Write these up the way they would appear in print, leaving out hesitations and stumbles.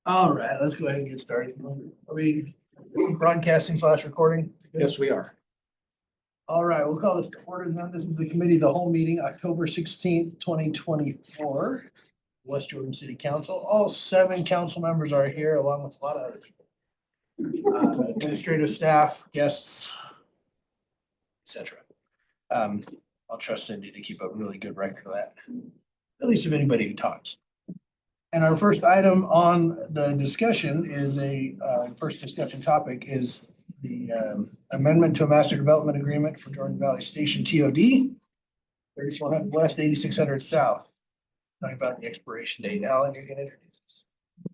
All right, let's go ahead and get started. Are we broadcasting / recording? Yes, we are. All right, we'll call this to order now. This is the committee, the whole meeting, October 16th, 2024. West Jordan City Council. All 7 council members are here along with a lot of administrative staff, guests, etc. I'll trust Cindy to keep a really good record of that, at least of anybody who talks. And our first item on the discussion is first discussion topic is the amendment to a master development agreement for Jordan Valley Station TOD, 3400 West, 8600 South. Talking about the expiration date. Alan, you can introduce us.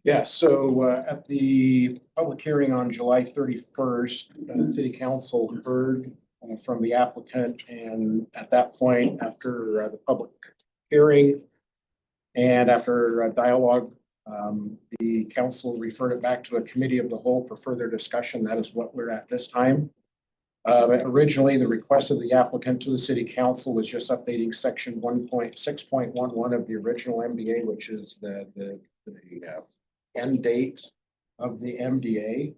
Yeah, so at the public hearing on July 31st, the city council heard from the applicant, and at that point, after the public hearing and after a dialogue, the council referred it back to a committee of the whole for further discussion. That is what we're at this time. Originally, the request of the applicant to the city council was just updating section 1.6.11 of the original MDA, which is the end date of the MDA.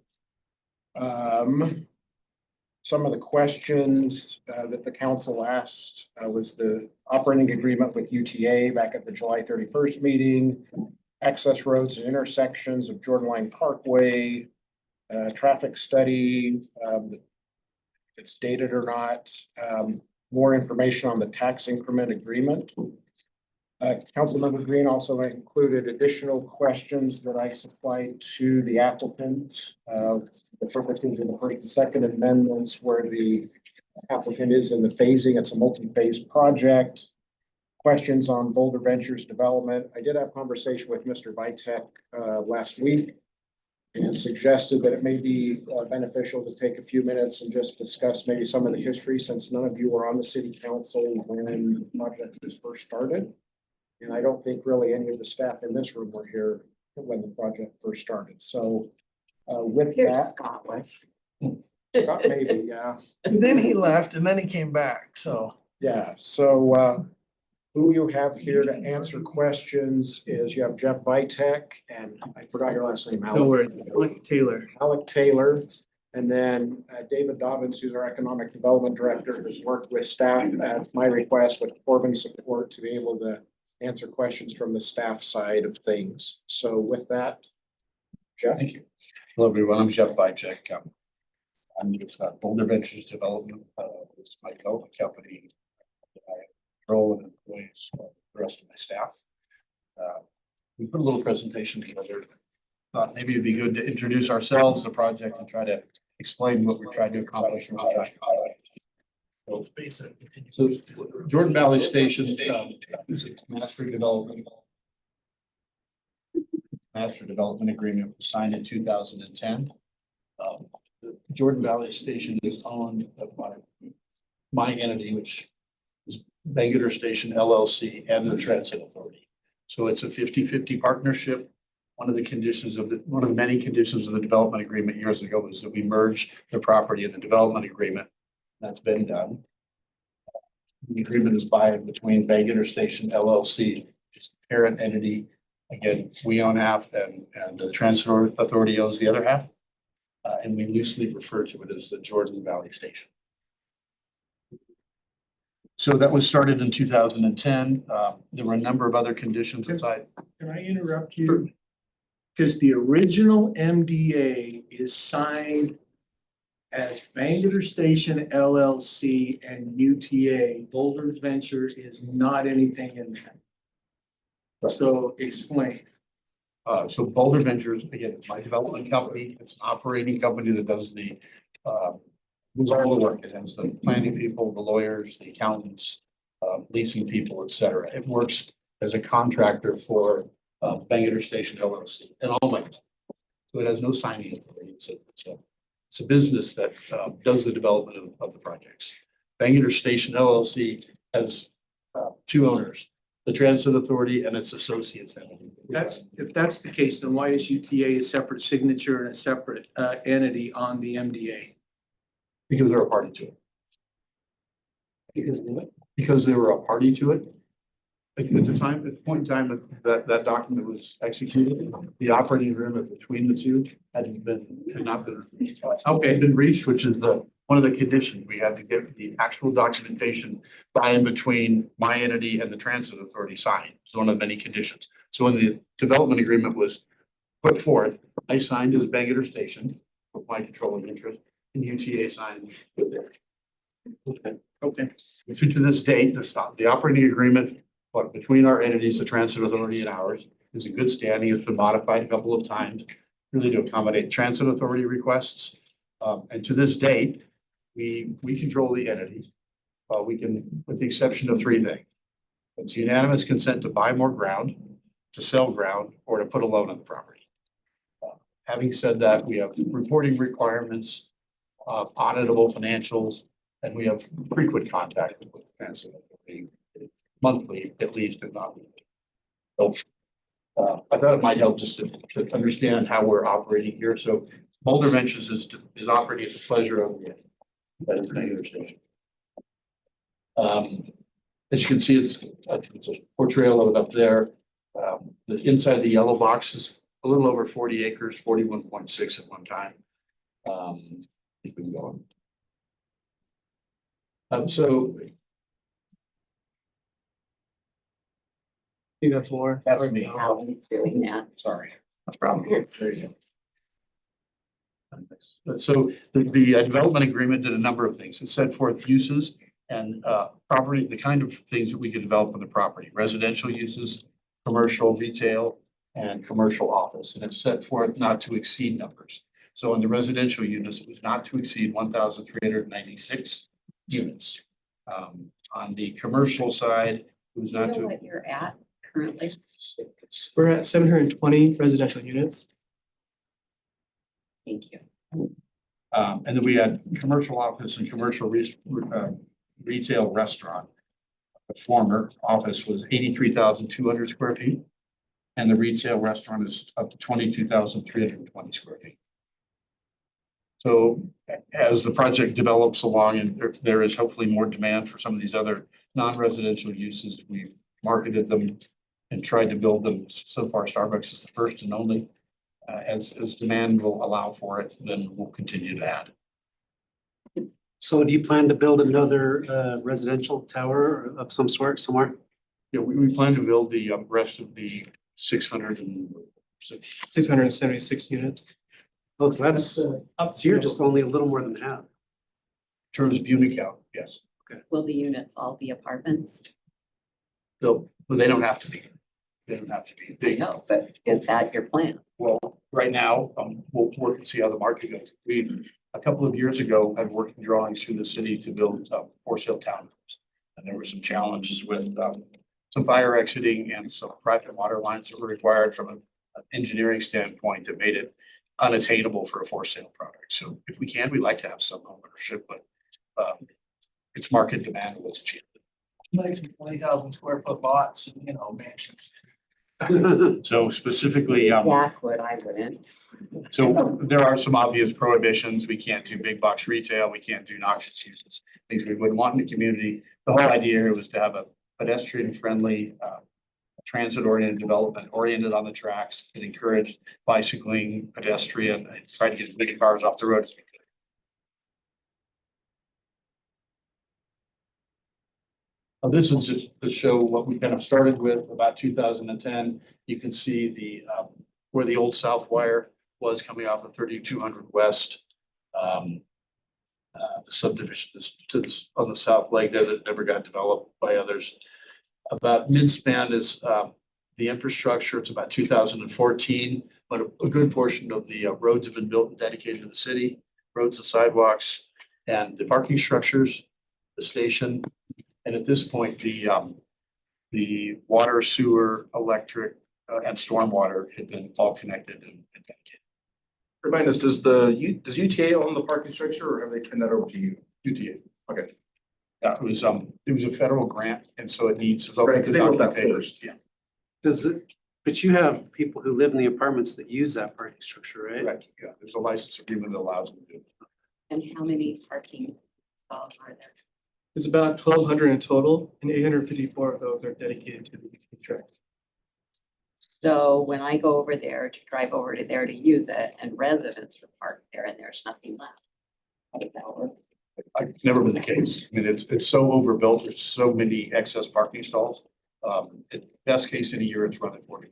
Some of the questions that the council asked was the operating agreement with UTA back at the July 31st meeting, access roads and intersections of Jordan Line Parkway, traffic study, if it's dated or not, more information on the tax increment agreement. Councilmember Green also included additional questions that I supplied to the applicant. The purpose of the first and second amendments where the applicant is in the phasing. It's a multi-phase project. Questions on Boulder Ventures development. I did have a conversation with Mr. Vitek last week and suggested that it may be beneficial to take a few minutes and just discuss maybe some of the history, since none of you were on the city council when the project was first started. And I don't think really any of the staff in this room were here when the project first started. So with that, Scott was. Scott maybe, yeah. And then he left and then he came back, so. Yeah, so who you have here to answer questions is you have Jeff Vitek, and I forgot your last name. Alec Taylor. Alec Taylor, and then David Dobbins, who's our economic development director, has worked with staff at my request with Corbin's support to be able to answer questions from the staff side of things. So with that, Jeff. Thank you. Hello, everyone. I'm Jeff Vitek. I'm with Boulder Ventures Development. It's my development company. I control and employs the rest of my staff. We put a little presentation together. Thought maybe it'd be good to introduce ourselves, the project, and try to explain what we're trying to accomplish. So Jordan Valley Station is a master development agreement was signed in 2010. The Jordan Valley Station is owned by my entity, which is Banguter Station LLC and the Transit Authority. So it's a 50-50 partnership. One of the many conditions of the development agreement years ago was that we merge the property in the development agreement. That's been done. The agreement is by and between Banguter Station LLC, which is the parent entity. Again, we own half and the Transit Authority owns the other half. And we loosely refer to it as the Jordan Valley Station. So that was started in 2010. There were a number of other conditions inside. Can I interrupt you? Because the original MDA is signed as Banguter Station LLC and UTA. Boulder Ventures is not anything in that. Right. So explain. So Boulder Ventures, again, my development company, it's an operating company that does all the work. It has the planning people, the lawyers, the accountants, leasing people, et cetera. It works as a contractor for Banguter Station LLC and all my. So it has no signing authority. It's a business that does the development of the projects. Banguter Station LLC has 2 owners, the Transit Authority and its associates. If that's the case, then why is UTA a separate signature and a separate entity on the MDA? Because they're a party to it. Because they were a party to it. At the time, at the point in time that document was executed, the operating agreement between the two had not been, okay, had been reached, which is one of the conditions. We had to get the actual documentation by in between my entity and the transit authority signed. It's one of many conditions. So when the development agreement was put forth, I signed as Bangor Station with my controlling interest, and UTA signed with theirs. Okay. To this date, the operating agreement, but between our entities, the transit authority and ours, is in good standing. It's been modified a couple of times, really to accommodate transit authority requests. And to this date, we control the entity. We can, with the exception of three things. It's unanimous consent to buy more ground, to sell ground, or to put a loan on the property. Having said that, we have reporting requirements, auditable financials, and we have frequent contact with the transit authority, monthly at least, if not weekly. So I thought it might help just to understand how we're operating here. So Boulder Ventures is operating at the pleasure of the Bangor Station. As you can see, it's a portrayal of it up there. The inside the yellow box is a little over 40 acres, 41.6 at one time. I think we can go on. So I think that's more. That's me. How he's doing that. sorry. That's problem. There you go. So the development agreement did a number of things. It set forth uses and property, the kind of things that we could develop on the property, residential uses, commercial, retail, and commercial office. And it set forth not to exceed numbers. So in the residential units, it was not to exceed 1,396 units. On the commercial side, it was Do you not know to. what you're at currently? We're at 720 residential units. Thank you. And then we had commercial office and commercial retail restaurant. The former office was 83,200 square feet. And the retail restaurant is up to 22,320 square feet. So as the project develops along and there is hopefully more demand for some of these other non-residential uses, we've marketed them and tried to build them. So far, Starbucks is the first and only. As demand will allow for it, then we'll continue to add. So do you plan to build another residential tower of some sort somewhere? Yeah, we plan to build the rest of the 606. 676 units. Oh, so that's up. So you're just only a little more than half. Terms of unit count, yes. Will the units all be apartments? But they don't have to be. They don't have to be. No, but is that your plan? Well, right now, we'll work and see how the market goes. We, a couple of years ago, had working drawings through the city to build for sale townhomes. And there were some challenges with some fire exiting and some private water lines that were required from an engineering standpoint that made it unattainable for a for sale product. So if we can, we'd like to have some home ownership, but it's market demand what's achieved. Like some 20,000 square foot lots, and, you know, mansions. So specifically, Jack would, I wouldn't. so there are some obvious prohibitions. We can't do big box retail. We can't do noxious uses, things we wouldn't want in the community. The whole idea here was to have a pedestrian friendly, transit oriented development oriented on the tracks that encouraged bicycling, pedestrian, and try to get as many cars off the road as we could. This is just to show what we kind of started with about 2010. You can see the where the old South Wire was coming off of 3200 West. The subdivision is to this on the south leg there that never got developed by others. About mid-span is the infrastructure. It's about 2014, but a good portion of the roads have been built and dedicated to the city, roads and sidewalks, and the parking structures, the station. And at this point, the water, sewer, electric, and stormwater have been all connected and dedicated. Remind us, does UTA own the parking structure or have they turned that over to you? UTA. Okay. Yeah, it was a federal grant, and so it needs. Right, because they wrote that documentation. first. Yeah, Does it, but you have people who live in the apartments that use that parking structure, right? correct. Yeah, there's a license agreement that allows them to do it. And how many parking stalls are there? There's about 1,200 in total, and 854 of those are dedicated to the UTA tracks. So when I go over there to drive over to there to use it and residents are parked there and there's nothing left. How does that work? It's never been the case. I mean, it's so overbuilt. There's so many excess parking stalls. At best case in a year, it's running 40%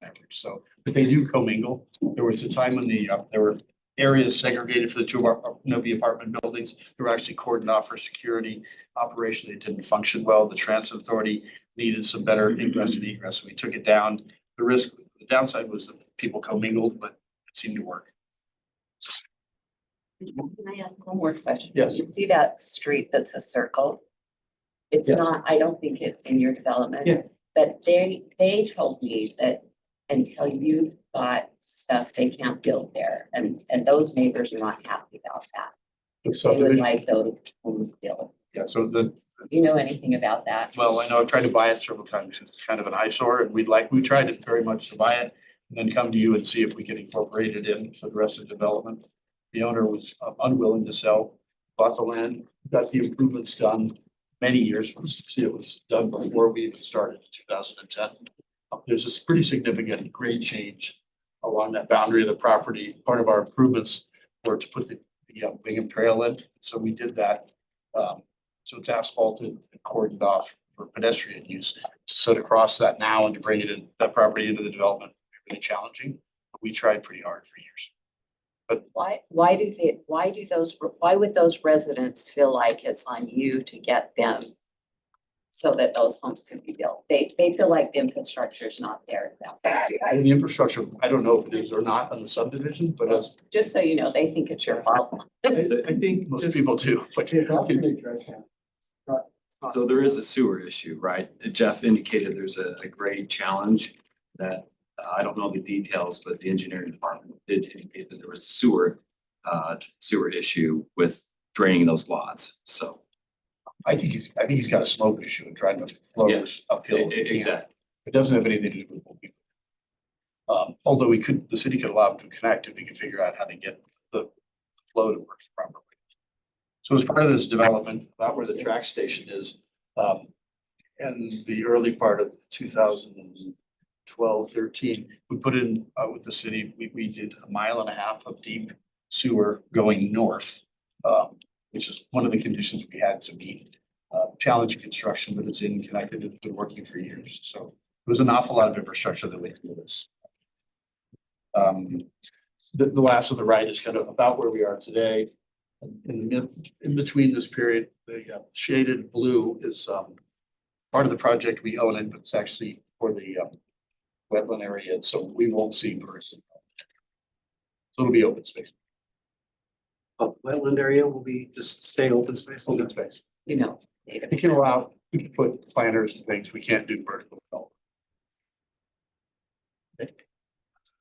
average. So, but they do commingle. There was a time when there were areas segregated for the two of our Novi apartment buildings. They were actually cordoned off for security operation. They didn't function well. The transit authority needed some better ingress and egress. So we took it down. The downside was that people commingled, but it seemed to work. Can I ask one more question? Yes. You see that street that's a circle? It's Yes. not, I don't think it's in your development. Yeah. But they told me that until you've got stuff, they can't build there. And those neighbors are not happy about that. The They would subdivision, like those homes built. yeah, so You know anything about that? well, I know I've tried to buy it several times. It's kind of an eyesore and we tried it very much to buy it and then come to you and see if we can incorporate it in for the rest of the development. The owner was unwilling to sell, bought the land, got the improvements done many years. See, it was done before we even started in 2010. There's this pretty significant grade change along that boundary of the property. Part of our improvements were to put the Bingham Trail in. So we did that. So it's asphalted and cordoned off for pedestrian use. So to cross that now and to bring it in, that property into the development, really challenging. But we tried pretty hard for years. Why would those residents feel like it's on you to get them so that those homes can be built? They feel like the infrastructure is not there. And the infrastructure, I don't know if it is or not on the subdivision, but as Just so you know, they think it's your fault. I think most just. people do, but So there is a sewer issue, right? Jeff indicated there's a grade challenge that, I don't know the details, but the engineering department did indicate that there was sewer issue with draining those lots, so. I think he's got a slope issue and trying to flow Yeah. this uphill. Exactly. It doesn't have anything to do with what we. Although the city could allow them to connect if we could figure out how to get the flow to work properly. So as part of this development, about where the track station is, in the early part of 2012, 13, we put in, with the city, we did 1.5 miles of deep sewer going north, which is one of the conditions we had to meet. Challenging construction, but it's in connected, it's been working for years. So it was an awful lot of infrastructure that went into this. The last of the right is kind of about where we are today. In between this period, the shaded blue is part of the project we own it, but it's actually for the wetland area, so we won't see birds. So it'll be open space. Wetland area will be just stay open space. Open space. You know. We can allow, we can put planters and things, we can't do vertical development.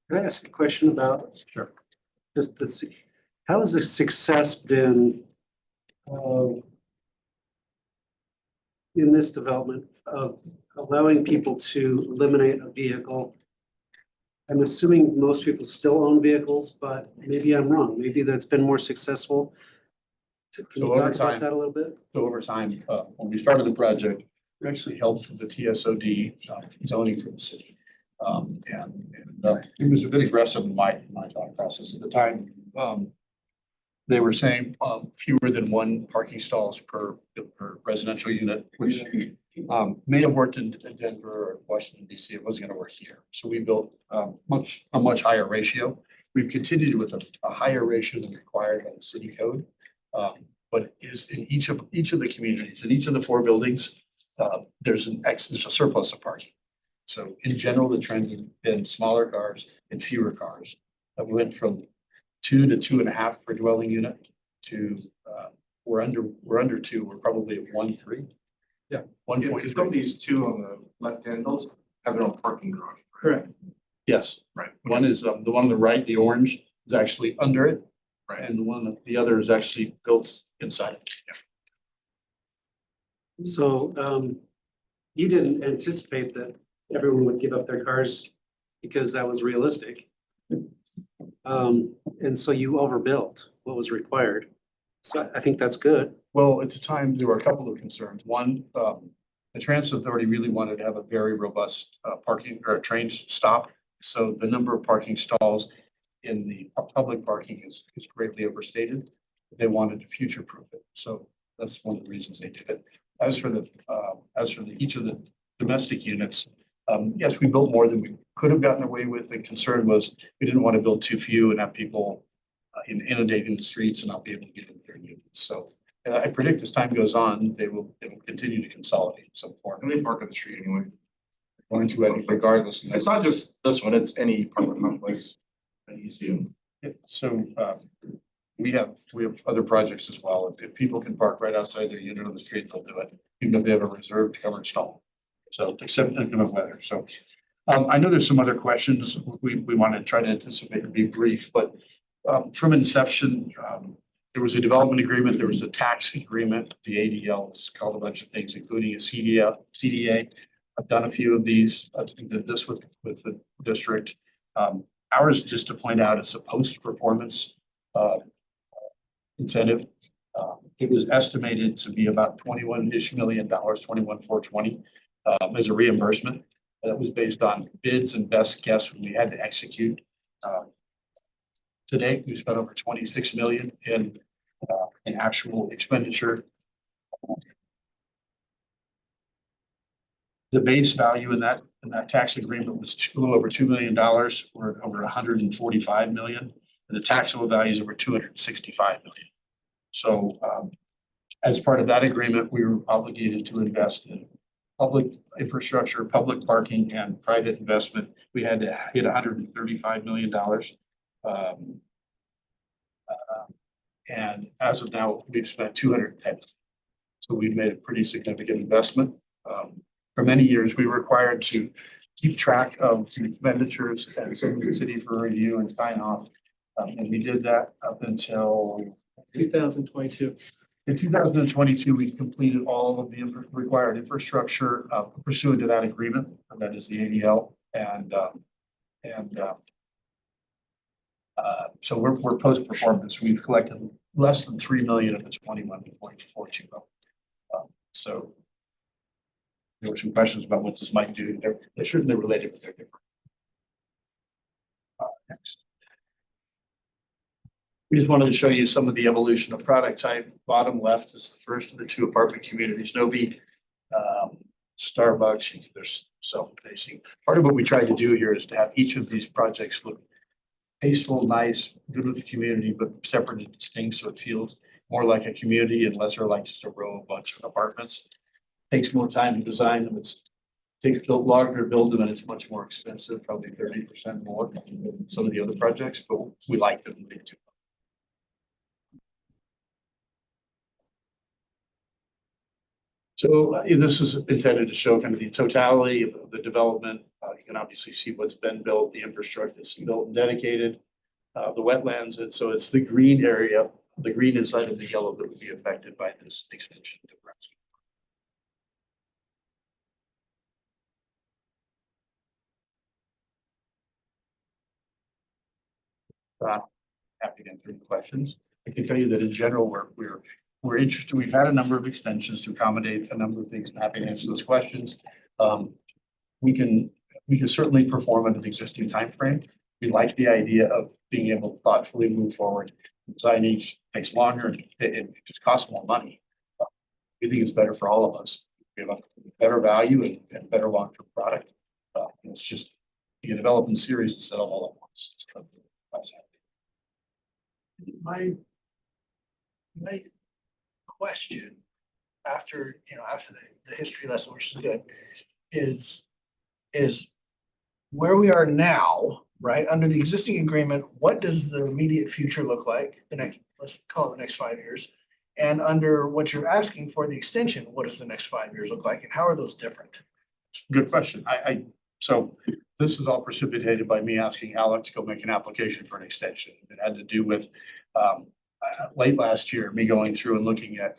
Can I ask a question about? Sure. Just how has the success been in this development of allowing people to eliminate a vehicle? I'm assuming most people still own vehicles, but maybe I'm wrong. Maybe that's been more successful. Can So you over talk about time- that a little bit? So over time, when we started the project, we actually helped the TSOD zoning for the city. It was a bit aggressive in my thought process at the time. They were saying fewer than one parking stalls per residential unit, which may have worked in Denver or Washington DC. It wasn't going to work here. So we built a much higher ratio. We've continued with a higher ratio than required by the city code. But is in each of the communities, in each of the 4 buildings, there's a surplus of parking. So in general, the trend has been smaller cars and fewer cars. We went from 2 to 2.5 per dwelling unit to we're under 2. We're probably at 1.3. Yeah, Because some of 1.3. these two on the left hand, those have their own parking garage. Correct. Yes, Right. one is the one on the right, the orange is actually under it. Right. And the other is actually built inside of it. Yeah. So you didn't anticipate that everyone would give up their cars because that was realistic. And so you overbuilt what was required. So I think that's good. Well, at the time, there were a couple of concerns. One, the transit authority really wanted to have a very robust parking or train stop. So the number of parking stalls in the public parking is greatly overstated. They wanted to future-proof it. So that's one of the reasons they did it. As for each of the domestic units, yes, we built more than we could have gotten away with. The concern was we didn't want to build too few and have people inundating the streets and not be able to get in their units. So I predict as time goes on, they will continue to consolidate in some form. And they park on the street anyway. Going to it regardless. It's not just this one, it's any apartment complex that you see. So we have other projects as well. If people can park right outside their unit on the street, they'll do it, even if they have a reserved covered stall. So except in the weather. So I know there's some other questions we want to try to anticipate and be brief, but from inception, there was a development agreement, there was a tax agreement, the ADL was called a bunch of things, including a CDA. I've done a few of these. I did this with the district. Ours, just to point out, is a post-performance incentive. It was estimated to be about $21-ish million, 21,420, as a reimbursement. That was based on bids and best guess when we had to execute. Today, we spent over 26 million in actual expenditure. The base value in that tax agreement was a little over $2 million. We're at over 145 million. And the taxable value is over 265 million. So as part of that agreement, we were obligated to invest in public infrastructure, public parking, and private investment. We had to hit $135 million. And as of now, we've spent 210. So we've made a pretty significant investment. For many years, we were required to keep track of the expenditures and send to the city for review and sign off. And we did that up until 2022. in 2022, we completed all of the required infrastructure pursuant to that agreement. And that is the ADL. So we're post-performance. We've collected less than 3 million of the 21.42. So there were some questions about what this might do. They're certainly related, but they're different. Next. We just wanted to show you some of the evolution of product type. Bottom left is the first of the two apartment communities. Novi, Starbucks, there's self-facing. Part of what we tried to do here is to have each of these projects look tasteful, nice, good with the community, but separate and distinct, so it feels more like a community and lesser like just a row of bunch of apartments. Takes more time to design them. Takes longer to build them, and it's much more expensive, probably 30% more than some of the other projects, but we like them. They do. So this is intended to show kind of the totality of the development. You can obviously see what's been built, the infrastructure that's built and dedicated, the wetlands. And so it's the green area, the green inside of the yellow that would be affected by this extension. Happy to answer any questions. I can tell you that in general, we're interested. We've had a number of extensions to accommodate a number of things. I'm happy to answer those questions. We can certainly perform under the existing time frame. We like the idea of being able to thoughtfully move forward. Design each takes longer and it just costs more money. We think it's better for all of us. We have a better value and better long-term product. It's just you can develop in series instead of all at once. My question after the history lesson, which is good, is where we are now, right? Under the existing agreement, what does the immediate future look like? Let's call it the next 5 years. And under what you're asking for the extension, what does the next 5 years look like? And how are those different? Good question. So this is all precipitated by me asking Alec to go make an application for an extension. It had to do with late last year, me going through and looking at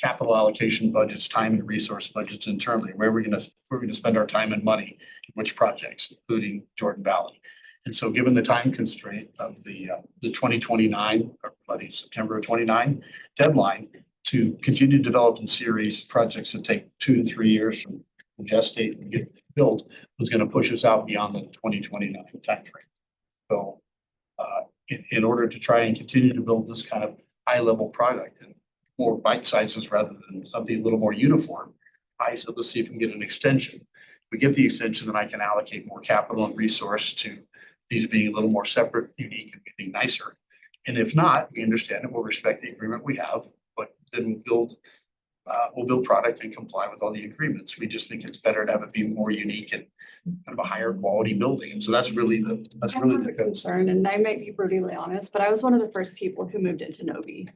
capital allocation budgets, time and resource budgets internally, where we're going to spend our time and money, which projects, including Jordan Valley. And so given the time constraint of the 2029, or by the September 29 deadline to continue developing series projects that take 2 to 3 years from gestate and get built was going to push us out beyond the 2029 timeframe. So in order to try and continue to build this kind of high level product and more bite sizes rather than something a little more uniform, I said, let's see if we can get an extension. If we get the extension, then I can allocate more capital and resource to these being a little more separate, unique, and anything nicer. And if not, we understand it, we'll respect the agreement we have, but then we'll build product and comply with all the agreements. We just think it's better to have it be more unique and kind of a higher quality building. And so that's really the concern, and I might be brutally honest, but I was one of the first people who moved into Novi.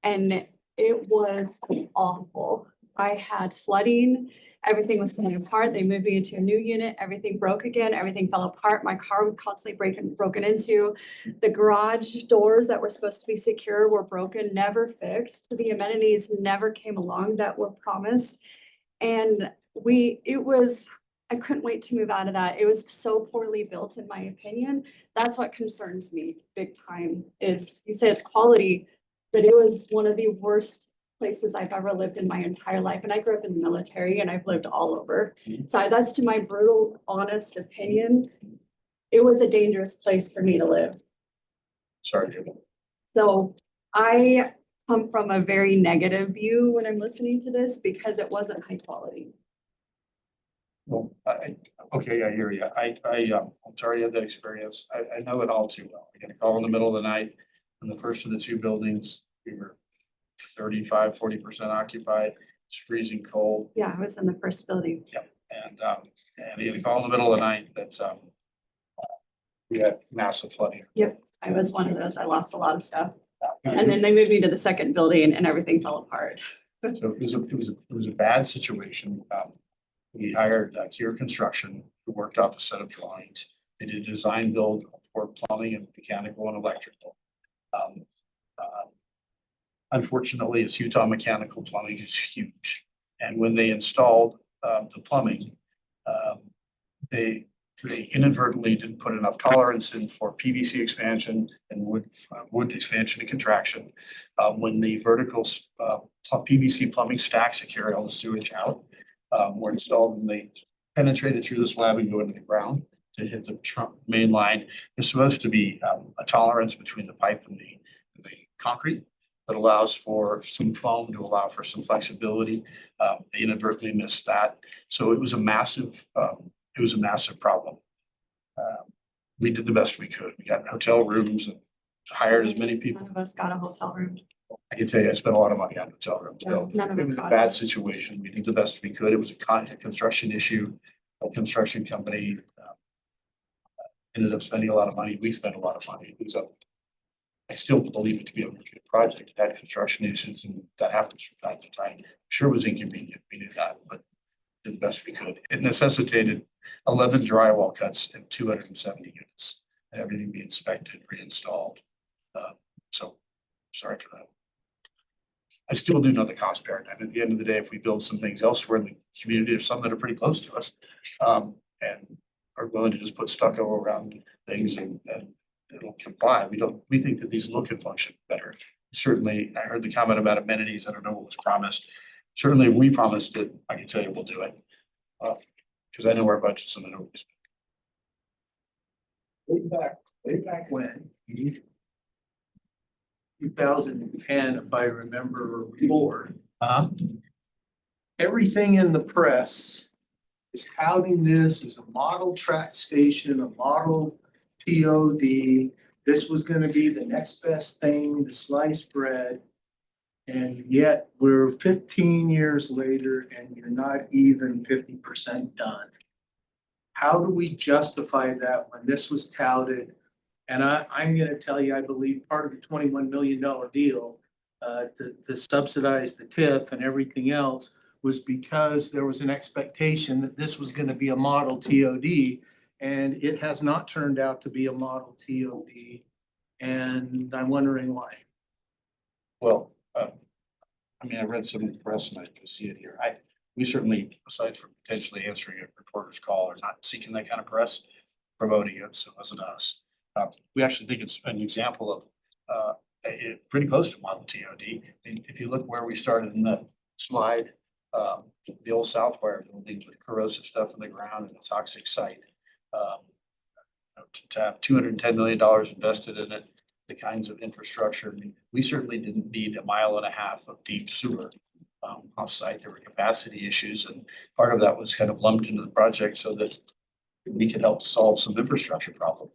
And it was awful. I had flooding, everything was falling apart. They moved me into a new unit, everything broke again, everything fell apart. My car was constantly broken into. The garage doors that were supposed to be secure were broken, never fixed. The amenities never came along that were promised. And I couldn't wait to move out of that. It was so poorly built, in my opinion. That's what concerns me big time, is you say it's quality, but it was one of the worst places I've ever lived in my entire life. And I grew up in the military and I've lived all over. So that's, to my brutal, honest opinion, it was a dangerous place for me to live. Sorry. So I come from a very negative view when I'm listening to this because it wasn't high quality. Well, okay, I hear you. I'm sorry you had that experience. I know it all too well. I get a call in the middle of the night in the first of the two buildings. We were 35–40% occupied. It's freezing cold. Yeah, I was in the first building. Yep. And you had a call in the middle of the night that we had massive flooding. Yep, I was one of those. I lost a lot of stuff. And then they moved me to the second building and everything fell apart. So it was a bad situation. We hired Kier Construction, who worked off a set of drawings. They did a design build for plumbing and mechanical and electrical. Unfortunately, it's Utah Mechanical Plumbing is huge. And when they installed the plumbing, they inadvertently didn't put enough tolerance in for PVC expansion and wood expansion and contraction. When the vertical PVC plumbing stacks that carry all the sewage out were installed, and they penetrated through the slab and go into the ground to hit the main line. There's supposed to be a tolerance between the pipe and the concrete that allows for some foam to allow for some flexibility. They inadvertently missed that. So it was a massive problem. We did the best we could. We got hotel rooms and hired as many people. None of us got a hotel room. I can tell you, I spent a lot of money on hotel rooms. Yeah, So none of it us was a got bad it. situation. We did the best we could. It was a construction issue. A construction company ended up spending a lot of money. We spent a lot of money. It was I still believe it to be a really good project. It had construction issues, and that happens from time to time. Sure, it was inconvenient. We knew that, but did the best we could. It necessitated 11 drywall cuts and 270 units, and everything be inspected, reinstalled. So sorry for that. I still do know the cost paradigm. At the end of the day, if we build some things elsewhere in the community, there's some that are pretty close to us, and are willing to just put stucco around things and it'll comply. We think that these look and function better. Certainly, I heard the comment about amenities. I don't know what was promised. Certainly, if we promised it, I can tell you we'll do it. Because I know our budget's and I know we spend. Way back when, 2010, if I remember forward, everything in the press is touting this as a model track station, a model POD. This was gonna be the next best thing to sliced bread. And yet we're 15 years later and you're not even 50% done. How do we justify that when this was touted? And I'm gonna tell you, I believe part of the $21 million deal to subsidize the TIF and everything else was because there was an expectation that this was gonna be a model TOD, and it has not turned out to be a model TOD. And I'm wondering why. Well, I mean, I read some of the press and I can see it here. We certainly, aside from potentially answering a reporter's call or not seeking that kind of press, promoting it, so it wasn't us. We actually think it's an example of pretty close to model TOD. If you look where we started in the slide, the old Southwire buildings with corrosive stuff in the ground and a toxic site. To have $210 million invested in it, the kinds of infrastructure, I mean, we certainly didn't need 1.5 miles of deep sewer off-site. There were capacity issues, and part of that was kind of lumped into the project so that we could help solve some infrastructure problem.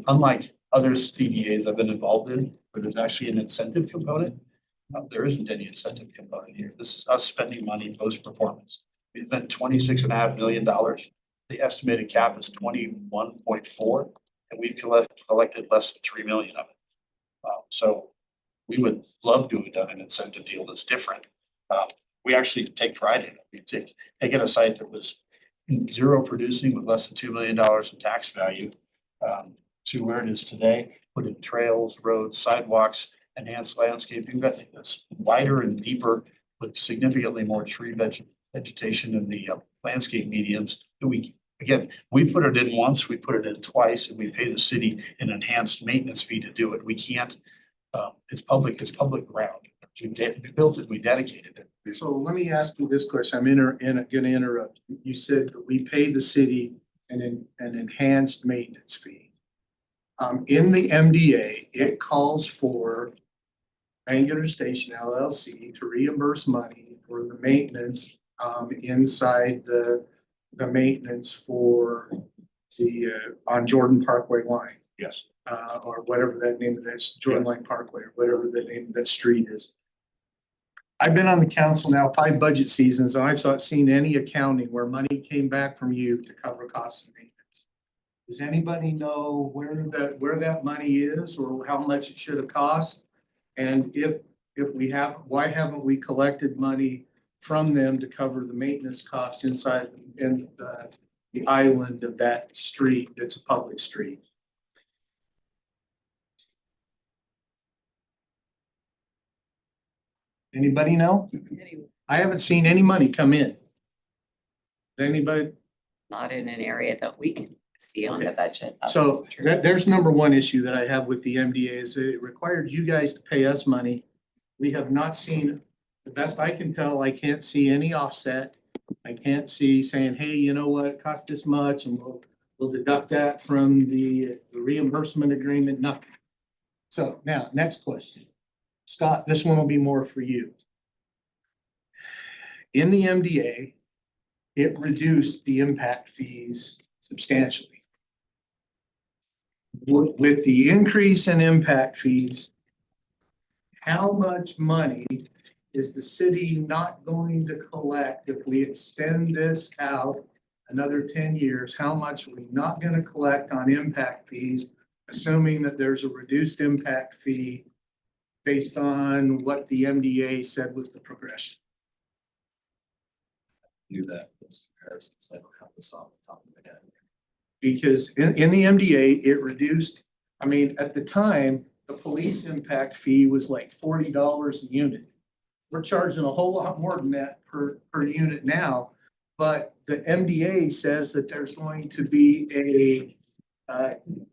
Unlike other CDAs I've been involved in, where there's actually an incentive component, there isn't any incentive component here. This is us spending money post-performance. We spent $26.5 million. The estimated cap is 21.4, and we've collected less than 3 million of it. So we would love to have done an incentive deal that's different. We actually take pride in it. We taken a site that was zero producing with less than $2 million in tax value to where it is today, put in trails, roads, sidewalks, enhanced landscaping that's wider and deeper with significantly more tree vegetation in the landscape mediums that we put it in once, we put it in twice, and we pay the city an enhanced maintenance fee to do it. We can't, it's public ground. We built it, we dedicated it. So let me ask you this question. I'm gonna interrupt. You said that we pay the city an enhanced maintenance fee. In the MDA, it calls for Angular Station LLC to reimburse money for the maintenance inside the maintenance for the on Jordan Parkway line. Yes. Or whatever that name of that, Jordan Line Parkway, or whatever the name of that street is. I've been on the council now 5 budget seasons, and I've not seen any accounting where money came back from you to cover costs of maintenance. Does anybody know where that money is or how much it should have cost? And if we have, why haven't we collected money from them to cover the maintenance costs inside the island of that street that's a public street? Anybody know? I haven't seen any money come in. Anybody? Not in an area that we can see on the budget. So there's number one issue that I have with the MDA is that it required you guys to pay us money. We have not seen, the best I can tell, I can't see any offset. I can't see saying, hey, you know what, it cost this much and we'll deduct that from the reimbursement agreement, nothing. So now, next question. Scott, this one will be more for you. In the MDA, it reduced the impact fees substantially. With the increase in impact fees, how much money is the city not going to collect if we extend this out another 10 years? How much are we not going to collect on impact fees, assuming that there's a reduced impact fee based on what the MDA said was the progression? Do that, those comparisons, I don't have this off the top of my head. Because in the MDA, it reduced, I mean, at the time, the police impact fee was like $40 a unit. We're charging a whole lot more than that per unit now, but the MDA says that there's going to be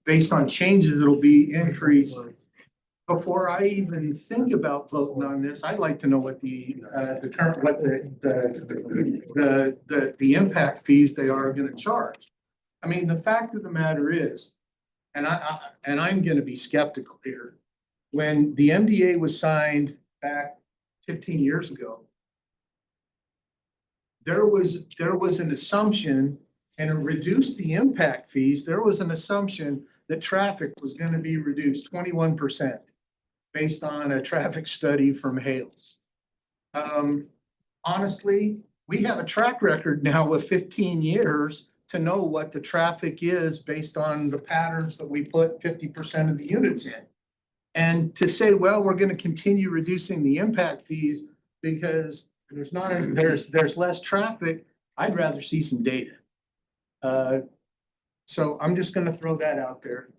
based on changes, it'll be increased. Before I even think about voting on this, I'd like to know what the impact fees they are going to charge. I mean, the fact of the matter is, and I'm going to be skeptical here. When the MDA was signed back 15 years ago, there was an assumption, and it reduced the impact fees. There was an assumption that traffic was going to be reduced 21%. Based on a traffic study from Hales. Honestly, we have a track record now with 15 years to know what the traffic is based on the patterns that we put 50% of the units in. And to say, well, we're going to continue reducing the impact fees because there's less traffic, I'd rather see some data. So I'm just going to throw that out there.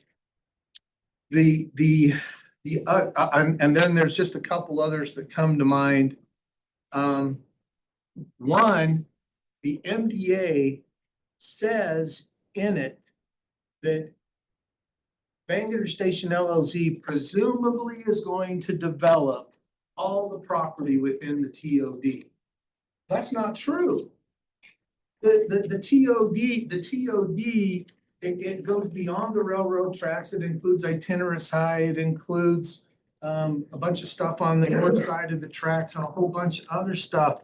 And then there's just a couple others that come to mind. One, the MDA says in it that Bangor Station LLC presumably is going to develop all the property within the TOD. That's not true. The TOD, it goes beyond the railroad tracks. It includes itinerant high, it includes a bunch of stuff on the north side of the tracks and a whole bunch of other stuff.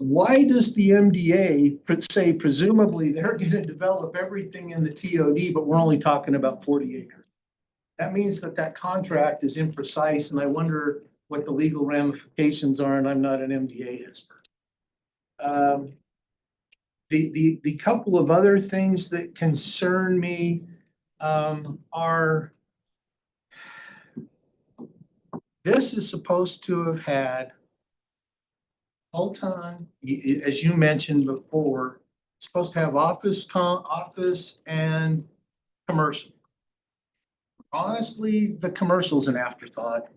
Why does the MDA say presumably they're gonna develop everything in the TOD, but we're only talking about 40 acres? That means that contract is imprecise, and I wonder what the legal ramifications are, and I'm not an MDA expert. The couple of other things that concern me are this is supposed to have had Alton, as you mentioned before, it's supposed to have office and commercial. Honestly, the commercial's an afterthought.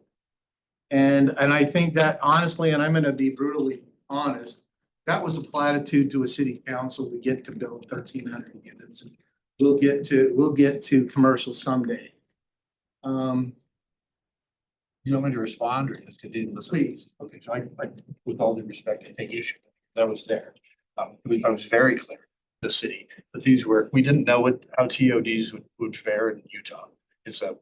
And I think that honestly, and I'm gonna be brutally honest, that was a platitude to a city council to get to build 1,300 units. And we'll get to commercial someday. You want me to respond or just continue to Please. Okay, so I, with all due respect, I take issue. That was there. I was very clear, the city, that these were, we didn't know how TODs would fare in Utah. It's a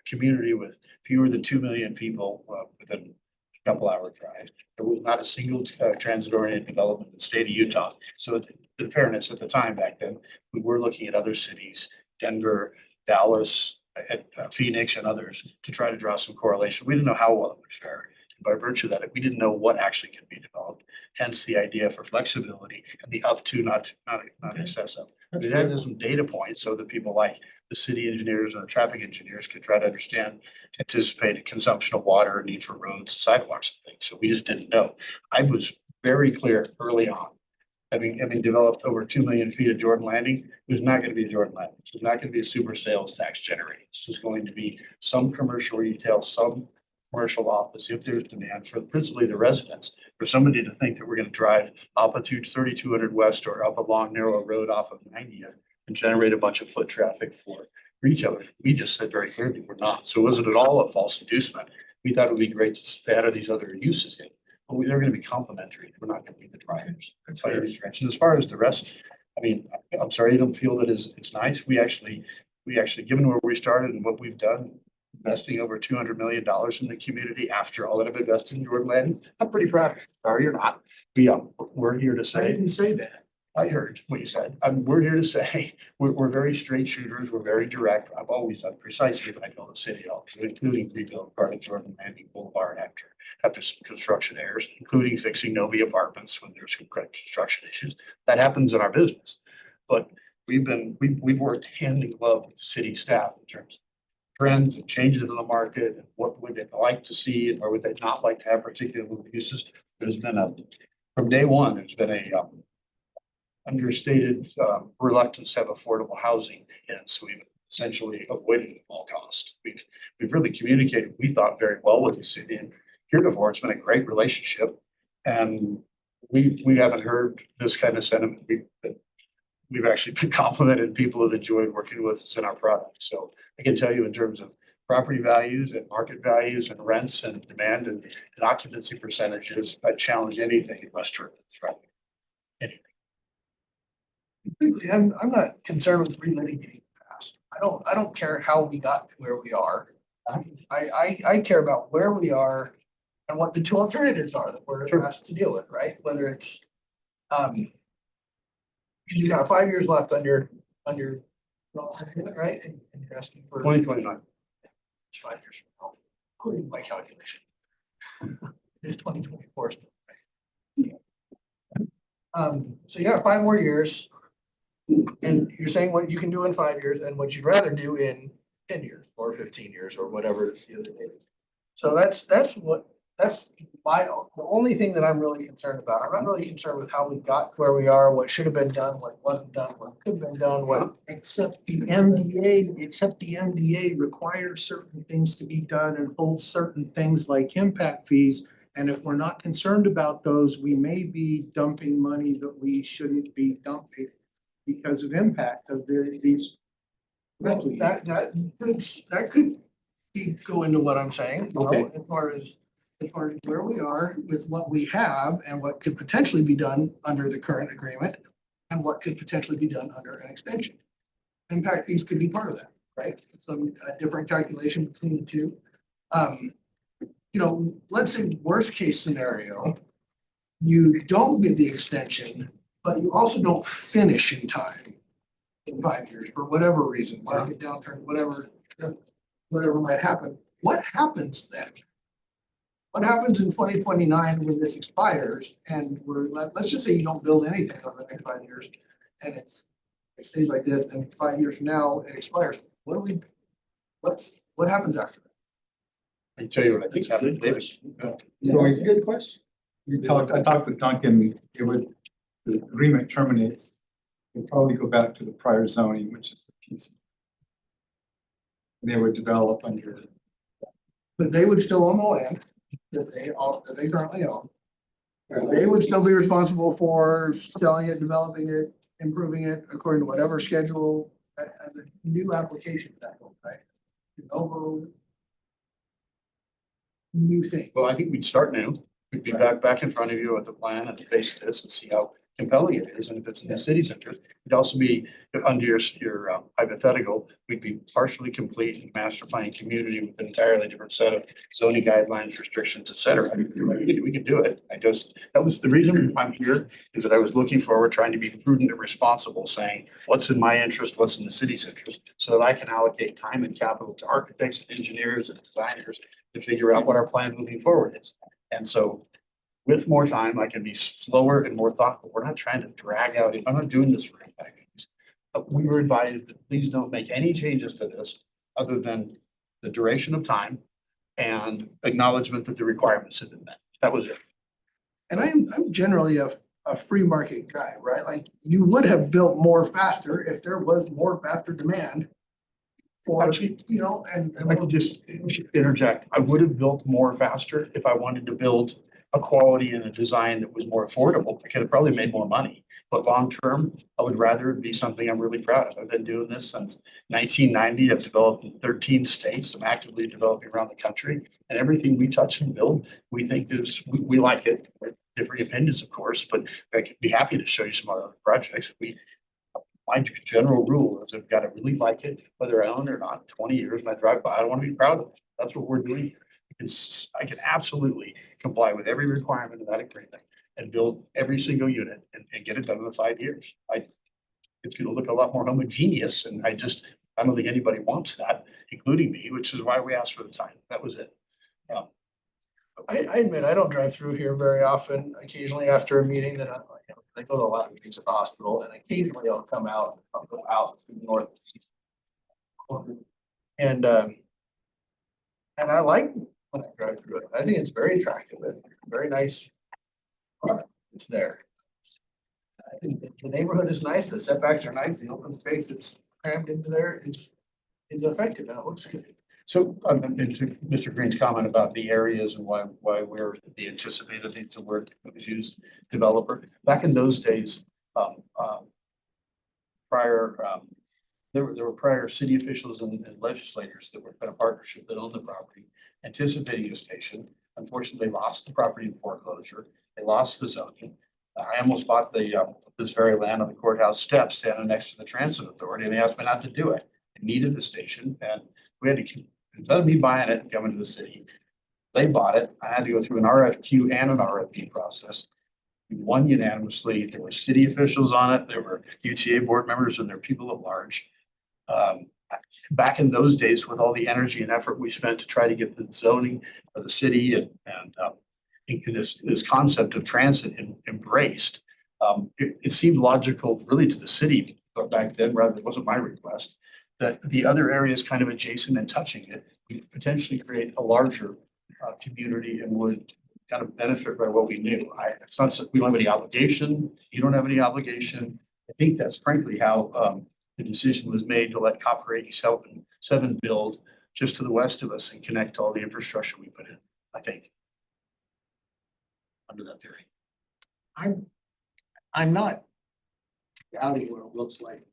community with fewer than 2 million people within a couple hour drive. There was not a single transit-oriented development in the state of Utah. So in fairness, at the time back then, we were looking at other cities, Denver, Dallas, at Phoenix and others to try to draw some correlation. We didn't know how well it would fare. By virtue of that, we didn't know what actually could be developed. Hence the idea for flexibility and the up to, not excessive. We had some data points so that people like the city engineers and the traffic engineers could try to understand anticipated consumption of water and need for roads, sidewalks and things. So we just didn't know. I was very clear early on. Having developed over 2 million feet of Jordan Landing, it was not going to be a Jordan Landing. It was not going to be a super sales tax generating. This was going to be some commercial retail, some commercial office, if there's demand for principally the residents. For somebody to think that we're going to drive up a 3200 West or up a long narrow road off of 90th and generate a bunch of foot traffic for retailers, we just said very clearly we're not. So was it at all a false inducement? We thought it would be great to add these other uses in. They're going to be complementary. We're not going to be the drivers. That's why it's stretch. And as far as the rest, I mean, I'm sorry you don't feel that it's nice. We actually, given where we started and what we've done, investing over $200 million in the community after all that I've invested in Jordan Landing, I'm pretty proud of it. Sorry, you're not. We're here to I say. didn't say that. I heard what you said. We're here to say, we're very straight shooters. We're very direct. I've always done precisely what I told the city, including rebuild part of Jordan Landing Boulevard after some construction errors, including fixing Novi apartments when there's construction issues. That happens in our business. But we've worked hand in glove with the city staff in terms of trends and changes in the market and what would they like to see and where would they not like to have particular uses. There's been from day one, there's been a understated reluctance to have affordable housing. And so we've essentially avoided it at all costs. We've really communicated, we thought, very well with the city, and heretofore it's been a great relationship. And we haven't heard this kind of sentiment. We've actually been complimented. People have enjoyed working with us in our product. So I can tell you in terms of property values and market values and rents and demand and occupancy percentages, I challenge anything in West Jordan, right? Anything. I'm not concerned with relitigating the past. I don't care how we got to where we are. I care about where we are and what the two alternatives are that we're asked to deal with, right? Whether it's you got 5 years left on your right? And you're asking for 2029. It's 5 years from now, according to my calculation. It's 2024 still, right? So you got 5 more years. And you're saying what you can do in 5 years and what you'd rather do in 10 years or 15 years or whatever the other date is. So that's the only thing that I'm really concerned about. I'm not really concerned with how we got to where we are, what should have been done, what wasn't done, what could have been done, what. Except the MDA requires certain things to be done and holds certain things like impact fees. And if we're not concerned about those, we may be dumping money that we shouldn't be dumping because of impact of these That could go into what I'm saying, you know, Okay. as far as where we are with what we have and what could potentially be done under the current agreement and what could potentially be done under an extension. Impact fees could be part of that, right? Some different calculation between the two. You know, let's say worst case scenario, you don't get the extension, but you also don't finish in time in 5 years for whatever reason, market downturn, whatever might happen. What happens then? What happens in 2029 when this expires and let's just say you don't build anything over the next 5 years and it stays like this and 5 years from now it expires. What happens after that? I can tell you what I think's happening, David. So it's a good question. I talked with Duncan, the agreement terminates. We'll probably go back to the prior zoning, which is the PC. They would develop under. But they would still own the land that they currently own. They would still be responsible for selling it, developing it, improving it according to whatever schedule as a new application at that point, right? De novo, new thing. Well, I think we'd start new. We'd be back in front of you with a plan and face this and see how compelling it is. And if it's in the city's interest, it'd also be under your hypothetical, we'd be partially complete in master plan community with an entirely different set of zoning guidelines, restrictions, et cetera. We could do it. That was the reason I'm here, is that I was looking forward, trying to be prudent and responsible, saying what's in my interest, what's in the city's interest, so that I can allocate time and capital to architects and engineers and designers to figure out what our plan moving forward is. And so with more time, I can be slower and more thoughtful. We're not trying to drag out, I'm not doing this for impact fees. We were advised that please don't make any changes to this other than the duration of time and acknowledgement that the requirements have been met. That was it. And I'm generally a free market guy, right? Like you would have built more faster if there was more faster demand. For, Actually, you know, and I could just interject. I would have built more faster if I wanted to build a quality and a design that was more affordable. I could have probably made more money, but long-term, I would rather it be something I'm really proud of. I've been doing this since 1990. I've developed in 13 states. I'm actively developing around the country, and everything we touch and build, we think we like it. Different opinions, of course, but I could be happy to show you some other projects. My general rule is I've got to really like it, whether I own it or not, 20 years and I drive by, I want to be proud of it. That's what we're doing here. I can absolutely comply with every requirement of that agreement and build every single unit and get it done in 5 years. It's going to look a lot more homogeneous, and I don't think anybody wants that, including me, which is why we asked for the time. That was it. I admit, I don't drive through here very often. Occasionally after a meeting that I go to a lot of meetings at the hospital, and occasionally I'll come out, I'll go out to the northeast corner. And I like when I drive through it. I think it's very attractive. It's very nice product. It's there. I think the neighborhood is nice. The setbacks are nice. The open space that's crammed into there is effective and it looks good. So, into Mr. Green's comment about the areas and why we're the anticipated, I think it's a word that was used, developer. Back in those days, there were prior city officials and legislators that were in a partnership that owned the property, anticipating a station. Unfortunately, they lost the property in foreclosure. They lost the zoning. I almost bought this very land on the courthouse steps standing next to the transit authority, and they asked me not to do it. It needed the station, and we had to, instead of me buying it and coming to the city, they bought it. I had to go through an RFQ and an RFP process. We won unanimously. There were city officials on it. There were UTA board members, and there were people at large. Back in those days, with all the energy and effort we spent to try to get the zoning for the city and this concept of transit embraced, it seemed logical really to the city, but back then, rather, it wasn't my request, that the other areas kind of adjacent and touching it would potentially create a larger community and would kind of benefit by what we knew. It's not, we don't have any obligation. You don't have any obligation. I think that's frankly how the decision was made to let Copper 87 build just to the west of us and connect all the infrastructure we put in, I think. Under that theory. I'm not doubting what it looks like.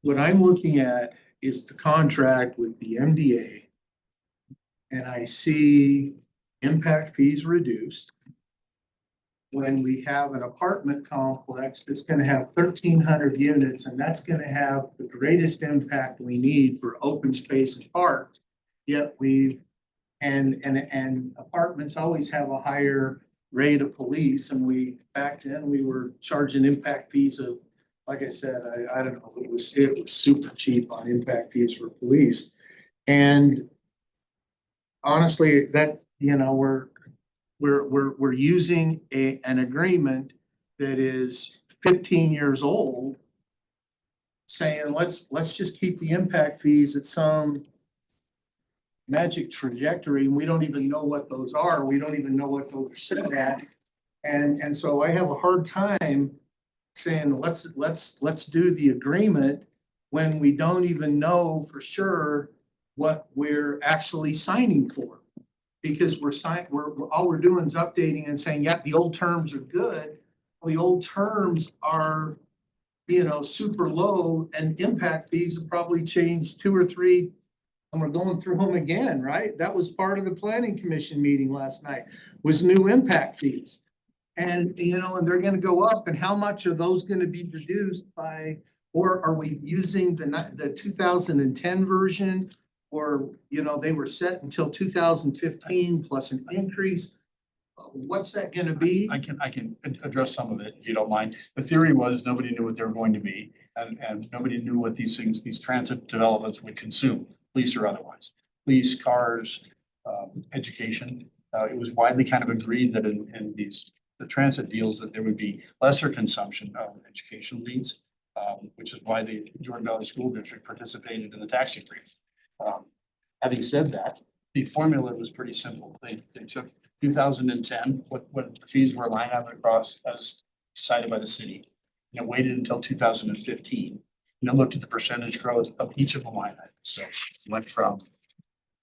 what I'm looking at is the contract with the MDA. And I see impact fees reduced. When we have an apartment complex that's gonna have 1,300 units, and that's gonna have the greatest impact we need for open space and parks. Yet and apartments always have a higher rate of police, and back then, we were charging impact fees of, like I said, I don't know, it was super cheap on impact fees for police. And honestly, that, we're using an agreement that is 15 years old, saying, let's just keep the impact fees at some magic trajectory, and we don't even know what those are. We don't even know what those are set at. And so I have a hard time saying, let's do the agreement when we don't even know for sure what we're actually signing for. Because all we're doing is updating and saying, yeah, the old terms are good. The old terms are, super low, and impact fees have probably changed 2 or 3. And we're going through them again, right? That was part of the planning commission meeting last night, was new impact fees. And, and they're gonna go up, and how much are those gonna be reduced by, or are we using the 2010 version? Or, they were set until 2015 plus an increase. What's that gonna be? I can address some of it, if you don't mind. The theory was nobody knew what they were going to be, and nobody knew what these transit developments would consume, police or otherwise. Police, cars, education. It was widely kind of agreed that in the transit deals that there would be lesser consumption of educational needs, which is why the Jordan Valley School District participated in the tax increase. Having said that, the formula was pretty simple. They took 2010, what the fees were lined up across as decided by the city. Waited until 2015, looked at the percentage growth of each of the line items. So it went from,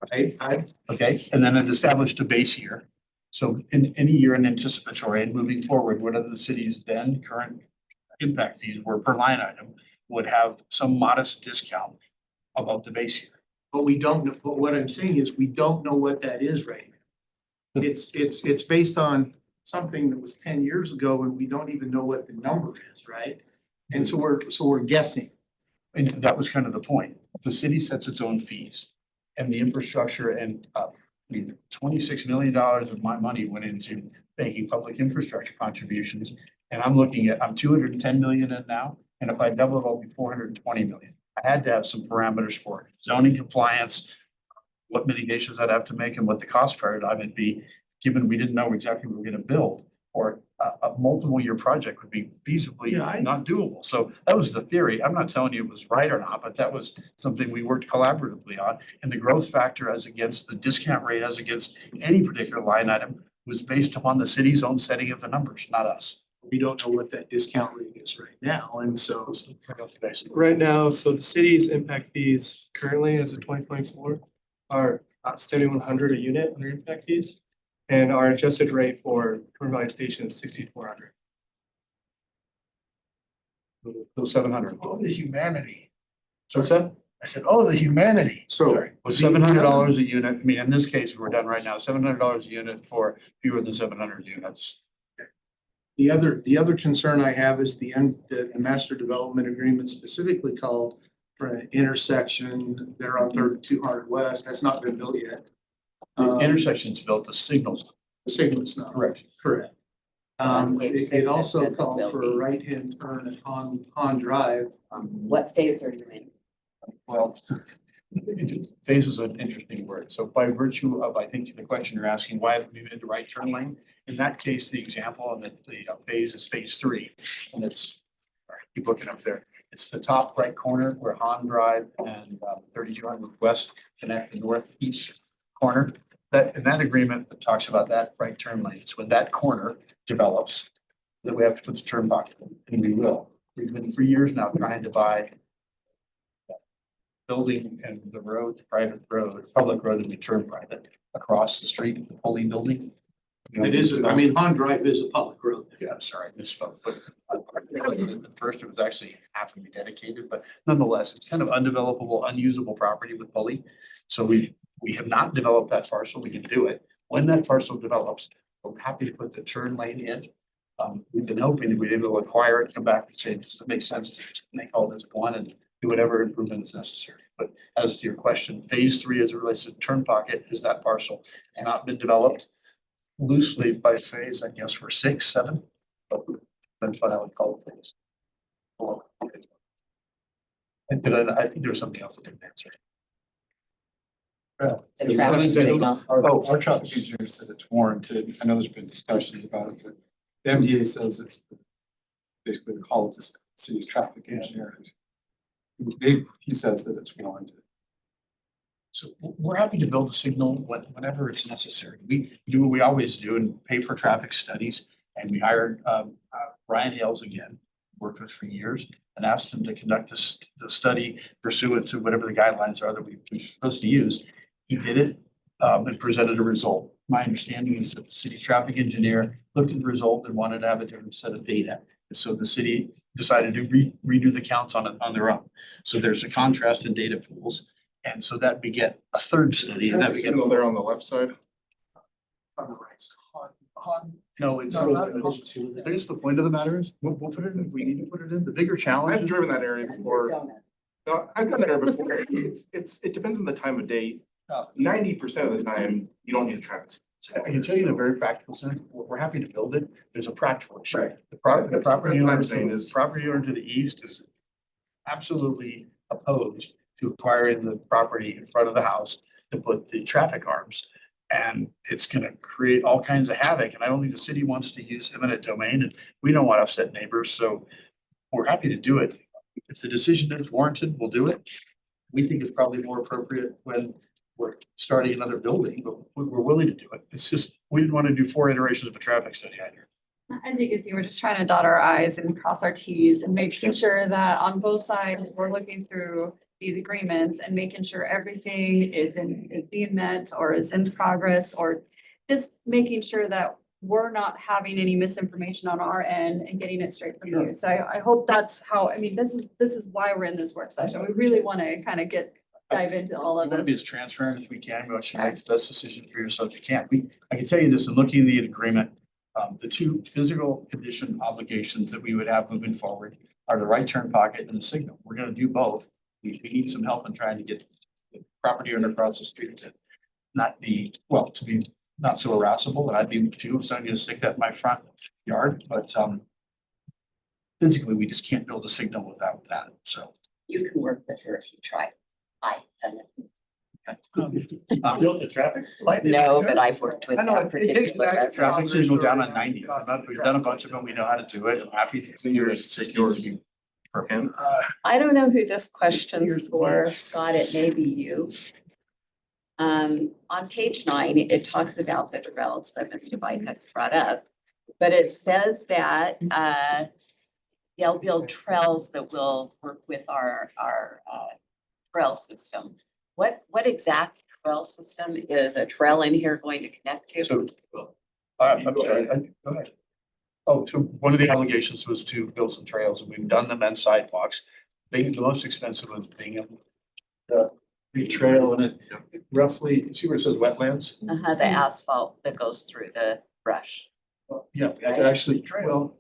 okay, and then it established a base year. So in any year in anticipatory and moving forward, whatever the city's then current impact fees were per line item would have some modest discount above the base year. But we don't know, but what I'm saying is we don't know what that is right now. It's based on something that was 10 years ago, and we don't even know what the number is, right? And so we're guessing. And that was kind of the point. The city sets its own fees, and the infrastructure and $26 million of my money went into making public infrastructure contributions. And I'm 210 million in now. And if I double it, I'll be 420 million. I had to have some parameters for it. Zoning compliance, what mitigations I'd have to make, and what the cost paradigm would be, given we didn't know exactly what we were going to build, or a multiple year project would be feasibly not doable. So that was the theory. I'm not telling you it was right or not, but that was something we worked collaboratively on. And the growth factor as against the discount rate as against any particular line item was based upon the city's own setting of the numbers, not us. We don't know what that discount rate is right now. And so Right now, so the city's impact fees currently as of 2024 are 7,100 a unit under impact fees. And our adjusted rate for Jordan Valley Station is 6,400. Those 700. Oh, the humanity. What's that? I said, oh, the humanity. So Sorry. Was $700 a unit. I mean, in this case, we're done right now, $700 a unit for fewer than 700 units. the other concern I have is the master development agreement specifically called for an intersection there on 3200 West. That's not been built yet. The intersection's built, the signals. The signal's not. Correct. Correct. It also called for a right-hand turn at Han Drive. What phase are you in? Well, phase is an interesting word. So by virtue of, I think the question you're asking, why have we made the right turn lane? In that case, the example of the phase is phase 3. And it's, all right, keep looking up there. It's the top right corner where Han Drive and 3200 West connect the northeast corner. In that agreement that talks about that right turn lane, it's when that corner develops that we have to put the turn bucket in, and we will. We've been for years now trying to buy building and the road, private road, public road that we turn private across the street, the polling building. It is, I mean, Han Drive is a public road. Yeah, I'm sorry, I misspoke, but At first, it was actually half of it dedicated, but nonetheless, it's kind of undevelopable, unusable property with Polly. So we have not developed that parcel. We can do it. When that parcel develops, we're happy to put the turn lane in. We've been hoping that we'd be able to acquire it, come back and say, does it make sense to just make all this one and do whatever improvement is necessary? But as to your question, phase 3 as it relates to turn pocket is that parcel not been developed loosely by phase, I guess, we're 6, 7. But that's what I would call it phase. I think there was something else I didn't answer. The traffic signal. Our traffic engineer said it's warranted. I know there's been discussions about it, but the MDA says it's basically the call of the city's traffic engineer. He says that it's warranted. So we're happy to build a signal whenever it's necessary. We do what we always do and pay for traffic studies. And we hired Ryan Hales again, worked with for years, and asked him to conduct the study pursuant to whatever the guidelines are that we're supposed to use. He did it and presented a result. My understanding is that the city traffic engineer looked at the result and wanted to have a different set of data. And so the city decided to redo the counts on their own. So there's a contrast in data pools. And so that beget a third study and that beget. Signal there on the left side. On the right. No, it's. No, not I guess the point of the matter is, we'll put it in if we need to put it in. The bigger challenge. I've driven that area before. No, I've done that area before. It depends on the time of day. 90% of the time, you don't need a traffic. I can tell you in a very practical sense, we're happy to build it. There's a practical issue. Right. The property What I'm owner, saying is- property owner to the east is absolutely opposed to acquiring the property in front of the house to put the traffic arms. And it's gonna create all kinds of havoc. And I don't think the city wants to use eminent domain and we don't want to upset neighbors. So we're happy to do it. If the decision is warranted, we'll do it. We think it's probably more appropriate when we're starting another building, but we're willing to do it. It's just, we didn't want to do 4 iterations of a traffic study either. As you can see, we're just trying to dot our i's and cross our t's and making sure that on both sides, we're looking through these agreements and making sure everything is being met or is in progress, or just making sure that we're not having any misinformation on our end and getting it straight from you. So I hope that's how, I mean, this is why we're in this work session. We really want to kind of dive into all We of want to be this. as transparent as we can. We want you to make the best decision for yourself you can. I can tell you this, in looking at the agreement, the 2 physical condition obligations that we would have moving forward are the right turn pocket and the signal. We're going to do both. We need some help in trying to get the property owner across the street to not be, well, to be not so harassable, and I'd be too, so I'm gonna stick that in my front yard, but physically, we just can't build a signal without that, so. You can work with her if you try. Build the traffic light? No, but I've worked with I know, that particular. traffic signal down on 90. We've done a bunch of them. We know how to do it. I'm happy to continue to assist you. And I don't know who this question's for, Scott, it may be you. On page 9, it talks about the trails that Mr. Bycutt's brought up. But it says that they'll build trails that will work with our trail system. What exact trail system is a trail in here going to connect to? So, I'm sorry, go ahead. Oh, so one of the obligations was to build some trails, and we've done them and sidewalks. The most expensive was being able to the trail in it roughly, see where it says wetlands? The asphalt that goes through the brush. Yeah, we had to actually trail.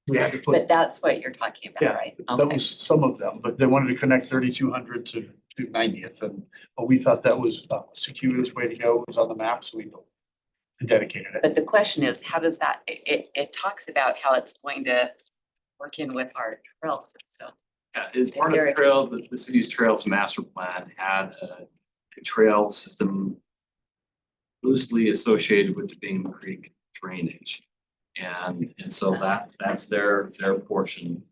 We had to put, But that's what you're talking Yeah, about, right? that was some of them, but they wanted to connect 3200 to 90th, and but we thought that was a circuitous way to go. It was on the map, so we dedicated it. But the question is, how does that, it talks about how it's going to work in with our trail system. Yeah, as part of the trail, the city's trails master plan had a trail system loosely associated with the Bingham Creek drainage. And so that's their portion,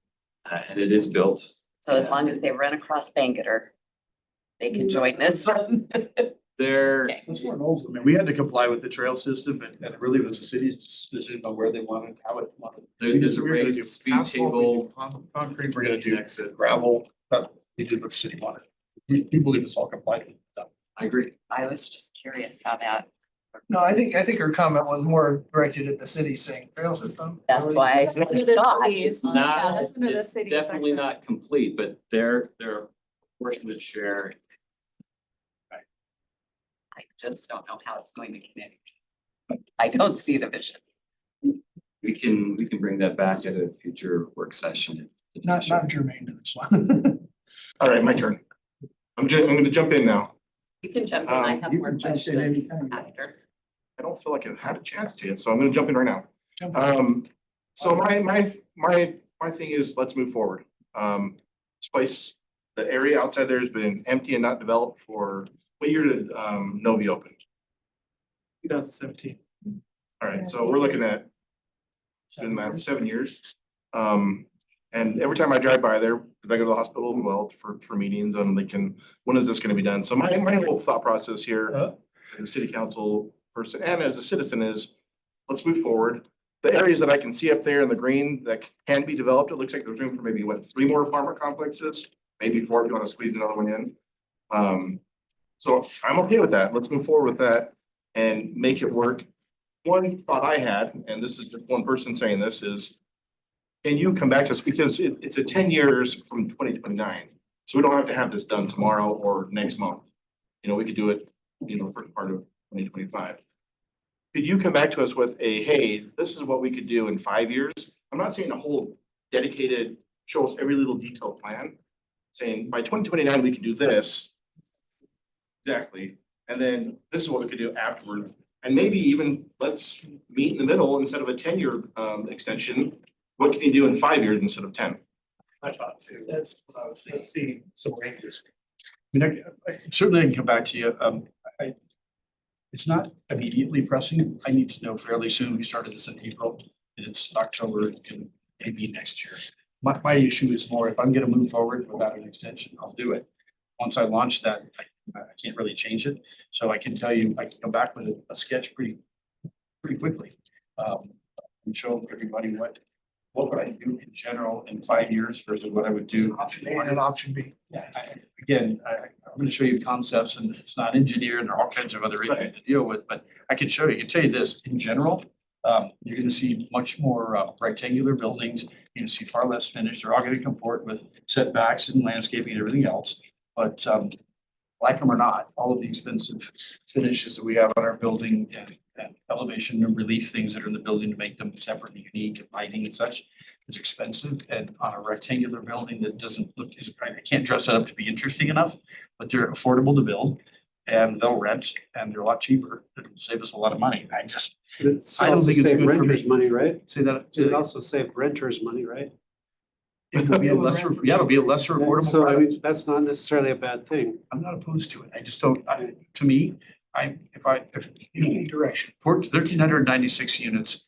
and it is built. So as long as they run across Bangerter, they can join this one. There, That's one of those, I mean, we had to comply with the trail system, and it really was the city's decision on where they wanted, how it wanted. there's a We're gonna raised do speed asphalt, we're gonna do table. concrete, we're gonna do Exit. gravel, but we did what the city wanted. We believe it's all compliant with that. I agree. I was just curious how that No, I think her comment was more directed at the city saying trail system. That's why I That's under the thought. cities. Yeah, Not, that's under the it's city definitely section. not complete, but their portionate share. I just don't know how it's going to connect. I don't see the vision. We can bring that back at a future work session. Not germane to this one. All right, my turn. I'm gonna jump in now. You can jump in. I have You more can jump in questions anytime. after. I don't feel like I've had a chance to yet, so I'm gonna jump in right now. Jump in. So my thing is, let's move forward. This place, the area outside there has been empty and not developed for, what year did, Novi open? 2017. All right, so we're looking at, doing the math, 7 years. And every time I drive by there, because I go to the hospital as well for meetings, I'm thinking, when is this gonna be done? So my whole thought process here, as a city council person and as a citizen is, let's move forward. The areas that I can see up there in the green that can be developed, it looks like there's room for maybe, what, 3 more apartment complexes? Maybe 4 if you wanna squeeze another one in. So I'm okay with that. Let's move forward with that and make it work. One thought I had, and this is just one person saying this, is can you come back to us, because it's a 10 years from 2029. So we don't have to have this done tomorrow or next month. You know, we could do it, first part of 2025. Could you come back to us with a, hey, this is what we could do in 5 years? I'm not saying a whole dedicated, show us every little detailed plan. Saying by 2029, we can do this. Exactly. And then this is what we could do afterwards. And maybe even let's meet in the middle instead of a 10-year extension. What can you do in 5 years instead of 10? I thought too. That's what I was saying. Let's see some ranges. I certainly can come back to you. It's not immediately pressing. I need to know fairly soon. We started this in April and it's October and maybe next year. My issue is more if I'm gonna move forward without an extension, I'll do it. Once I launch that, I can't really change it. So I can tell you, I can come back with a sketch pretty quickly. And show everybody what would I do in general in 5 years versus what I would do. Option A and option B. Yeah, I'm gonna show you concepts and it's not engineered and there are all kinds of other issues to deal with, but I can show you, I can tell you this, in general, you're gonna see much more rectangular buildings. You're gonna see far less finish. They're all gonna comport with setbacks and landscaping and everything else. But like them or not, all of the expensive finishes that we have on our building and elevation and relief things that are in the building to make them separate and unique and lighting and such is expensive. And on a rectangular building that doesn't look, I can't dress it up to be interesting enough, but they're affordable to build and they'll rent and they're a lot cheaper. It'll save us a lot of money. It's I don't also think it's save good for me. renters money, right? Say that. It also save renters money, right? It'll be a lesser affordable So I product. mean, that's not necessarily a bad thing. I'm not opposed to it. I just don't, to me, if Any direction. 1,396 units,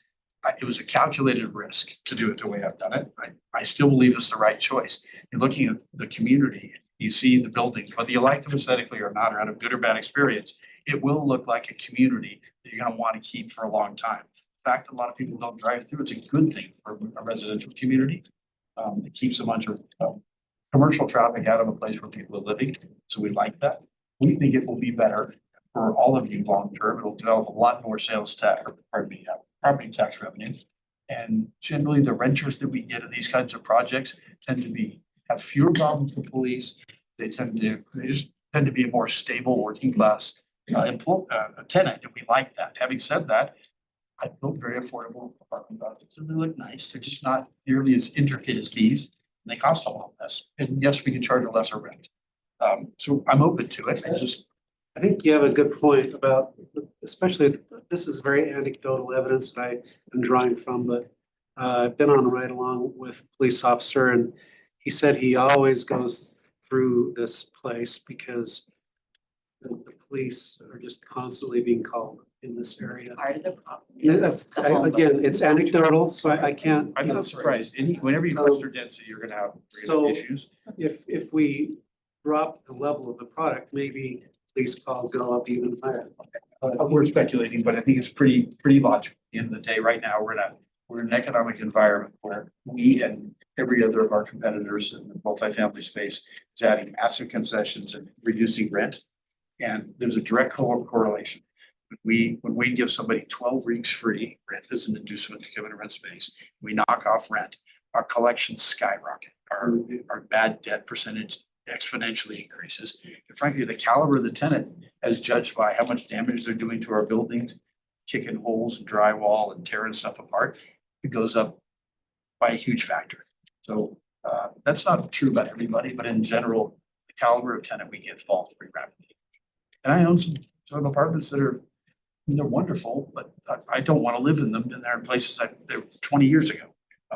it was a calculated risk to do it the way I've done it. I still believe it's the right choice. You're looking at the community, you see the buildings, whether you like them aesthetically or not, or had a good or bad experience, it will look like a community that you're gonna want to keep for a long time. In fact, a lot of people don't drive through. It's a good thing for a residential community. It keeps a bunch of commercial traffic out of a place where people are living. So we like that. We think it will be better for all of you long term. It'll develop a lot more sales tax, or pardon me, property tax revenue. And generally the renters that we get in these kinds of projects tend to have fewer problems with police. They just tend to be a more stable working class tenant, and we like that. Having said that, I built very affordable apartment projects, and they look nice. They're just not nearly as intricate as these, and they cost a lot less. And yes, we can charge a lesser rent. So I'm open to it. I think you have a good point about, especially, this is very anecdotal evidence that I am drawing from, but I've been on a ride along with a police officer and he said he always goes through this place because the police are just constantly being called in this area. Part of the problem. Yeah, is the homeless. Again, it's anecdotal, so I can't. I'm not surprised. Whenever you cluster density, you're gonna have So- issues. If we drop the level of the product, maybe police calls go up even higher. We're speculating, but I think it's pretty logical. At the end of the day, right now, we're in an economic environment where we and every other of our competitors in the multifamily space is adding massive concessions and reducing rent. And there's a direct correlation when we give somebody 12 weeks free rent as an inducement to come in and rent space, we knock off rent, our collections skyrocket, our bad debt percentage exponentially increases. And frankly, the caliber of the tenant, as judged by how much damage they're doing to our buildings, kicking holes and drywall and tearing stuff apart, it goes up by a huge factor. So that's not true about everybody, but in general, the caliber of tenant we get falls pretty rapidly. And I own some apartments that are, they're wonderful, but I don't want to live in them. And they're in places they were 20 years ago.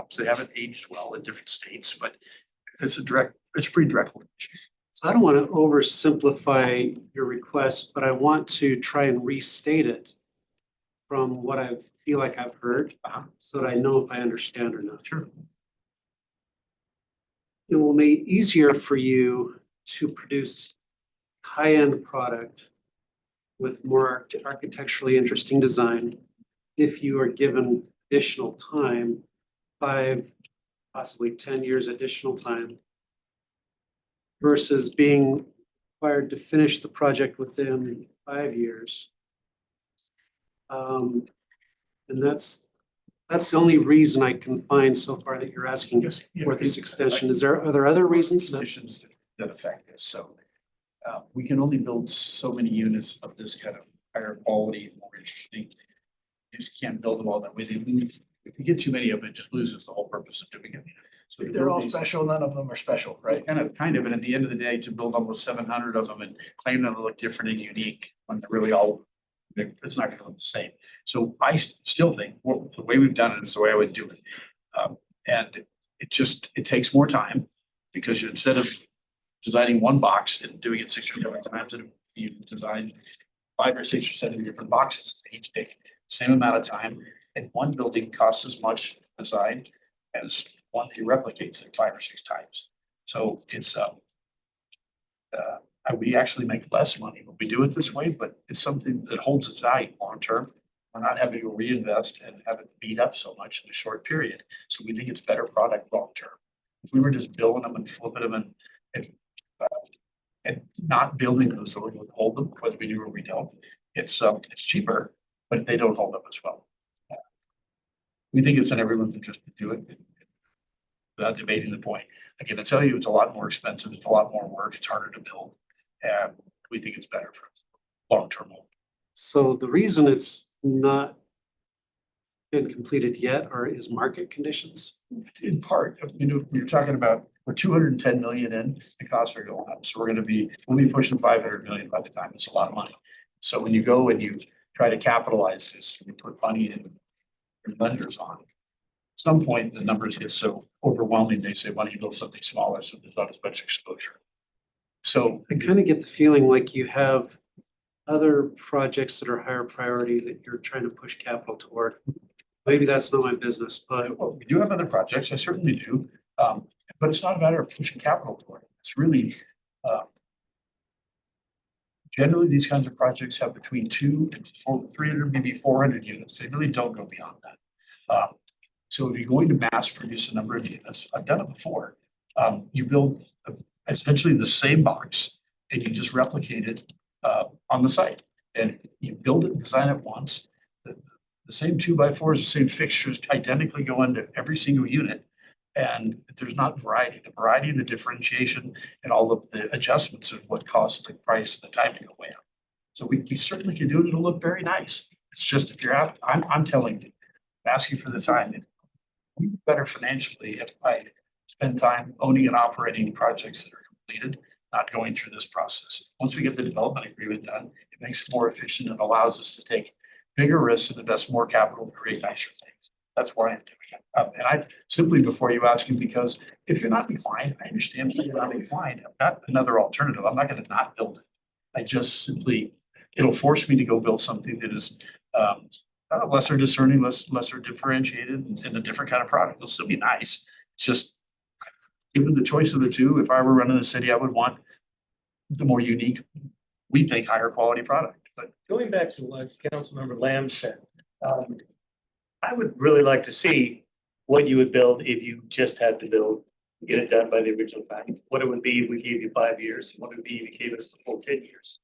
So they haven't aged well in different states, but it's a pretty direct relation. So I don't want to oversimplify your request, but I want to try and restate it from what I feel like I've heard, so that I know if I understand or not. Sure. It will make it easier for you to produce high-end product with more architecturally interesting design if you are given additional time, 5, possibly 10 years additional time, versus being required to finish the project within 5 years. And that's the only reason I can find so far that you're asking Yes, yeah, for this it- extension. Are there other reasons? Conditions that affect this. So we can only build so many units of this kind of higher quality, more interesting. You just can't build them all that way. They lose. If you get too many of it, it just loses the whole purpose of doing it. So They're all special, none of them are special, right? Kind of, and at the end of the day, to build almost 700 of them and claim them to look different and unique when they're really all, it's not gonna look the same. So I still think the way we've done it is the way I would do it. And it takes more time because instead of designing one box and doing it 6 or 7 times, you design 5 or 6 or 7 different boxes. They each take the same amount of time, and one building costs as much to design as one that replicates it 5 or 6 times. So it's we actually make less money when we do it this way, but it's something that holds its value long term. We're not having to reinvest and have it beat up so much in a short period. So we think it's better product long term. If we were just building them and flipping them and not building those so we would hold them, whether we do or we don't, it's cheaper, but they don't hold up as well. We think it's in everyone's interest to do it. Without debating the point, I can tell you it's a lot more expensive, it's a lot more work, it's harder to build, and we think it's better for long-term hold. So the reason it's not been completed yet is market conditions. In part, you're talking about, we're 210 million in, the costs are going up, so we'll be pushing 500 million by the time. It's a lot of money. So when you go and you try to capitalize this, you put money in your lenders on. At some point, the numbers get so overwhelming, they say, why don't you build something smaller so there's not as much exposure? So I kind of get the feeling like you have other projects that are higher priority that you're trying to push capital toward. Maybe that's not my business, but well, we do have other projects, I certainly do, but it's not a matter of pushing capital toward it. It's really, generally, these kinds of projects have between 200 and 300, maybe 400 units. They really don't go beyond that. So if you're going to mass produce a number of units, I've done it before. You build essentially the same box and you just replicate it on the site. And you build it and design it once. The same 2x4s, the same fixtures identically go into every single unit. And there's not variety. The variety and the differentiation and all of the adjustments is what causes the price and the time to go way up. So we certainly can do it. It'll look very nice. It's just if you're out, I'm telling you, asking for the time. It'd be better financially if I spend time owning and operating projects that are completed, not going through this process. Once we get the development agreement done, it makes it more efficient and allows us to take bigger risks and invest more capital to create nicer things. That's why I'm doing it. And I simply, before you ask me, because if you're not inclined, I understand if you're not inclined, I've got another alternative. I'm not going to not build it. I just simply, it'll force me to go build something that is lesser discerning, lesser differentiated, and a different kind of product. It'll still be nice. It's just, given the choice of the two, if I were running the city, I would want the more unique, we think, higher quality product. But going back to what Councilmember Lamb said, I would really like to see what you would build if you just had to build, get it done by the original time. What it would be if we gave you 5 years, and what it would be if you gave us the full 10 years.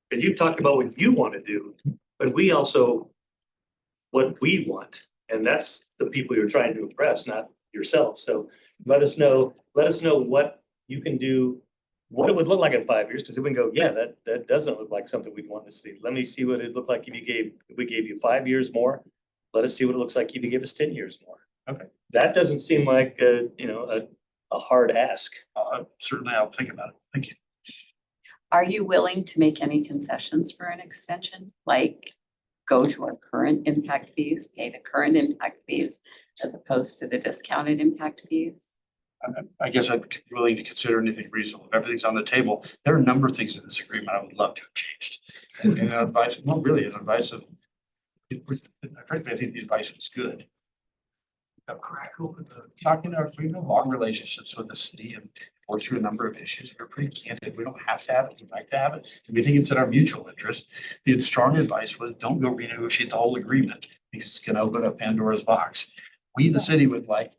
If you've talked about what you want to do, but we also, what we want, and that's the people you're trying to impress, not yourself. So let us know what you can do, what it would look like in 5 years, because if we can go, yeah, that doesn't look like something we'd want to see. Let me see what it looked like if we gave you 5 years more. Let us see what it looks like if you give us 10 years more. Okay. That doesn't seem like, a hard ask. Certainly, I'll think about it. Thank you. Are you willing to make any concessions for an extension? Like go to our current impact fees, pay the current impact fees as opposed to the discounted impact fees? I guess I'd be willing to consider anything reasonable. If everything's on the table, there are a number of things in this agreement I would love to have changed. And advice, well, really, an advice of, frankly, I think the advice was good. Crack open talking to our long relationships with the city and work through a number of issues. We're pretty candid. We don't have to have it. We'd like to have it. And we think it's in our mutual interest. The strong advice was don't go renegotiate the whole agreement because it's going to open up Pandora's box. We, the city, would like.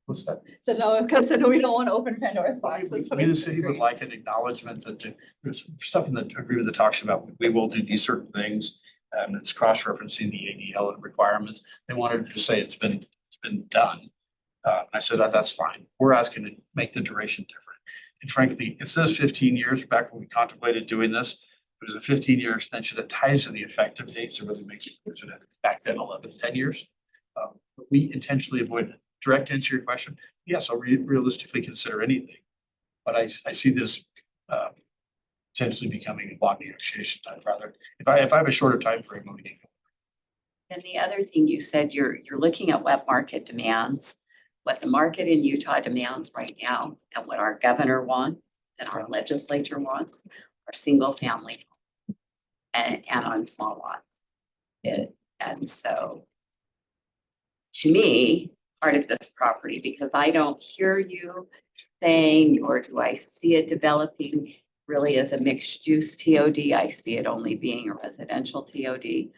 What's that? So no, because we don't want to open Pandora's box. That's what We, I the city, would agree. like an acknowledgement that there's stuff in the agreement that talks about we will do these certain things. And it's cross-referencing the ADL and requirements. They wanted to just say it's been done. I said, that's fine. We're asking to make the duration different. And frankly, it says 15 years back when we contemplated doing this. It was a 15-year extension that ties to the effective date. So it really makes it closer to back then 10 years. But we intentionally avoided it. Direct answer to your question. Yes, I'll realistically consider anything. But I see this potentially becoming a long negotiation. I'd rather, if I have a shorter time frame, we can. And the other thing you said, you're looking at what market demands, what the market in Utah demands right now, and what our governor wants and our legislature wants are single family and on small lots. And so to me, part of this property, because I don't hear you saying, or do I see it developing really as a mixed use TOD? I see it only being a residential TOD.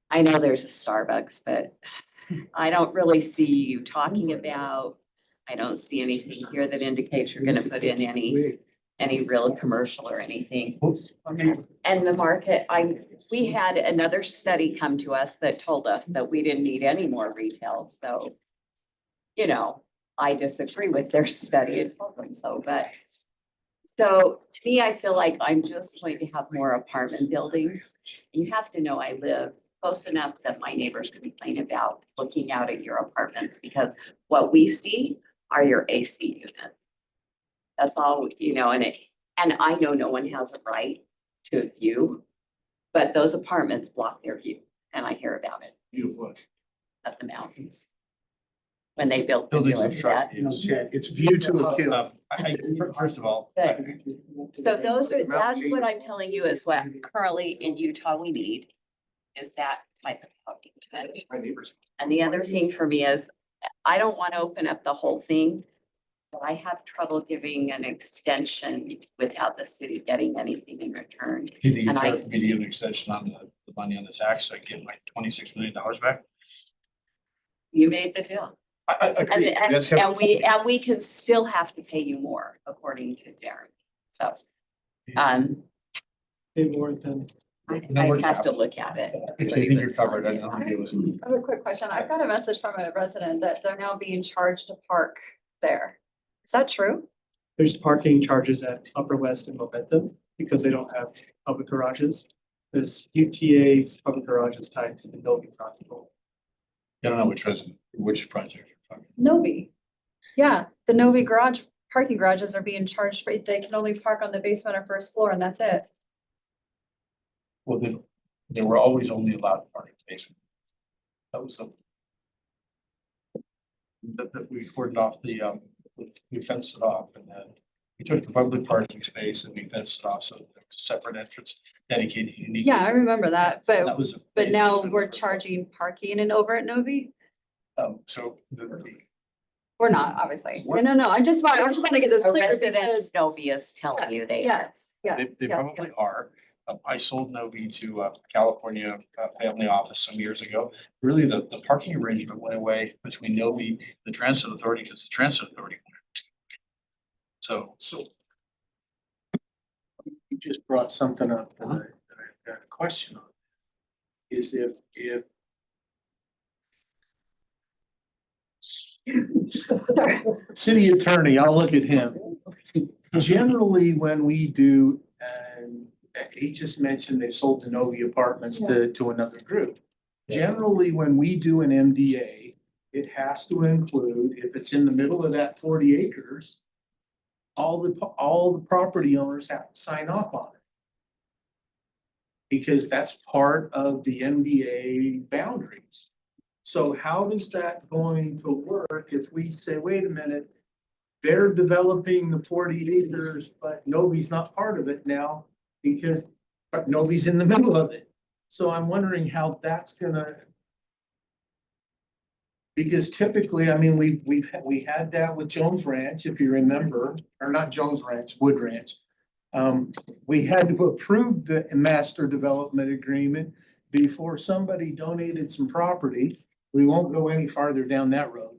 I know there's a Starbucks, but I don't really see you talking about, I don't see anything here that indicates you're gonna put in any real commercial or anything. And the market, we had another study come to us that told us that we didn't need any more retail, so. I disagree with their study and told them so, but. So to me, I feel like I'm just going to have more apartment buildings. You have to know I live close enough that my neighbors complain about looking out at your apartments because what we see are your AC units. That's all, and I know no one has a right to a view, but those apartments block their view and I hear about it Beautiful. at the mountains. When they built the Buildings newest obstruct set. views. It's view to a kill. First of all. But- So that's what I'm telling you is what currently in Utah we need is that type of housing. My neighbors. And the other thing for me is, I don't want to open up the whole thing. But I have trouble giving an extension without the city getting anything in return. Do you think And it's I- fair for me to give an extension on the money on the tax, so I get my $26 million back? You made the deal. I agree. That's kind of- And we can still have to pay you more according to Jeremy. So, Pay more than, I have to look at it. I think you're covered. I don't think it was. I have a quick question. I've got a message from a resident that they're now being charged to park there. Is that true? there's parking charges at Upper West and Momentum because they don't have public garages. There's UTA's public garage is tied to the Novi project. I don't know which project you're talking. Novi. Yeah, the Novi garage, parking garages are being charged for, they can only park on the basement or first floor and that's it. Well, they were always only allowed to park in the basement. That was the. That we cordoned off we fenced it off and then we took the public parking space and we fenced it off, so there was a separate entrance dedicated unique. Yeah, I remember that, That but, was. but now we're charging parking and over at Novi? So the We're not, obviously. No, I just want to get this A clear resident because, Novi is telling you they. yes, yeah. They probably are. I sold Novi to a California family office some years ago. Really, the parking arrangement went away between Novi, the transit authority, because the transit authority went. So You just brought something up that I've got a question on. is if city attorney, I'll look at him. Generally, when we do, and he just mentioned they sold the Novi Apartments to another group. Generally, when we do an MDA, it has to include, if it's in the middle of that 40 acres, all the property owners have to sign off on it. Because that's part of the MDA boundaries. So how is that going to work if we say, wait a minute, they're developing the 40 acres, but Novi's not part of it now because, but Novi's in the middle of it. So I'm wondering how that's gonna. Because typically, I mean, we had that with Jones Ranch, if you remember, or not Jones Ranch, Wood Ranch. We had to approve the master development agreement before somebody donated some property. We won't go any farther down that road.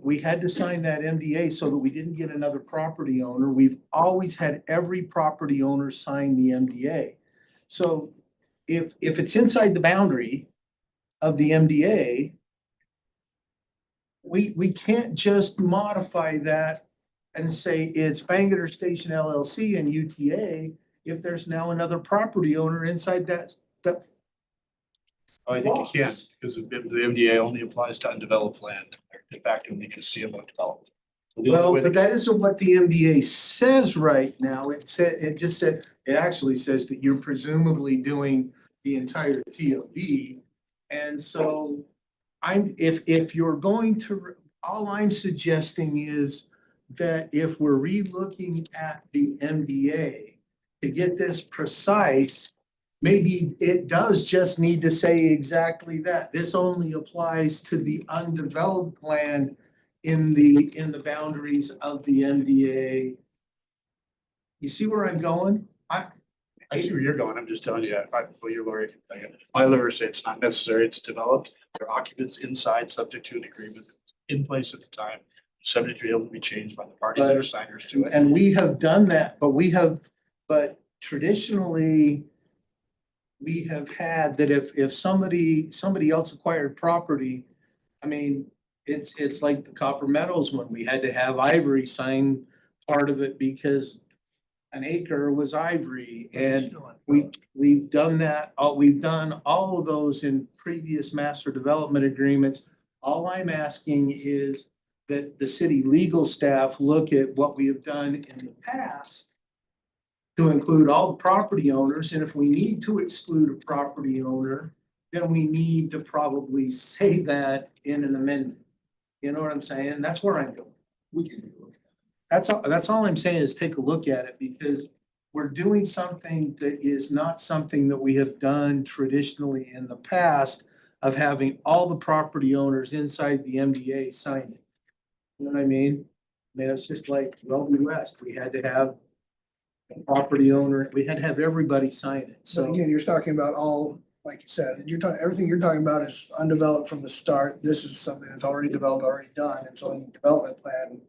We had to sign that MDA so that we didn't get another property owner. We've always had every property owner sign the MDA. So if it's inside the boundary of the MDA, we can't just modify that and say it's Bangor Station LLC and UTA if there's now another property owner inside that. I think you can, because the MDA only applies to undeveloped land. In fact, only can see about developed. Well, but that isn't what the MDA says right now. It actually says that you're presumably doing the entire TOD. And so if you're going to, all I'm suggesting is that if we're re-looking at the MDA to get this precise, maybe it does just need to say exactly that. This only applies to the undeveloped land in the boundaries of the MDA. You see where I'm going? I see where you're going. I'm just telling you, well, you're Lori. My lawyer said it's not necessary. It's developed. There are occupants inside, subject to an agreement in place at the time, subject to be able to be changed by the parties that are signers to it. And we have done that, but traditionally, we have had that if somebody else acquired property, I mean, it's like the Copper Meadows one. We had to have Ivory sign part of it because an acre was Ivory, and we've done that. We've done all of those in previous master development agreements. All I'm asking is that the city legal staff look at what we have done in the past to include all the property owners, and if we need to exclude a property owner, then we need to probably say that in an amendment. You know what I'm saying? That's where I'm going. We can do it. That's all I'm saying is take a look at it, because we're doing something that is not something that we have done traditionally in the past of having all the property owners inside the MDA sign it. You know what I mean? I mean, it's just like Welby West. We had to have a property owner, we had to have everybody sign it. So So again, you're talking about all, like you said, everything you're talking about is undeveloped from the start. This is something that's already developed, already done. And so in the development plan,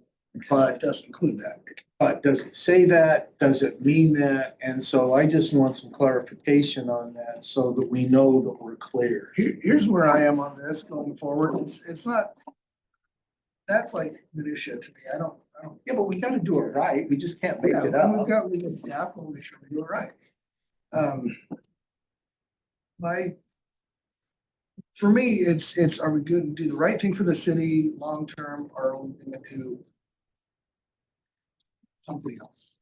it does include that. but does it say that? Does it mean that? And so I just want some clarification on that so that we know that we're clear. Here's where I am on this going forward. It's not, that's like minutia to me. I don't. Yeah, but we gotta do it right. We just can't make Yeah, it when up. we've got legal staff, we'll make sure we do it right. For me, it's, are we going to do the right thing for the city long-term, or are we gonna do something else?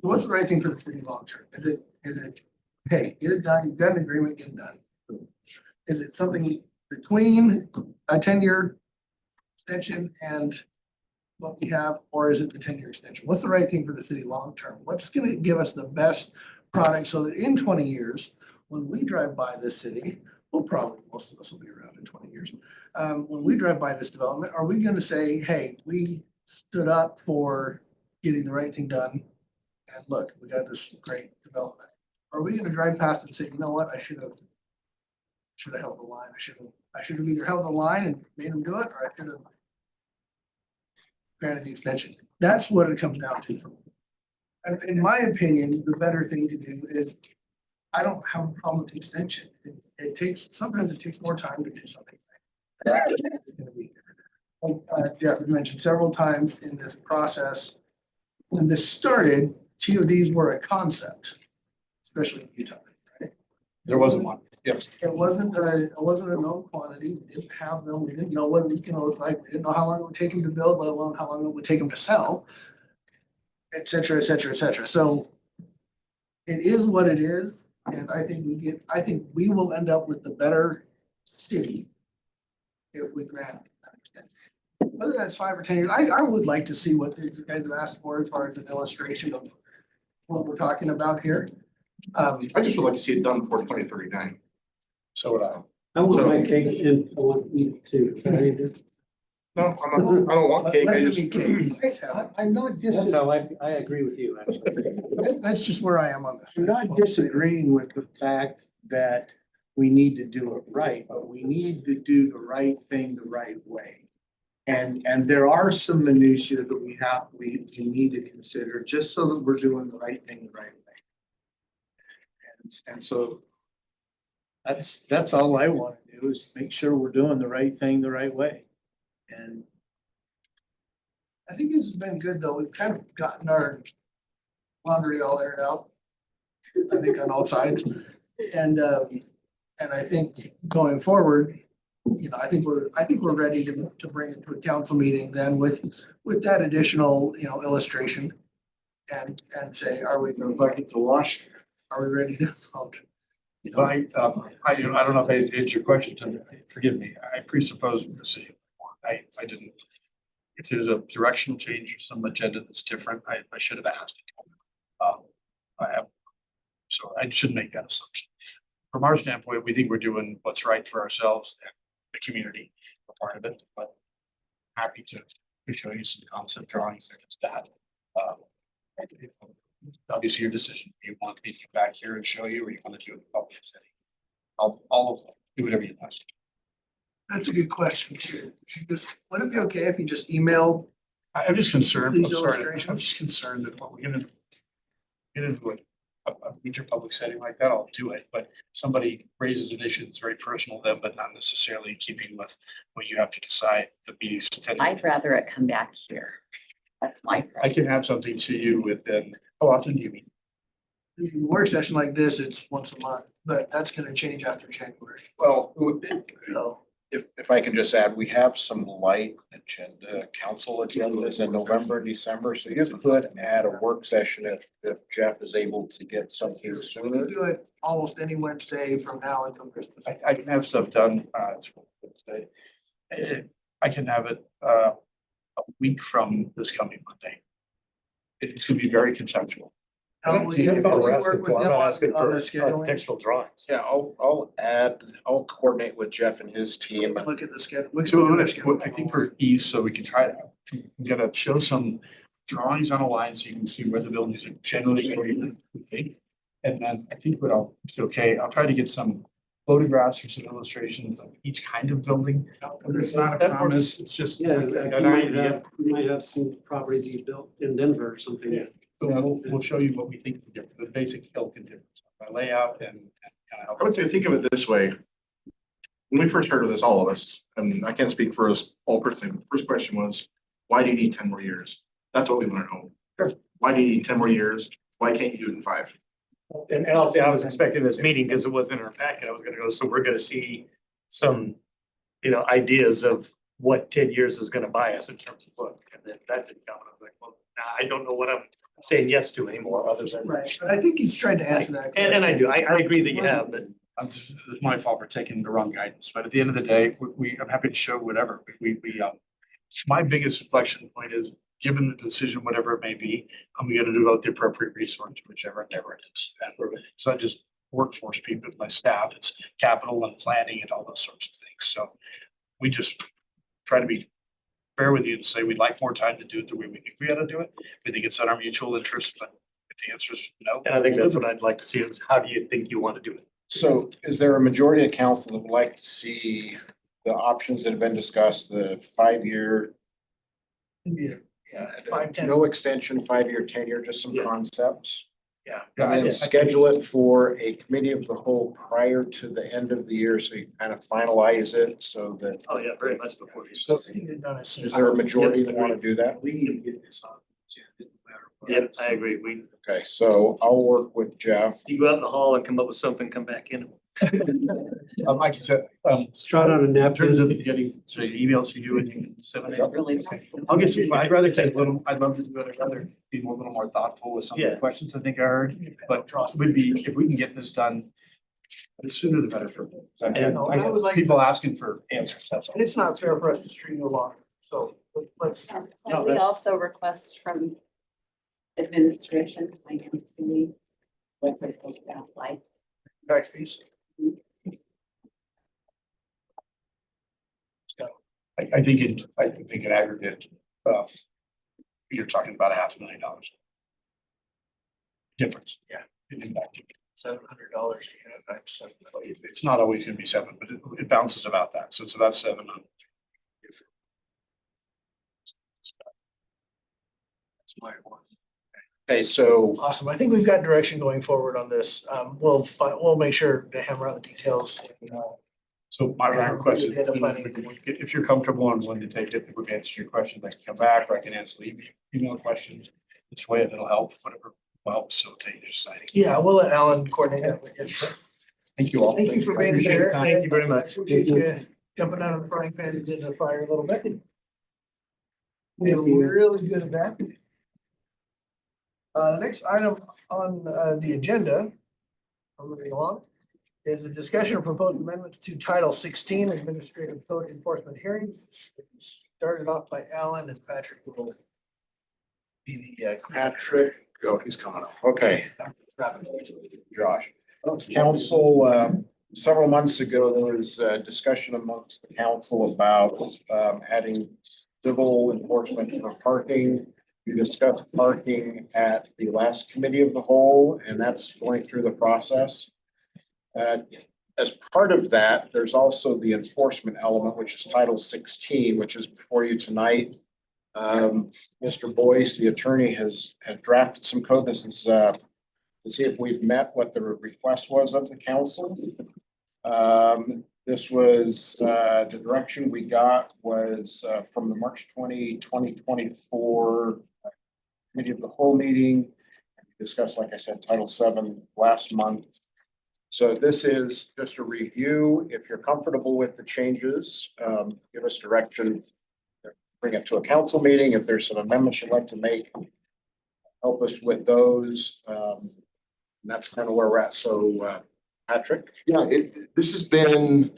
What's the right thing for the city long-term? Is it, hey, get it done, you've got an agreement, get it done? Is it something between a 10-year extension and what we have, or is it the 10-year extension? What's the right thing for the city long-term? What's gonna give us the best product so that in 20 years, when we drive by this city, most of us will be around in 20 years. When we drive by this development, are we gonna say, hey, we stood up for getting the right thing done? And look, we got this great development. Are we gonna drive past and say, you know what, I should have held the line. I should have either held the line and made them do it, or I should have granted the extension. That's what it comes down to for me. And in my opinion, the better thing to do is I don't have a problem with the extension. Sometimes it takes more time to do something. It's gonna be- Jeff mentioned several times in this process, when this started, TODs were a concept, especially in Utah. There wasn't one. Yes. It wasn't a known quantity. We didn't have them. We didn't know what it was gonna look like. We didn't know how long it would take them to build, let alone how long it would take them to sell. Et cetera, et cetera, et cetera. So it is what it is, and I think we will end up with the better city if we grant that extension. Whether that's 5 or 10 years, I would like to see what these guys have asked for as far as an illustration of what we're talking about here. I just would like to see it done before 2039. So would I. I want So- my cake and I want you to. No, I don't want cake, I Let it just. be cake. I'm not That's how I agree with you, actually. That's just where I am on this. I'm not disagreeing with the fact that we need to do it right, but we need to do the right thing the right way. And there are some minutiae that we need to consider, just so that we're doing the right thing the right way. And so that's all I want to do, is make sure we're doing the right thing the right way. And I think this has been good, though. We've kind of gotten our laundry all aired out. I think on all sides. And I think going forward, I think we're ready to bring it to a council meeting then with that additional, illustration. And say, are we Bucket to wash. ready to vote? I don't know if it's your question, to forgive me, I presuppose the city. I didn't. If there's a directional change or some agenda that's different, I should have asked. So I shouldn't make that assumption. From our standpoint, we think we're doing what's right for ourselves and the community, a part of it, but happy to show you some concept drawings that it's that. Obviously your decision, you want me to come back here and show you, or you want to do it in public setting? I'll do whatever you want. That's a good question too. Would it be okay if you just emailed? I'm just concerned, I'm These sorry, I'm illustrations? just concerned that when we get into a major public setting like that, I'll do it, but somebody raises an issue that's very personal to them, but not necessarily in keeping with what you have to decide, the meetings. I'd rather it come back here. That's my I preference. can have something to you within, how often do you meet? Work session like this, it's once a month, but that's gonna change after January. Well, So if I can just add, we have some light agenda, council agendas in November, December, so you could add a work session if Jeff is able to get something we sooner. can do it almost any Wednesday from now until Christmas. I can have stuff done, I can have it, a week from this coming Monday. It's gonna be very conceptual. Will you work with them on the scheduling? Architectural drawings. Yeah, I'll coordinate with Jeff and his team. Look at the schedule. We can So look at what our I schedule. think for ease, so we can try to, I'm gonna show some drawings on a line so you can see where the buildings are generally going. And then I think what I'll, I'll try to get some photographs or some illustrations of each kind of building. It's not a promise, it's just. Yeah, an idea. you might have some properties you built in Denver or something. Yeah. We'll show you what we think the basic ilk and difference by layout and kind of. I would say, think of it this way. When we first heard of this, all of us, and I can't speak for us all personally, but the first question was, why do you need 10 more years? That's what we want to know. Sure. Why do you need 10 more years? Why can't you do it in 5? And also, I was expecting this meeting because it wasn't in our packet. I was gonna go, so we're gonna see some, ideas of what 10 years is gonna buy us in terms of look. And then that didn't come. And I was like, well, now I don't know what I'm saying yes to anymore, other than. Right, but I think he's trying to answer that. And I do. I agree that you have, but It's my fault for taking the wrong guidance, but at the end of the day, I'm happy to show whatever. My biggest reflection point is, given the decision, whatever it may be, we gotta devote the appropriate resource, whichever endeavor it is. And it's not just workforce people, my staff, it's capital and planning and all those sorts of things. So we just try to be fair with you and say we'd like more time to do it the way we think we ought to do it. We think it's in our mutual interest, but if the answer is no. and I think that's what I'd like to see is how do you think you want to do it? So is there a majority of council that would like to see the options that have been discussed, the 5-year, Yeah, 5, 10. no extension, 5-year, 10-year, just some Yeah. concepts? Yeah. And then schedule it for a committee of the whole prior to the end of the year, so you kind of finalize it so that. Oh, yeah, very much before you. So I think you've done it since- is there a majority that want to do that? We need to get this on. the agenda, no matter what. Yep, I agree. We, Okay, so I'll work with Jeff. you go out in the hall and come up with something, come back in. Like you said, Let's try it on a in napkin. terms of getting, so emails to you and you can disseminate. Really. I'll get some, I'd rather take a little, I'd love to, I'd rather be a little more thoughtful with some of Yeah. the questions I think I heard, but would be, if we can get this done, the sooner the better for me. Yeah. I would like- People asking for answers, that's all. And it's not fair for us to string you along, so let's, Can No, we that's- also request from administration, finance committee, what they're thinking about, like, back fees. I think in aggregate, you're talking about $500,000. Difference. Yeah. In impact. $700 a unit, that's It's not always gonna be 7, but it bounces about that, so it's about 700. That's my one. Okay, so awesome. I think we've got direction going forward on this. We'll make sure to hammer out the details. So my request is, Yeah, planning. if you're comfortable and willing to take it, if we've answered your question, I can come back, or I can answer the email questions. This way it'll help, whatever will help facilitate your signing. Yeah, we'll let Alan coordinate that with you. Thank you all. Thank you for being Appreciate here. your time. Thank you very much. Appreciate you jumping out of the frying pan into the fire a little bit. We're really good at that. The next item on the agenda, I'm moving along, is a discussion of proposed amendments to Title 16 Administrative Code Enforcement Hearings. Started off by Alan and Patrick will be the Patrick, oh, he's coming up. Okay, rapid. Josh. Council, several months ago, there was a discussion amongst the council about adding civil enforcement for parking. We discussed parking at the last committee of the whole, and that's going through the process. As part of that, there's also the enforcement element, which is Title 16, which is before you tonight. Mr. Boyce, the attorney, has drafted some code. This is to see if we've met what the request was of the council. This was the direction we got was from the March 2024 committee of the whole meeting. We discussed, like I said, Title 7 last month. So this is just a review. If you're comfortable with the changes, give us direction. Bring it to a council meeting. If there's some amendments you'd like to make, help us with those. And that's kind of where we're at. So Patrick? Yeah, this has been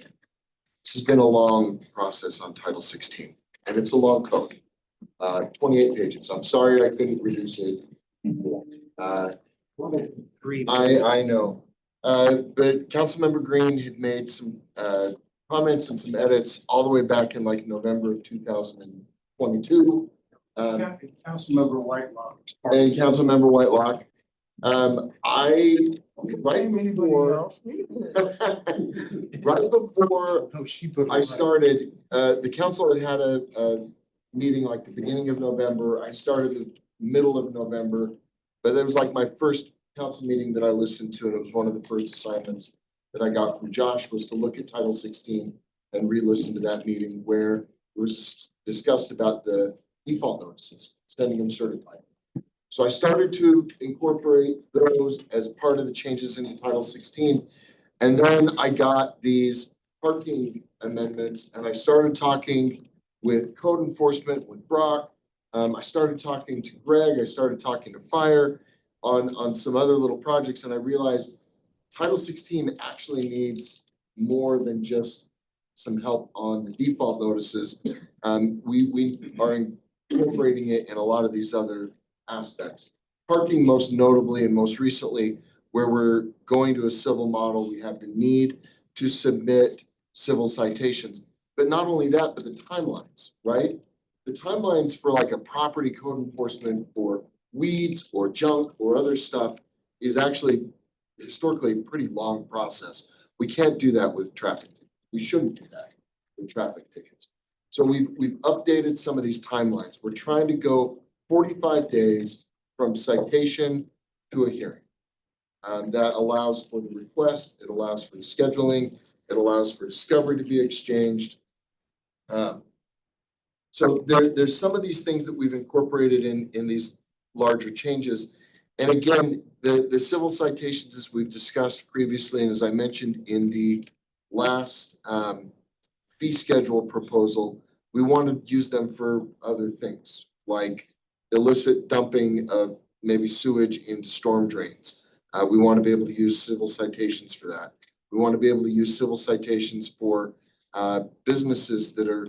a long process on Title 16, and it's a long code. 28 pages. I'm sorry I couldn't reduce it. I know. But Councilmember Green had made some comments and some edits all the way back in like November of 2022. Councilmember Whitelock. And Councilmember Whitelock. Right before I started, the council had a meeting like the beginning of November. I started the middle of November, but it was like my first council meeting that I listened to, and it was one of the first assignments that I got from Josh was to look at Title 16 and re-listen to that meeting where it was discussed about the default notices, sending them certified. So I started to incorporate those as part of the changes in Title 16. And then I got these parking amendments and I started talking with code enforcement with Brock. I started talking to Greg, I started talking to Fire on some other little projects, and I realized Title 16 actually needs more than just some help on the default notices. We are incorporating it in a lot of these other aspects. Parking most notably and most recently, where we're going to a civil model, we have the need to submit civil citations. But not only that, but the timelines, right? The timelines for like a property code enforcement for weeds or junk or other stuff is actually historically a pretty long process. We can't do that with traffic. We shouldn't do that with traffic tickets. So we've updated some of these timelines. We're trying to go 45 days from citation to a hearing. That allows for the request, it allows for the scheduling, it allows for discovery to be exchanged. So there's some of these things that we've incorporated in these larger changes. And again, the civil citations, as we've discussed previously, and as I mentioned in the last fee schedule proposal, we want to use them for other things, like illicit dumping of maybe sewage into storm drains. We want to be able to use civil citations for that. We want to be able to use civil citations for businesses that are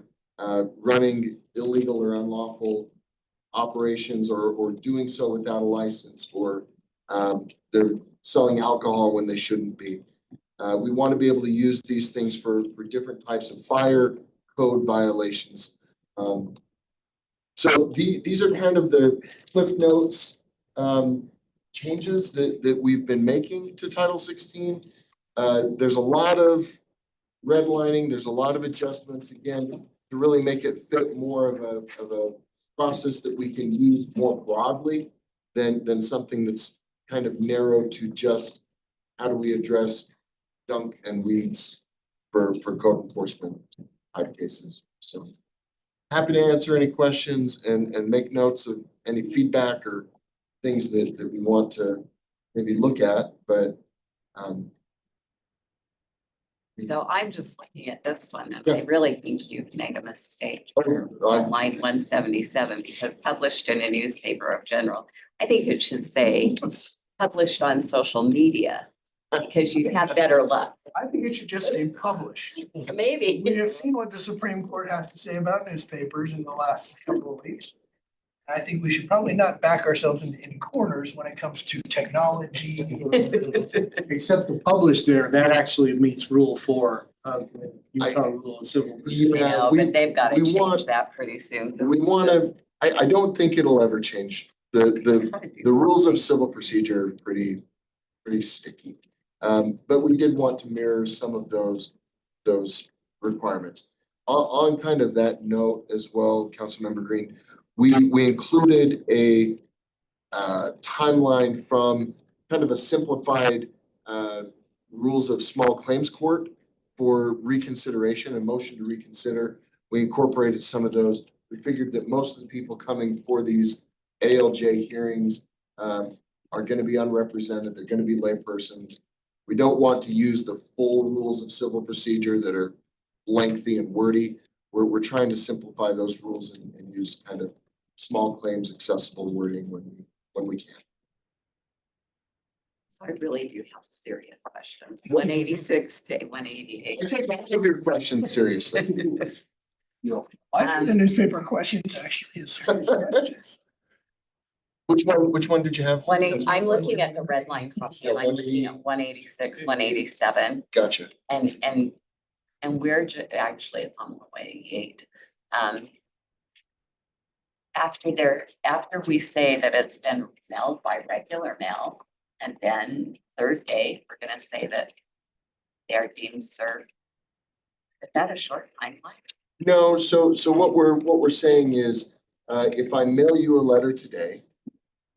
running illegal or unlawful operations or doing so without a license, or they're selling alcohol when they shouldn't be. We want to be able to use these things for different types of fire code violations. So these are kind of the Cliff Notes changes that we've been making to Title 16. There's a lot of redlining, there's a lot of adjustments, again, to really make it fit more of a process that we can use more broadly than something that's kind of narrow to just how do we address junk and weeds for code enforcement type cases. So happy to answer any questions and make notes of any feedback or things that we want to maybe look at, but So I'm just looking at this one, and I really think you've made a mistake okay, on line 177, because published in a newspaper of general. I think it should say published on social media, because you have better luck. I think it should just say published. Maybe. We have seen what the Supreme Court has to say about newspapers in the last couple of weeks. I think we should probably not back ourselves into any corners when it comes to technology. Except the published there, that actually meets Rule 4 of the Utah Rule of Civil Procedure. You know, but they've got to we want- change that pretty soon. 'cause we it's want to, just- I don't think it'll ever change. The rules of civil procedure are pretty sticky. But we did want to mirror some of those requirements. On kind of that note as well, Councilmember Green, we included a timeline from kind of a simplified rules of small claims court for reconsideration and motion to reconsider. We incorporated some of those. We figured that most of the people coming for these ALJ hearings are going to be unrepresented. They're going to be laypersons. We don't want to use the full rules of civil procedure that are lengthy and wordy. We're trying to simplify those rules and use kind of small claims accessible wording when we can. So I really do have serious questions. 186 to 188. I take all of your questions seriously. I think the newspaper questions actually is serious questions. Which one did you have? I'm looking at the red line copy, and I'm looking at 186, 187, Gotcha. and we're actually, it's on 188. After we say that it's been mailed by regular mail, and then Thursday, we're gonna say that they're being served. Is that a short timeline? No, so what we're saying is, if I mail you a letter today,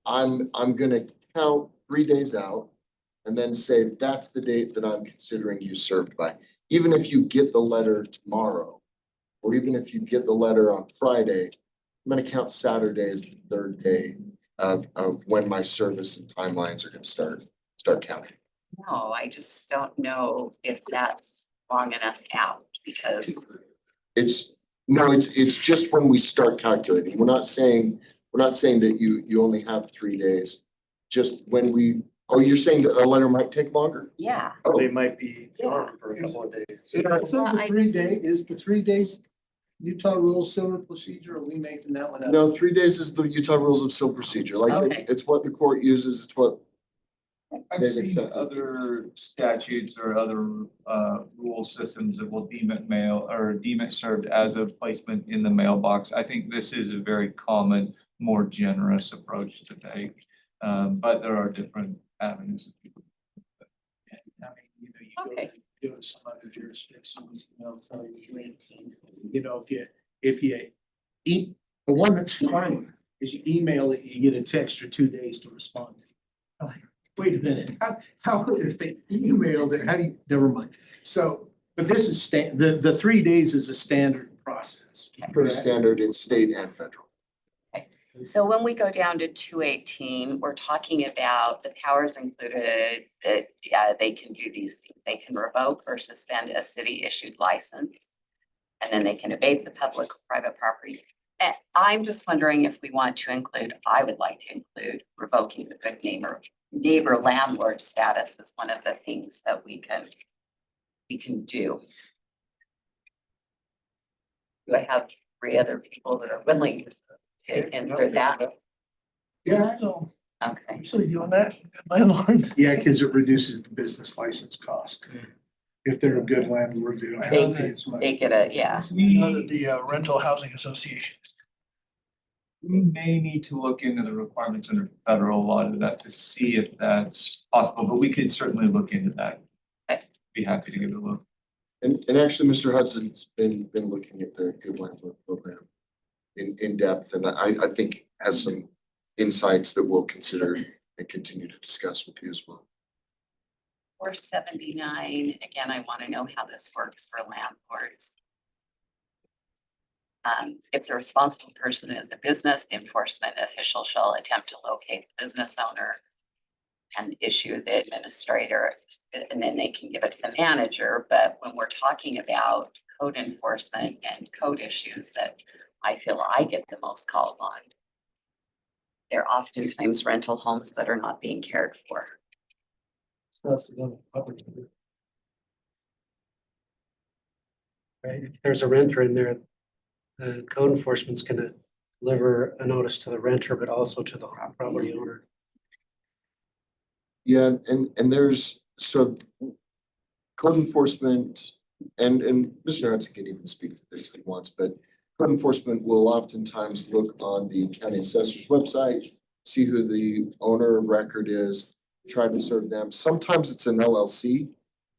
I'm gonna count 3 days out and then say that's the date that I'm considering you served by. Even if you get the letter tomorrow, or even if you get the letter on Friday, I'm gonna count Saturday as the third day of when my service and timelines are gonna start counting. No, I just don't know if that's long enough out, because It's just when we start calculating. We're not saying that you only have 3 days. Just when you're saying that a letter might take longer? yeah. Oh, They might be gone for a couple of days. Is the 3 days Utah Rule of Civil Procedure, or are we making that one up? no, 3 days is the Utah Rules of Civil Procedure. Like, Okay. it's what the court uses. It's what I've they've seen accepted. other statutes or other rule systems that will deem it mail or deem it served as a placement in the mailbox. I think this is a very common, more generous approach to take. But there are different avenues. I mean, you Okay. go to some other jurisdictions, if you eat, the one that's fine is you email it, you get a text or 2 days to respond. wait a minute, how, if they emailed it, how do you, never mind. So, but this is the 3 days is a standard process. Pretty standard in state and federal. So when we go down to 218, we're talking about the powers included that, yeah, they can do these things. They can revoke or suspend a city issued license. And then they can abate the public or private property. And I'm just wondering if we want to include, I would like to include revoking the good neighbor landlord status as one of the things that we can do. Do I have 3 other people that are willing to answer that? Yeah, so Okay. Usually doing that, landlords. yeah, because it reduces the business license cost. If they're a good landlord, they don't have to pay as much. They get a, yeah. The rental housing association. We may need to look into the requirements under federal law to that to see if that's possible, but we could certainly look into that. Be happy to give it a look. And actually, Mr. Hudson's been looking at the Good Landlord program in depth, and I think has some insights that we'll consider and continue to discuss with you as well. 479, again, I want to know how this works for landlords. If the responsible person is a business, the enforcement official shall attempt to locate the business owner and issue the administrator, and then they can give it to the manager. But when we're talking about code enforcement and code issues that I feel I get the most called on, they're oftentimes rental homes that are not being cared for. Right, if there's a renter in there, the code enforcement's gonna deliver a notice to the renter, but also to the property owner. Yeah, and there's, so code enforcement, and Mr. Hudson can even speak to this if he wants, but code enforcement will oftentimes look on the county assessor's website, see who the owner of record is, try to serve them. Sometimes it's an LLC,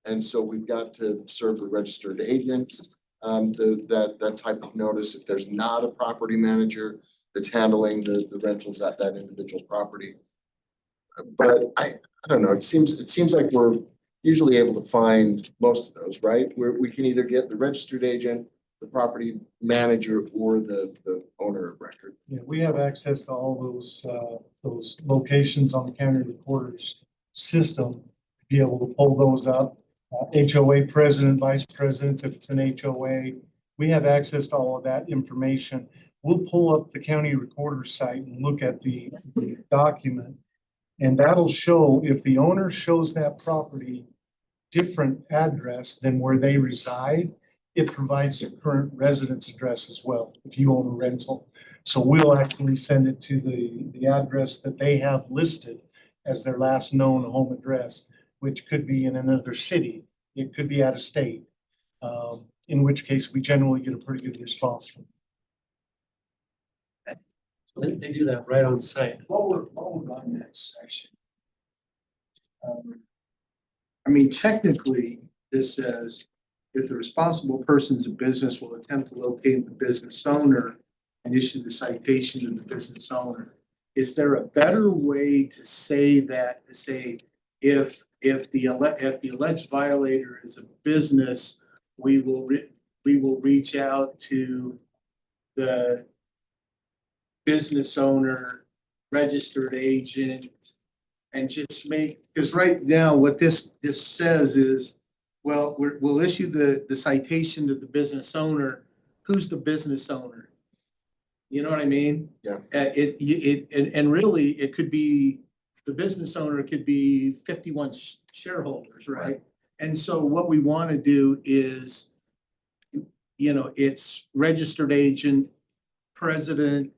and so we've got to serve the registered agent, that type of notice. If there's not a property manager that's handling the rentals at that individual property. But I don't know, it seems like we're usually able to find most of those, right? Where we can either get the registered agent, the property manager, or the owner of record. Yeah, we have access to all those locations on the county recorder's system, to be able to pull those up. HOA president, vice presidents, if it's an HOA, we have access to all of that information. We'll pull up the county recorder's site and look at the document. And that'll show if the owner shows that property different address than where they reside, it provides the current residence address as well, if you own a rental. So we'll actually send it to the address that they have listed as their last known home address, which could be in another city. It could be out of state, in which case we generally get a pretty good response from. So they do that right on site. While we're on that section. I mean, technically, this says if the responsible person's a business will attempt to locate the business owner and issue the citation to the business owner. Is there a better way to say that, to say if the alleged violator is a business, we will reach out to the business owner, registered agent, and just make, because right now what this says is, well, we'll issue the citation to the business owner. Who's the business owner? You know what I mean? Yeah. And really it could be, the business owner could be 51 shareholders, right? And so what we want to do is, it's registered agent, president.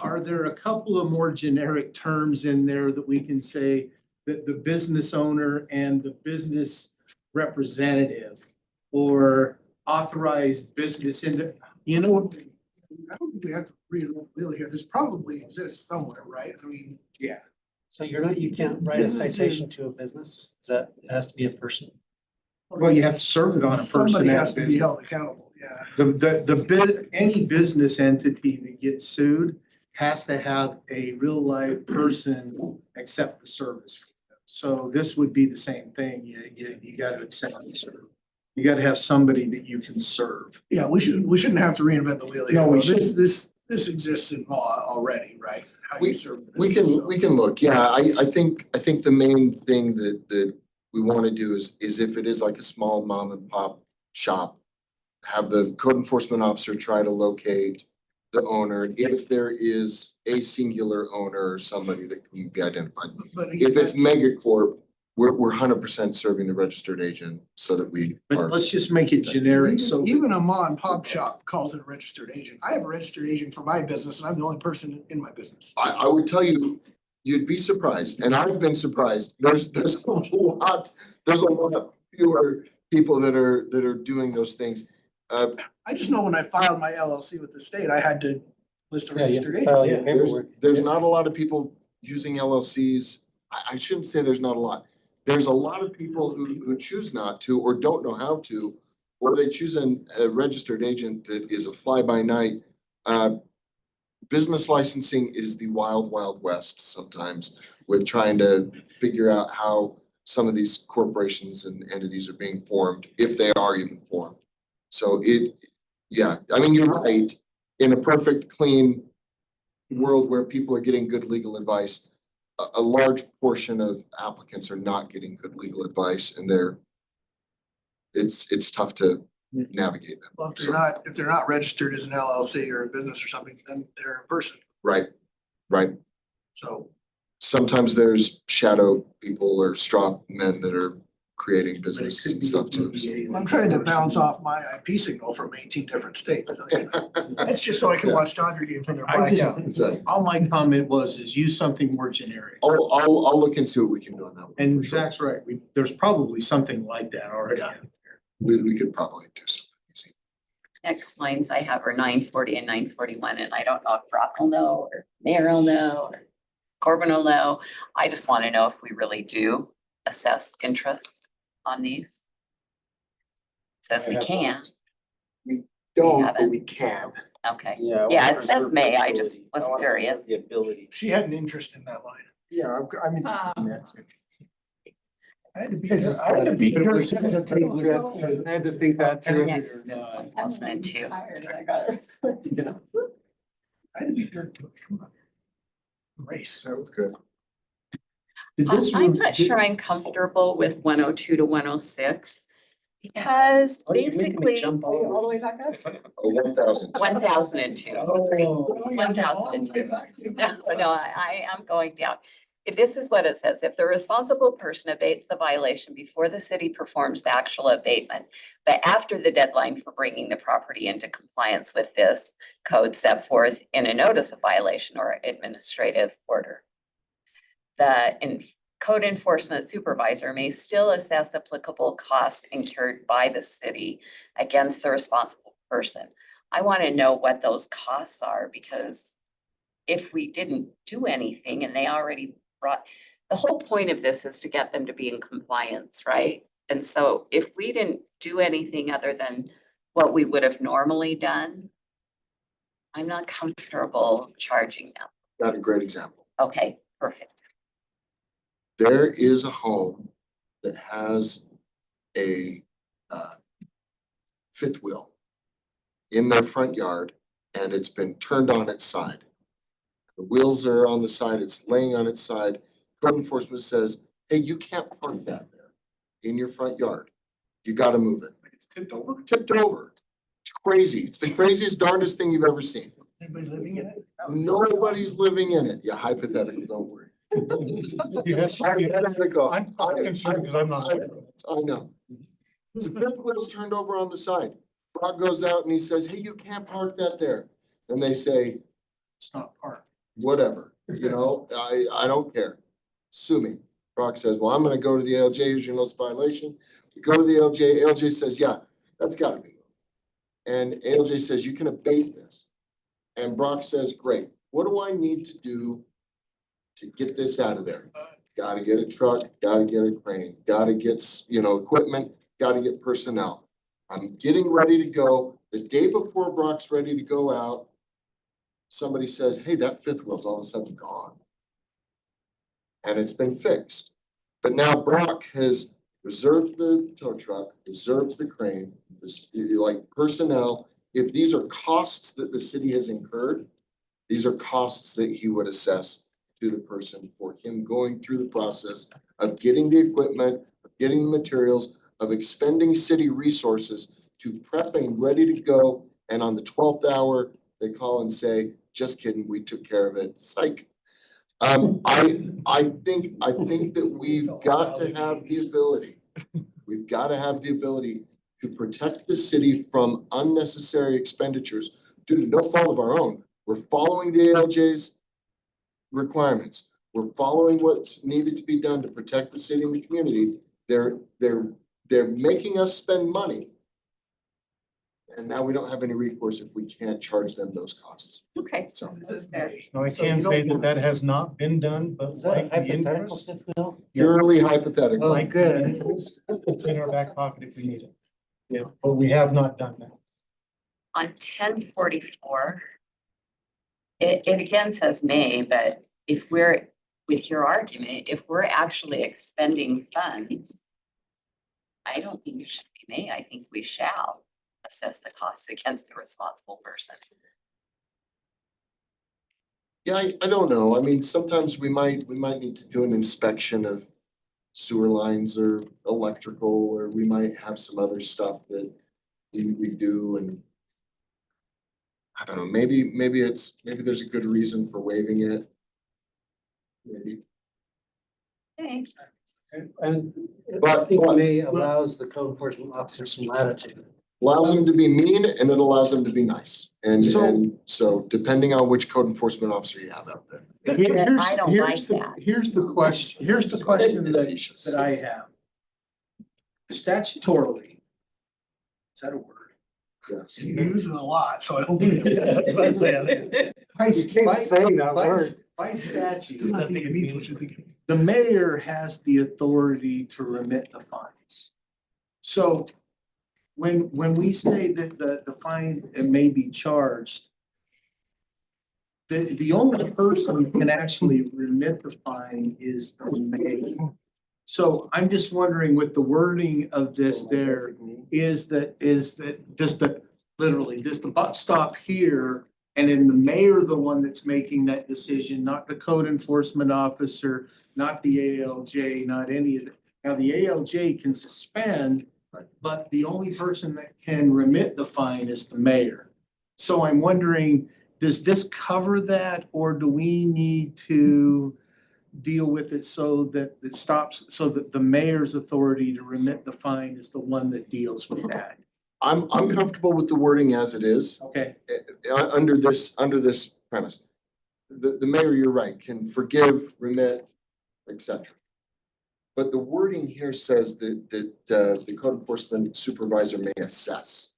Are there a couple of more generic terms in there that we can say that the business owner and the business representative or authorized business I don't think we have to read it really here. This probably exists somewhere, right? I mean. Yeah. So you can't write a citation to a business? It has to be a person? Well, you have to serve it on a person. Somebody has to be held accountable, yeah. Any business entity that gets sued has to have a real life person accept the service. So this would be the same thing. You gotta accept and serve. You gotta have somebody that you can serve. Yeah, we shouldn't have to reinvent the wheel here. No, we This exists in law already, right? How you serve We business, can, so. we can look, yeah, I think the main thing that we wanna do is if it is like a small mom and pop shop, have the code enforcement officer try to locate the owner, if there is a singular owner or somebody that can be identified. But again, If it's that's- megacorp, we're 100% serving the registered agent so that we But are. let's just make it generic, so. Even a mom and pop shop calls it a registered agent. I have a registered agent for my business and I'm the only person in my business. I would tell you, you'd be surprised, and I've been surprised. There's a lot fewer people that are doing those things. I just know when I filed my LLC with the state, I had to list a registered agent. There's not a lot of people using LLCs. I shouldn't say there's not a lot. There's a lot of people who choose not to or don't know how to, or they choose a registered agent that is a fly-by-night. Business licensing is the wild, wild west sometimes with trying to figure out how some of these corporations and entities are being formed, if they are even formed. So yeah, I mean, you're right. In a perfect, clean world where people are getting good legal advice, a large portion of applicants are not getting good legal advice and it's tough to navigate them. Well, if So, they're not registered as an LLC or a business or something, then they're a person. right. So Sometimes there's shadow people or straw men that are creating But it businesses could and be stuff too. DBA. I'm trying to bounce off my IP signal from 18 different states. That's just so I can watch Dodger games when they're I blacked just, out. That's right. all my comment was, is use something more generic. I'll look and see what we can do on that one. And for sure. Zach's right, there's probably something like that already. Yeah. We could probably do something easy. Next lines I have are 940 and 941, and I don't know if Brock will know, or Mayor will know, or Corbin will know. I just want to know if we really do assess interest on these. Says we can, Don't, but we can. okay. Yeah, it says may, I just was curious. The ability. She had an interest in that line. Yeah, I'm interested in that too. I had to be. I had to think that through. Next is 1002. I had to be dirt to it. Come on. Race. That was good. I'm not sure I'm comfortable with 102 to 106. Because basically, All the way back up? 1,000. 1002. Sorry. 1002. No, I am going down. If this is what it says, if the responsible person abates the violation before the city performs the actual abatement, but after the deadline for bringing the property into compliance with this code set forth in a notice of violation or administrative order, the code enforcement supervisor may still assess applicable costs incurred by the city against the responsible person. I want to know what those costs are, because if we didn't do anything and they already the whole point of this is to get them to be in compliance, right? And so if we didn't do anything other than what we would have normally done, I'm not comfortable charging them. Got a great example. Okay, perfect. There is a home that has a fifth wheel in their front yard and it's been turned on its side. The wheels are on the side, it's laying on its side. Code enforcement says, hey, you can't park that there in your front yard. You gotta move it. It's tipped over. Tipped over. It's crazy. It's the craziest, darndest thing you've ever seen. Anybody living in it? Nobody's living in it. Yeah, hypothetical, don't worry. Hypothetical. I'm concerned because I'm not. I know. The fifth wheel's turned over on the side. Brock goes out and he says, hey, you can't park that there. And they say, It's not parked. whatever, I don't care. Sue me. Brock says, well, I'm gonna go to the ALJ, as you know, it's a violation. We go to the ALJ says, yeah, that's gotta be moved. And ALJ says, you can abate this. And Brock says, great, what do I need to do to get this out of there? Gotta get a truck, gotta get a crane, gotta get, equipment, gotta get personnel. I'm getting ready to go. The day before Brock's ready to go out, somebody says, hey, that fifth wheel's all of a sudden gone. And it's been fixed. But now Brock has reserved the tow truck, reserved the crane, like personnel. If these are costs that the city has incurred, these are costs that he would assess to the person for him going through the process of getting the equipment, of getting the materials, of expending city resources to prepping, ready to go. And on the 12th hour, they call and say, just kidding, we took care of it. Psych. I think that we've got to have the ability, to protect the city from unnecessary expenditures due to no fault of our own. We're following the ALJ's requirements. We're following what's needed to be done to protect the city and the community. They're making us spend money. And now we don't have any recourse if we can't charge them those costs. Okay. So. That's fair. No, I can say that has not been done, but like the interest. Purely hypothetical. Oh, good. It's in our back pocket if we need it. Yeah, but we have not done that. On 1044, it again says may, but if we're, with your argument, if we're actually expending funds, I don't think it should be may. I think we shall assess the costs against the responsible person. Yeah, I don't know. I mean, sometimes we might need to do an inspection of sewer lines or electrical, or we might have some other stuff that we do, and I don't know, maybe there's a good reason for waiving it. Maybe. Okay. And I But- think may allows the code enforcement officer some latitude. Allows them to be mean and it allows them to be nice. And so depending on which code enforcement officer you have out there. But I don't like that. Here's the question that I have. Statutorily. Is that a word? Yes. You use it a lot, so I hope. you- By saying that word. by statute, Nothing you mean, what you're thinking. the mayor has the authority to remit the fines. So when we say that the fine may be charged, the only person who can actually remit the fine is the mayor. So I'm just wondering with the wording of this there, does the buck stop here? And then the mayor, the one that's making that decision, not the code enforcement officer, not the ALJ, not any of it. Now, the ALJ can suspend, but the only person that can remit the fine is the mayor. So I'm wondering, does this cover that, or do we need to deal with it so that it stops, so that the mayor's authority to remit the fine is the one that deals with that? I'm comfortable with the wording as it is. Okay, Under this premise. The mayor, you're right, can forgive, remit, etc. But the wording here says that the code enforcement supervisor may assess.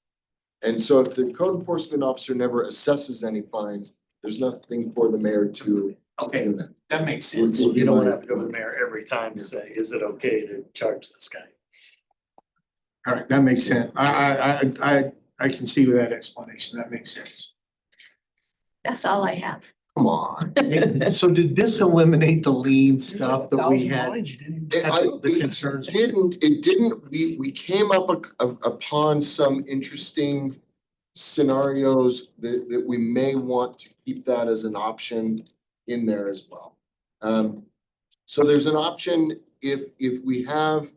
And so if the code enforcement officer never assesses any fines, there's nothing for the mayor to okay, do that. that makes sense. You don't have to go to the mayor every time to say, is it okay to charge this guy? All right, that makes sense. I can see with that explanation. That makes sense. That's all I have. Come on. So did this eliminate the lien stuff that we had? $1,000 you didn't even- That's the concerns. It didn't, we came up upon some interesting scenarios that we may want to keep that as an option in there as well. So there's an option if we have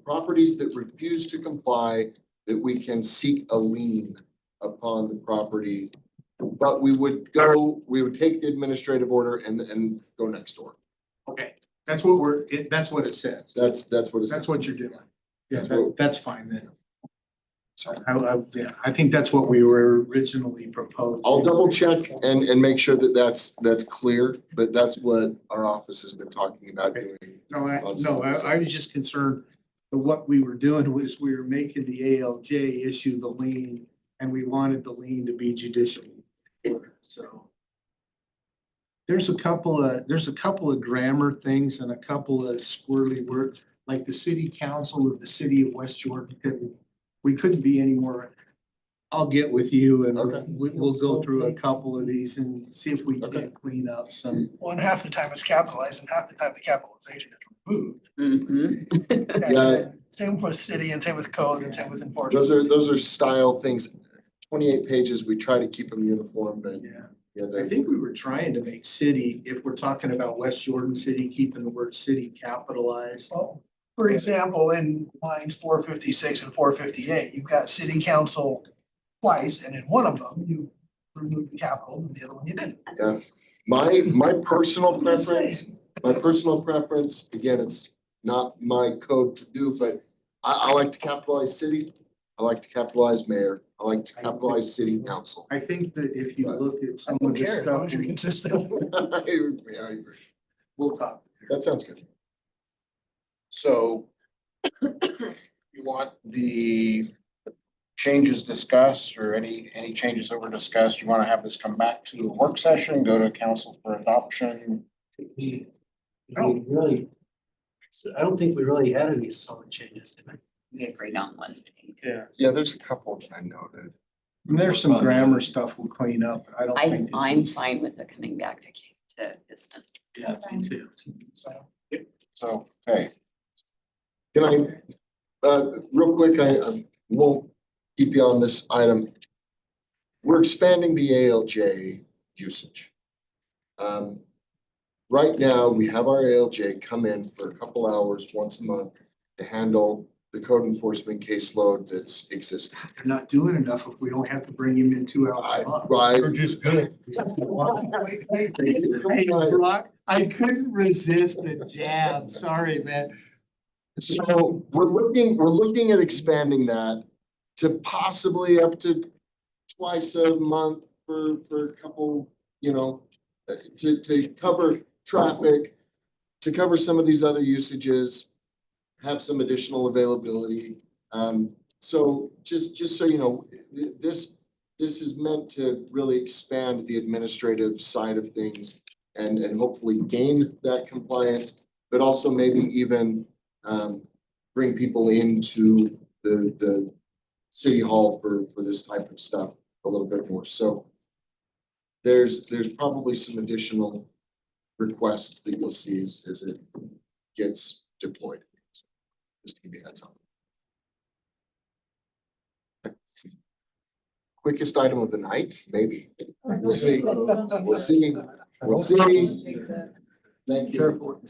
properties that refuse to comply, that we can seek a lien upon the property. But we would take the administrative order and go next door. Okay, that's what that's what it says. That's what it's. That's what you're doing. Yeah, That's what- that's fine then. So I think that's what we were originally proposed. I'll double check and make sure that that's clear, but that's what our office has been talking about doing. No, I was just concerned that what we were doing was we were making the ALJ issue the lien, and we wanted the lien to be judicial. So there's a couple of grammar things and a couple of squirrely words, like the city council of the city of West Jordan. We couldn't be any more I'll get with you and Okay. we'll go through a couple of these and see if we can clean up some. One half the time it's capitalized and half the time the capitalization is removed. Mhm. Yeah. Same with city and same with code and same with enforcement. Those are style things. 28 pages, we try to keep them uniform, but Yeah. yeah, I they, think we were trying to make city, if we're talking about West Jordan City, keeping the word city capitalized. So, for example, in lines 456 and 458, you've got city council twice, and in one of them, you remove the capital, and the other one you didn't. my personal I'm just preference, again, it's not my code to do, but I like to capitalize city. I like to capitalize mayor. I like to capitalize city council. I think that if you look at I some don't of the care, as long stuff, as you're consistent. I agree. we'll talk. That sounds good. So you want the changes discussed or any changes that were discussed, you want to have this come back to a work session, go to council for adoption? We really, I don't think we really had any solid changes tonight. We agreed on one thing. Yeah. Yeah, there's a couple of I noted. And there's some grammar stuff we'll clean up, but I don't think. I'm fine with it coming back to business. Yeah, me too. So, okay, Can real quick, I won't keep you on this item. We're expanding the ALJ usage. Right now, we have our ALJ come in for a couple hours once a month to handle the code enforcement caseload that's existing. They're not doing enough if we don't have to bring him in 2 hours a month. Right. We're just good. Hey, Brock, I couldn't resist the jab. Sorry, man. So we're looking at expanding that to possibly up to twice a month for a couple, to cover traffic, to cover some of these other usages, have some additional availability. So just so you know, this is meant to really expand the administrative side of things and hopefully gain that compliance, but also maybe even bring people into the city hall for this type of stuff a little bit more. So there's probably some additional requests that you'll see as it gets deployed. Just to give you a heads up. Quickest item of the night, maybe. We'll see. We'll see. We'll see. Thank you. Careful.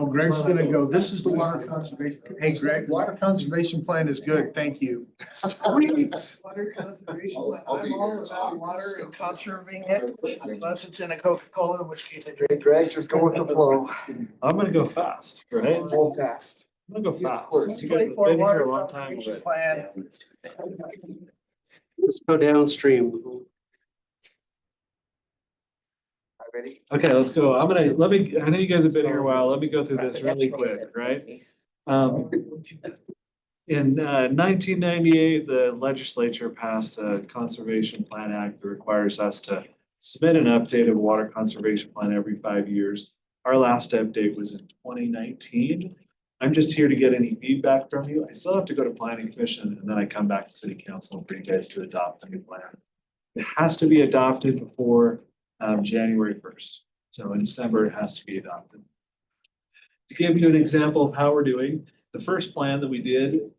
Greg's gonna go, this is the water conservation. Hey, Greg, water conservation plan is good. Thank you. Sweet. Water conservation, I'll be I'm all here. about water and conserving it, unless it's in a Coca-Cola, in which case I drink. Greg, just go with the flow. I'm gonna go fast, right? Go fast. I'm gonna go Yeah, of fast. course. You guys have 24 been here water a long time conservation already. plan. Let's go downstream. Ready? Okay, let's go. I know you guys have been here a while. Let me go through this really quick, right? In 1998, the legislature passed a Conservation Plan Act that requires us to submit an updated water conservation plan every 5 years. Our last update was in 2019. I'm just here to get any feedback from you. I still have to go to planning commission and then I come back to city council for you guys to adopt the new plan. It has to be adopted before January 1st. So in December, it has to be adopted. To give you an example of how we're doing, the first plan that we did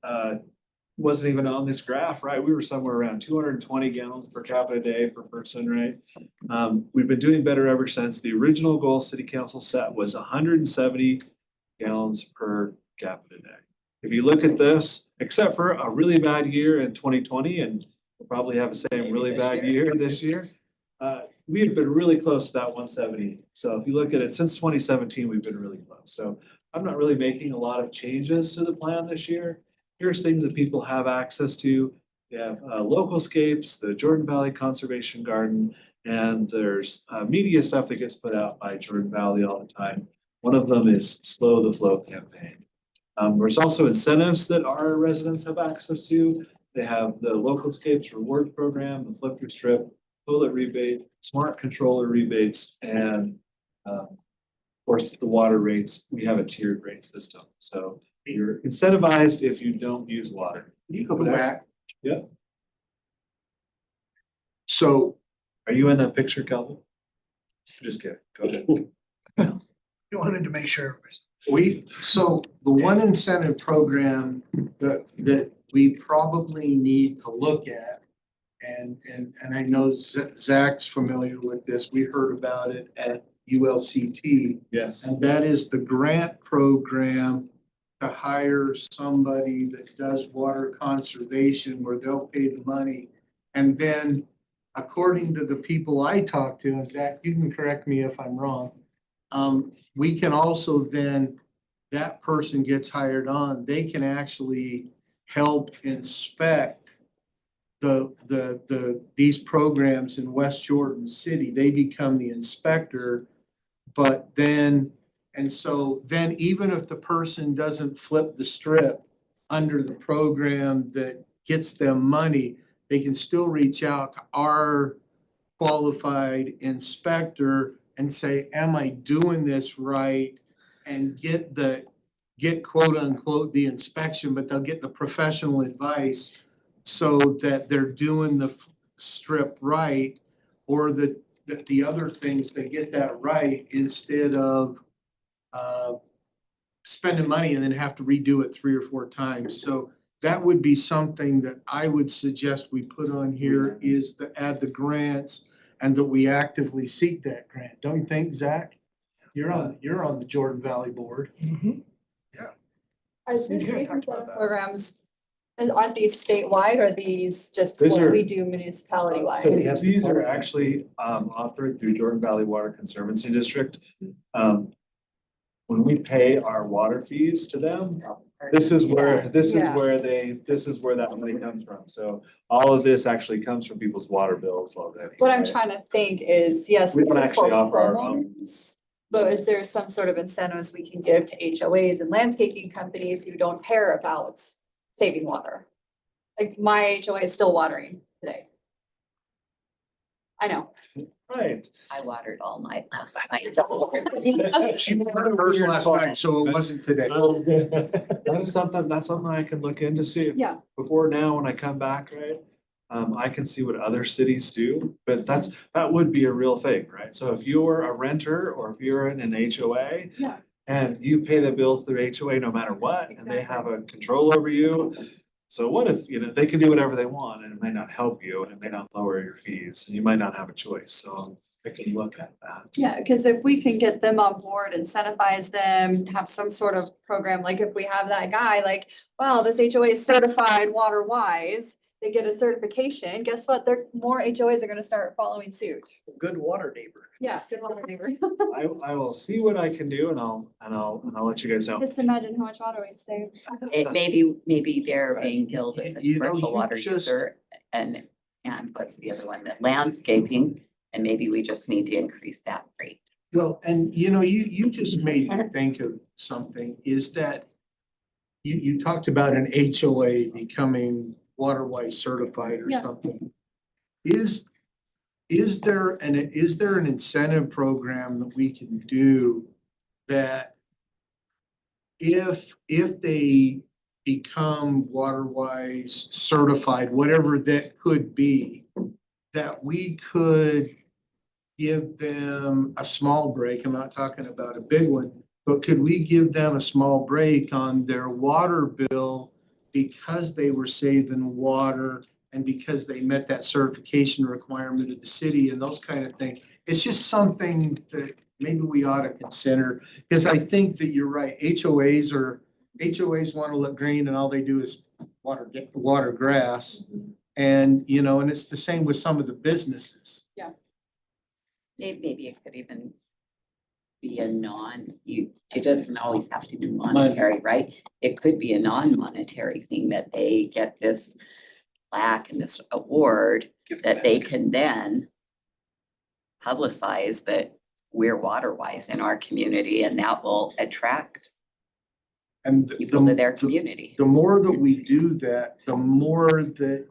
wasn't even on this graph, right? We were somewhere around 220 gallons per capita day per person, right? We've been doing better ever since. The original goal city council set was 170 gallons per capita day. If you look at this, except for a really bad year in 2020, and we'll probably have the same really bad year this year, we have been really close to that 170. So if you look at it since 2017, we've been really close. So I'm not really making a lot of changes to the plan this year. Here's things that people have access to. You have Localscapes, the Jordan Valley Conservation Garden, and there's media stuff that gets put out by Jordan Valley all the time. One of them is Slow the Flow campaign. There's also incentives that our residents have access to. They have the Localscapes reward program, the flip your strip, toilet rebate, smart controller rebates, and of course the water rates. We have a tiered rate system. So You're incentivized if you don't use water. You go back. Yeah. So Are you in that picture, Calvin? Just kidding. Go ahead. You wanted to make sure. so the one incentive program that we probably need to look at. And I know Zach's familiar with this. We heard about it at ULCT. Yes. And that is the grant program to hire somebody that does water conservation where they'll pay the money. And then according to the people I talked to, and Zach, you can correct me if I'm wrong. We can also then, that person gets hired on, they can actually help inspect these programs in West Jordan City. They become the inspector. But then, and so then even if the person doesn't flip the strip under the program that gets them money, they can still reach out to our qualified inspector and say, am I doing this right? And get quote unquote the inspection, but they'll get the professional advice so that they're doing the strip right, or the other things, they get that right instead of spending money and then have to redo it 3 or 4 times. So that would be something that I would suggest we put on here, is to add the grants and that we actively seek that grant. Don't you think, Zach? You're on the Jordan Valley Board. Are these incentive programs, and aren't these statewide, or are these just These what are- we do municipality wise? So these are actually offered through Jordan Valley Water Conservancy District. When we pay our water fees to them, this is where that money comes from. So all of this actually comes from people's water bills already. What I'm trying to think is, yes, We this don't is actually for offer our own. homeowners, but is there some sort of incentives we can give to HOAs and landscaping companies who don't care about saving water? Like my HOA is still watering today. I know. Right. I watered all night last night. She went first last night, so it wasn't today. That's something I can look into see. Yeah. Before now, when I come back, right? I can see what other cities do, but that would be a real thing, right? So if you're a renter or if you're in an HOA. Yeah. And you pay the bill through HOA no matter what, and they have a control over you. So what if, they can do whatever they want and it may not help you and it may not lower your fees and you might not have a choice. So I can look at that. Yeah, because if we can get them on board, incentivize them, have some sort of program, like if we have that guy, like, wow, this HOA is certified water wise, they get a certification, guess what? More HOAs are gonna start following suit. Good water neighbor. Yeah, good water neighbor. I will see what I can do and I'll let you guys know. Just imagine how much water we'd save. It maybe they're being billed as a You know, commercial you water just- user and what's the other one, that landscaping, and maybe we just need to increase that rate. Well, and you just made me think of something, is that you talked about an HOA becoming water-wise certified or Yeah. something. Is there an incentive program that we can do that if they become water-wise certified, whatever that could be, that we could give them a small break? I'm not talking about a big one, but could we give them a small break on their water bill because they were saving water and because they met that certification requirement of the city and those kind of things? It's just something that maybe we ought to consider, because I think that you're right. HOAs want to look green and all they do is water grass. And, and it's the same with some of the businesses. Maybe it could even be it doesn't always have to be monetary, right? It could be a non-monetary thing that they get this plaque and this award that they can then publicize that we're water wise in our community, and that will attract And people to their community. the more that we do that, the more that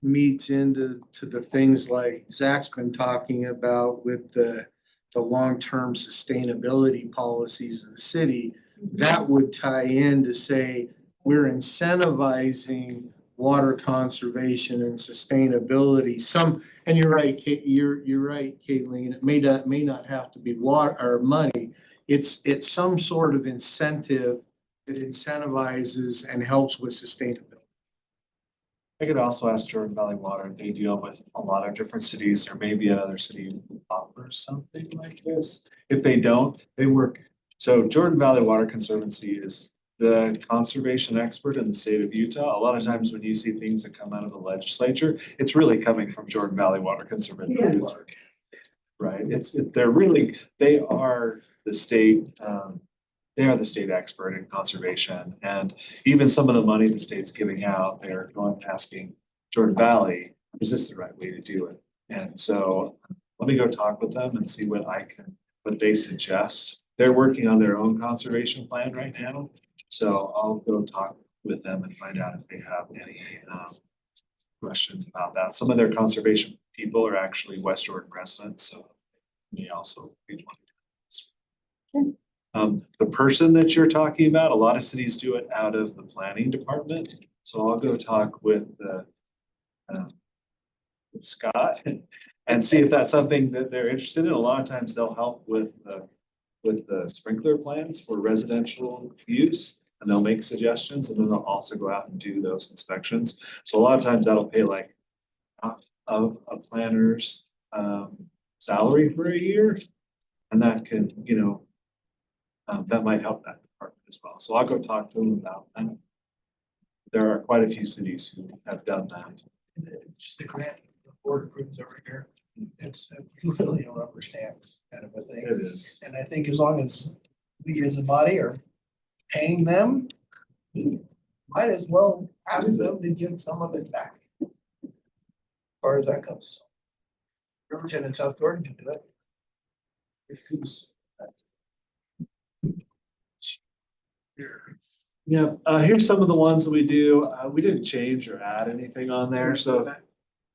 meets into the things like Zach's been talking about with the long-term sustainability policies of the city. that would tie in to say, we're incentivizing water conservation and sustainability. And you're right, you're right, Caitlin, it may not have to be water or money. It's some sort of incentive that incentivizes and helps with sustainability. I could also ask Jordan Valley Water, they deal with a lot of different cities, or maybe another city who offers something like this. If they don't, they work. So Jordan Valley Water Conservancy is the conservation expert in the state of Utah. A lot of times when you see things that come out of the legislature, it's really coming from Jordan Valley Water Conservancy. Right, they are the state, they are the state expert in conservation, and even some of the money the state's giving out, they're going asking Jordan Valley, is this the right way to do it? And so let me go talk with them and see what they suggest. They're working on their own conservation plan right now. So I'll go talk with them and find out if they have any questions about that. Some of their conservation people are actually West Jordan residents, so may also be one of them. The person that you're talking about, a lot of cities do it out of the planning department. So I'll go talk with Scott and see if that's something that they're interested in. A lot of times they'll help with the sprinkler plans for residential use, and they'll make suggestions, and then they'll also go out and do those inspections. So a lot of times that'll pay like half of a planner's salary for a year, and that can, that might help that department as well. So I'll go talk to them about that. There are quite a few cities who have done that. It's just a grant, the board approves every year. It's really a rubber stamp kind of a thing. It is. And I think as long as we as a body are paying them, might as well ask them to give some of it back. As far as that goes. Riverton and South Jordan can do it. Yeah, here's some of the ones that we do. We didn't change or add anything on there, so.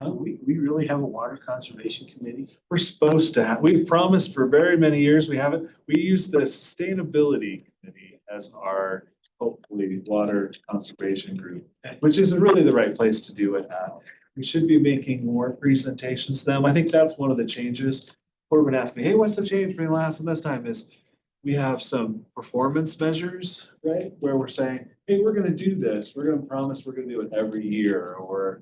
We really have a water conservation committee. We're supposed to have, we've promised for very many years, we haven't. We use the sustainability committee as our hopefully water conservation group, which isn't really the right place to do it at. We should be making more presentations to them. I think that's one of the changes. Corbin asked me, hey, what's the change between last and this time is we have some performance measures, right? Where we're saying, hey, we're gonna do this. We're gonna promise we're gonna do it every year, or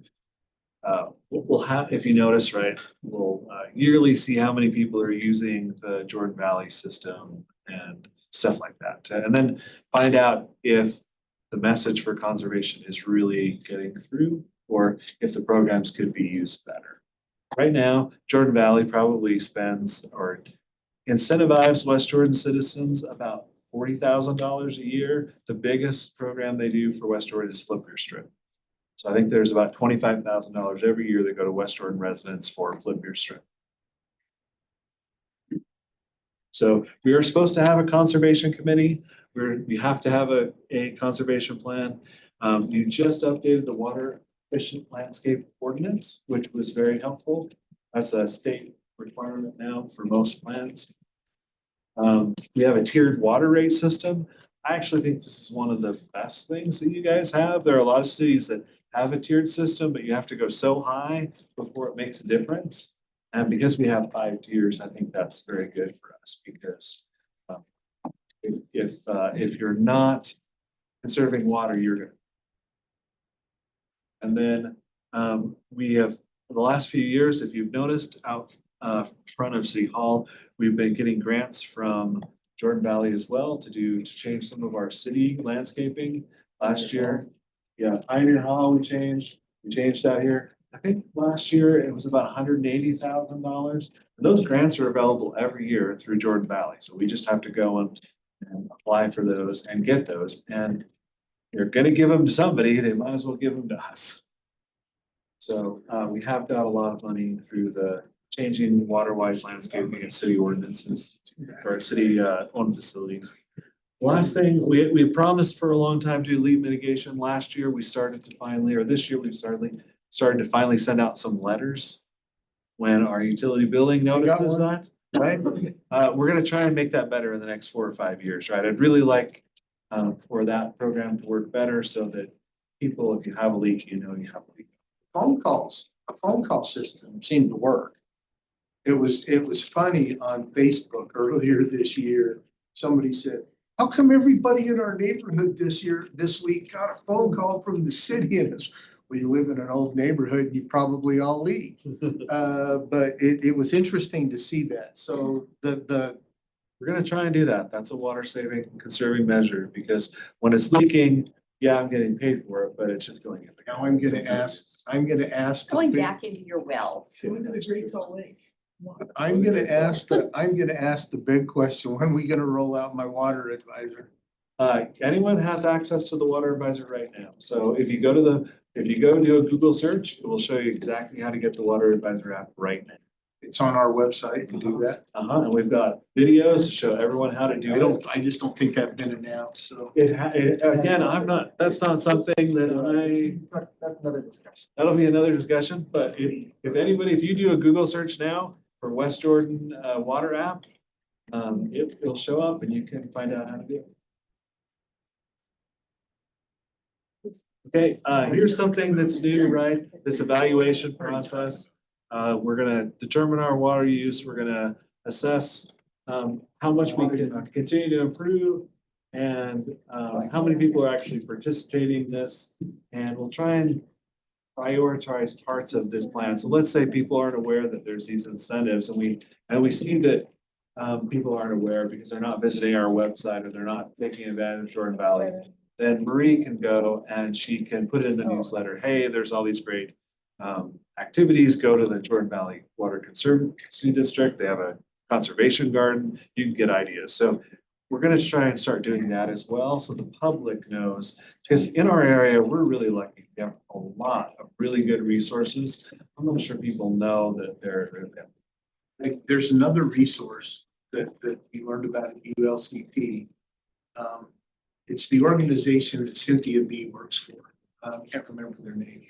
we'll have, if you notice, right, we'll yearly see how many people are using the Jordan Valley system and stuff like that. And then find out if the message for conservation is really getting through, or if the programs could be used better. Right now, Jordan Valley probably spends or incentivizes West Jordan citizens about $40,000 a year. The biggest program they do for West Jordan is Flip Your Strip. So I think there's about $25,000 every year that go to West Jordan residents for Flip Your Strip. So we are supposed to have a conservation committee. We have to have a conservation plan. You just updated the water efficient landscape ordinance, which was very helpful. That's a state requirement now for most plans. We have a tiered water rate system. I actually think this is one of the best things that you guys have. There are a lot of cities that have a tiered system, but you have to go so high before it makes a difference. And because we have 5 tiers, I think that's very good for us, because if you're not conserving water, you're gonna. And then we have, for the last few years, if you've noticed, out front of City Hall, we've been getting grants from Jordan Valley as well to change some of our city landscaping. Last year, yeah, Pioneer Hall we changed out here. I think last year it was about $180,000. Those grants are available every year through Jordan Valley. So we just have to go and apply for those and get those. And you're gonna give them to somebody, they might as well give them to us. So we have got a lot of money through the changing water-wise landscaping and city ordinances or city owned facilities. Last thing, we promised for a long time to do leak mitigation. Last year, we started to finally, or this year, we started to finally send out some letters when our utility billing notices that, right? We're gonna try and make that better in the next 4 or 5 years, right? I'd really like for that program to work better so that people, if you have a leak, you know you have a leak. A phone call system seemed to work. It was funny on Facebook earlier this year. Somebody said, how come everybody in our neighborhood this week got a phone call from the city? And it's, well, you live in an old neighborhood, you probably all leak. But it was interesting to see that. So We're gonna try and do that. That's a water saving, conserving measure, because when it's leaking, yeah, I'm getting paid for it, but it's just going in. now I'm gonna ask. Going back into your wells. Going to the Great Salt Lake. I'm gonna ask the big question, when are we gonna roll out my water advisor? Anyone has access to the water advisor right now. So if you go do a Google search, it will show you exactly how to get the water advisor app right now. It's on our website to do that. And we've got videos to show everyone how to do it. I just don't think that's been announced, so. Again, that's not something that That's another discussion. that'll be another discussion, but if you do a Google search now for West Jordan, water app, it'll show up and you can find out how to do it. Okay, here's something that's new, right? This evaluation process. We're gonna determine our water use. We're gonna assess how much we can continue to improve and how many people are actually participating in this. And we'll try and prioritize parts of this plan. So let's say people aren't aware that there's these incentives and we see that people aren't aware because they're not visiting our website or they're not taking advantage of Jordan Valley. Then Marie can go and she can put in the newsletter, hey, there's all these great activities, go to the Jordan Valley Water Conservancy District. They have a conservation garden. You can get ideas. So we're going to try and start doing that as well. So the public knows, because in our area, we're really lucky. We have a lot of really good resources. I'm not sure people know that they're. There's another resource that we learned about at ULCP. It's the organization that Cynthia B works for. I can't remember their name.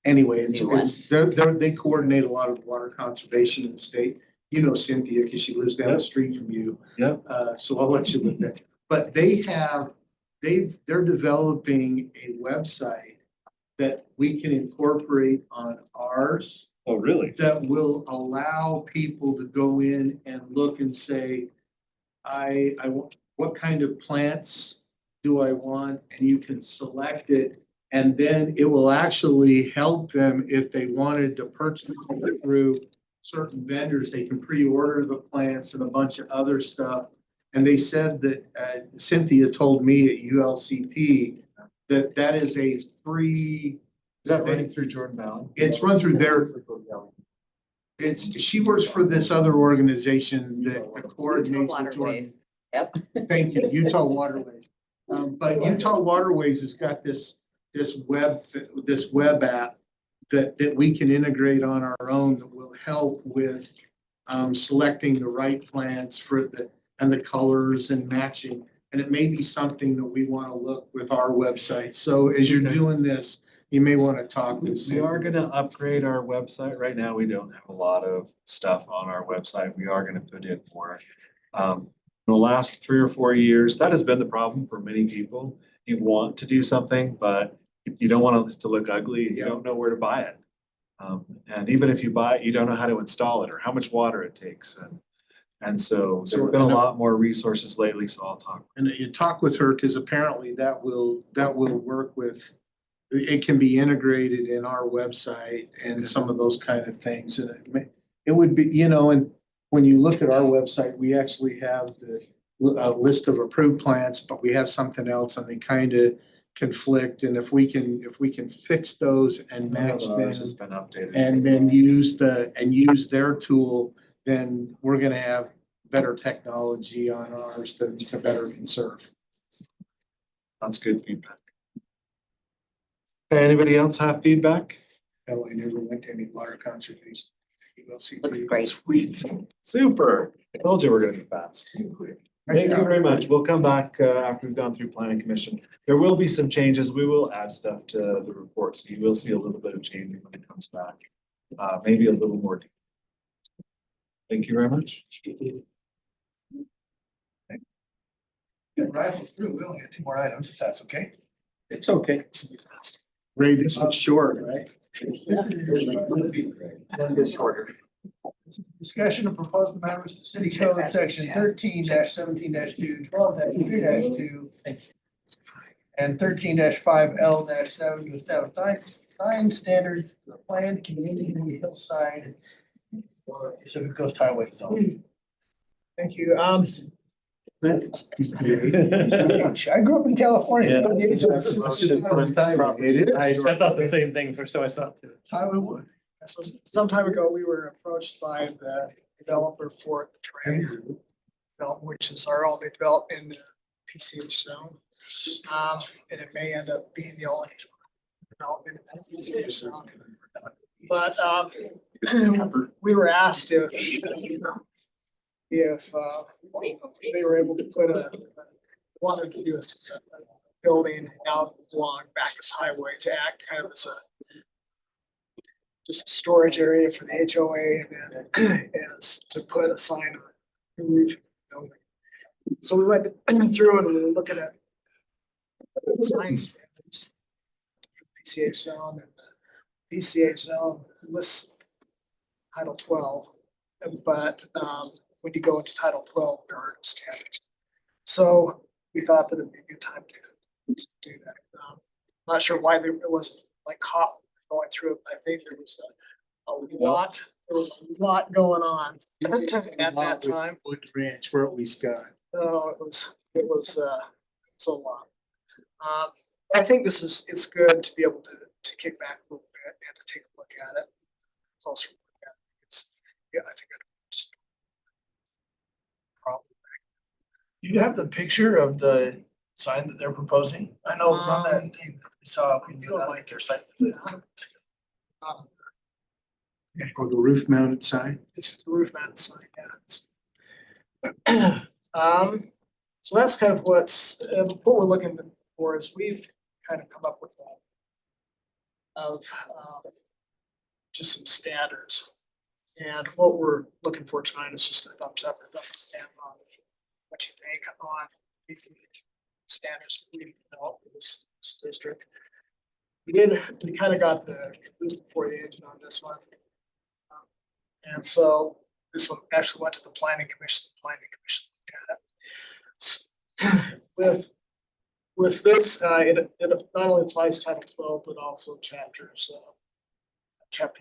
Anyway, they coordinate a lot of water conservation in the state. You know Cynthia because she lives down the street from you. Yep. So I'll let you with that. But they're developing a website that we can incorporate on ours. Oh, really? That will allow people to go in and look and say, I want, what kind of plants do I want? And you can select it. And then it will actually help them if they wanted to purchase it through certain vendors. They can pre-order the plants and a bunch of other stuff. And they said that Cynthia told me at ULCP that is a free. Is that running through Jordan Valley? It's run through their. She works for this other organization that coordinates with Jordan. Yep. Thank you, Utah Waterways. But Utah Waterways has got this web app that we can integrate on our own that will help with selecting the right plants and the colors and matching. And it may be something that we want to look with our website. So as you're doing this, you may want to talk with. We are going to upgrade our website. Right now, we don't have a lot of stuff on our website. We are going to put in more. In the last 3 or 4 years, that has been the problem for many people. You want to do something, but you don't want it to look ugly and you don't know where to buy it. And even if you buy it, you don't know how to install it or how much water it takes. And so there have been a lot more resources lately, so I'll talk. And you talk with her because apparently that will work with, it can be integrated in our website and some of those kind of things. And it would be, and when you look at our website, we actually have the list of approved plants, but we have something else and they kind of conflict. And if we can fix those and match them Has been updated. and then use their tool, then we're gonna have better technology on ours to better conserve. That's good feedback. Okay, anybody else have feedback? Hell, I never went to any water conservation. Looks great. Sweet. Super. I told you we're gonna be fast. Thank you very much. We'll come back after we've gone through planning commission. There will be some changes. We will add stuff to the report. So you will see a little bit of changing when it comes back. Maybe a little more. Thank you very much. Rifle through, we only got 2 more items, if that's okay. It's okay. Ray, this one's short, right? One gets shorter. Discussion of proposed amendments to city code section 13-17-2, 12-3-2, and 13-5L-7 to establish sign standards for the planned community hillside or Pacific Coast Highway zone. Thank you. I grew up in California. It is. I thought the same thing for, so I saw it too. Highway wood. So some time ago, we were approached by the developer for the train, which is our only development in the PCH zone. And it may end up being the only development in the PCH zone. But we were asked if they were able to put wanted to do a building out along Bacchus Highway to act kind of as a just a storage area for the HOA and then is to put a sign on the roof of the building. So we went through and we were looking at sign standards, PCH zone, and the PCH zone lists Title 12, but when you go into Title 12, there aren't standards. So we thought that it'd be a good time to do that. Not sure why it wasn't like caught going through it. I think there was a lot going on at that time. Wood Ranch, where we got. Oh, it was a lot. I think it's good to be able to kick back a little bit and to take a look at it. It's also yeah, I think just problem. Do you have the picture of the sign that they're proposing? I know it was on that thing that we saw. Like their site. Or the roof mounted sign? It's the roof mounted sign, yeah. So that's kind of what we're looking for is we've kind of come up with that of just some standards. And what we're looking for tonight is just a thumbs up or thumbs down on what you think on the standards we developed in this district. We kind of got the boost before the engine on this one. And so this one actually went to the planning commission. The planning commission looked at it. With this, it not only applies to Title 12, but also chapter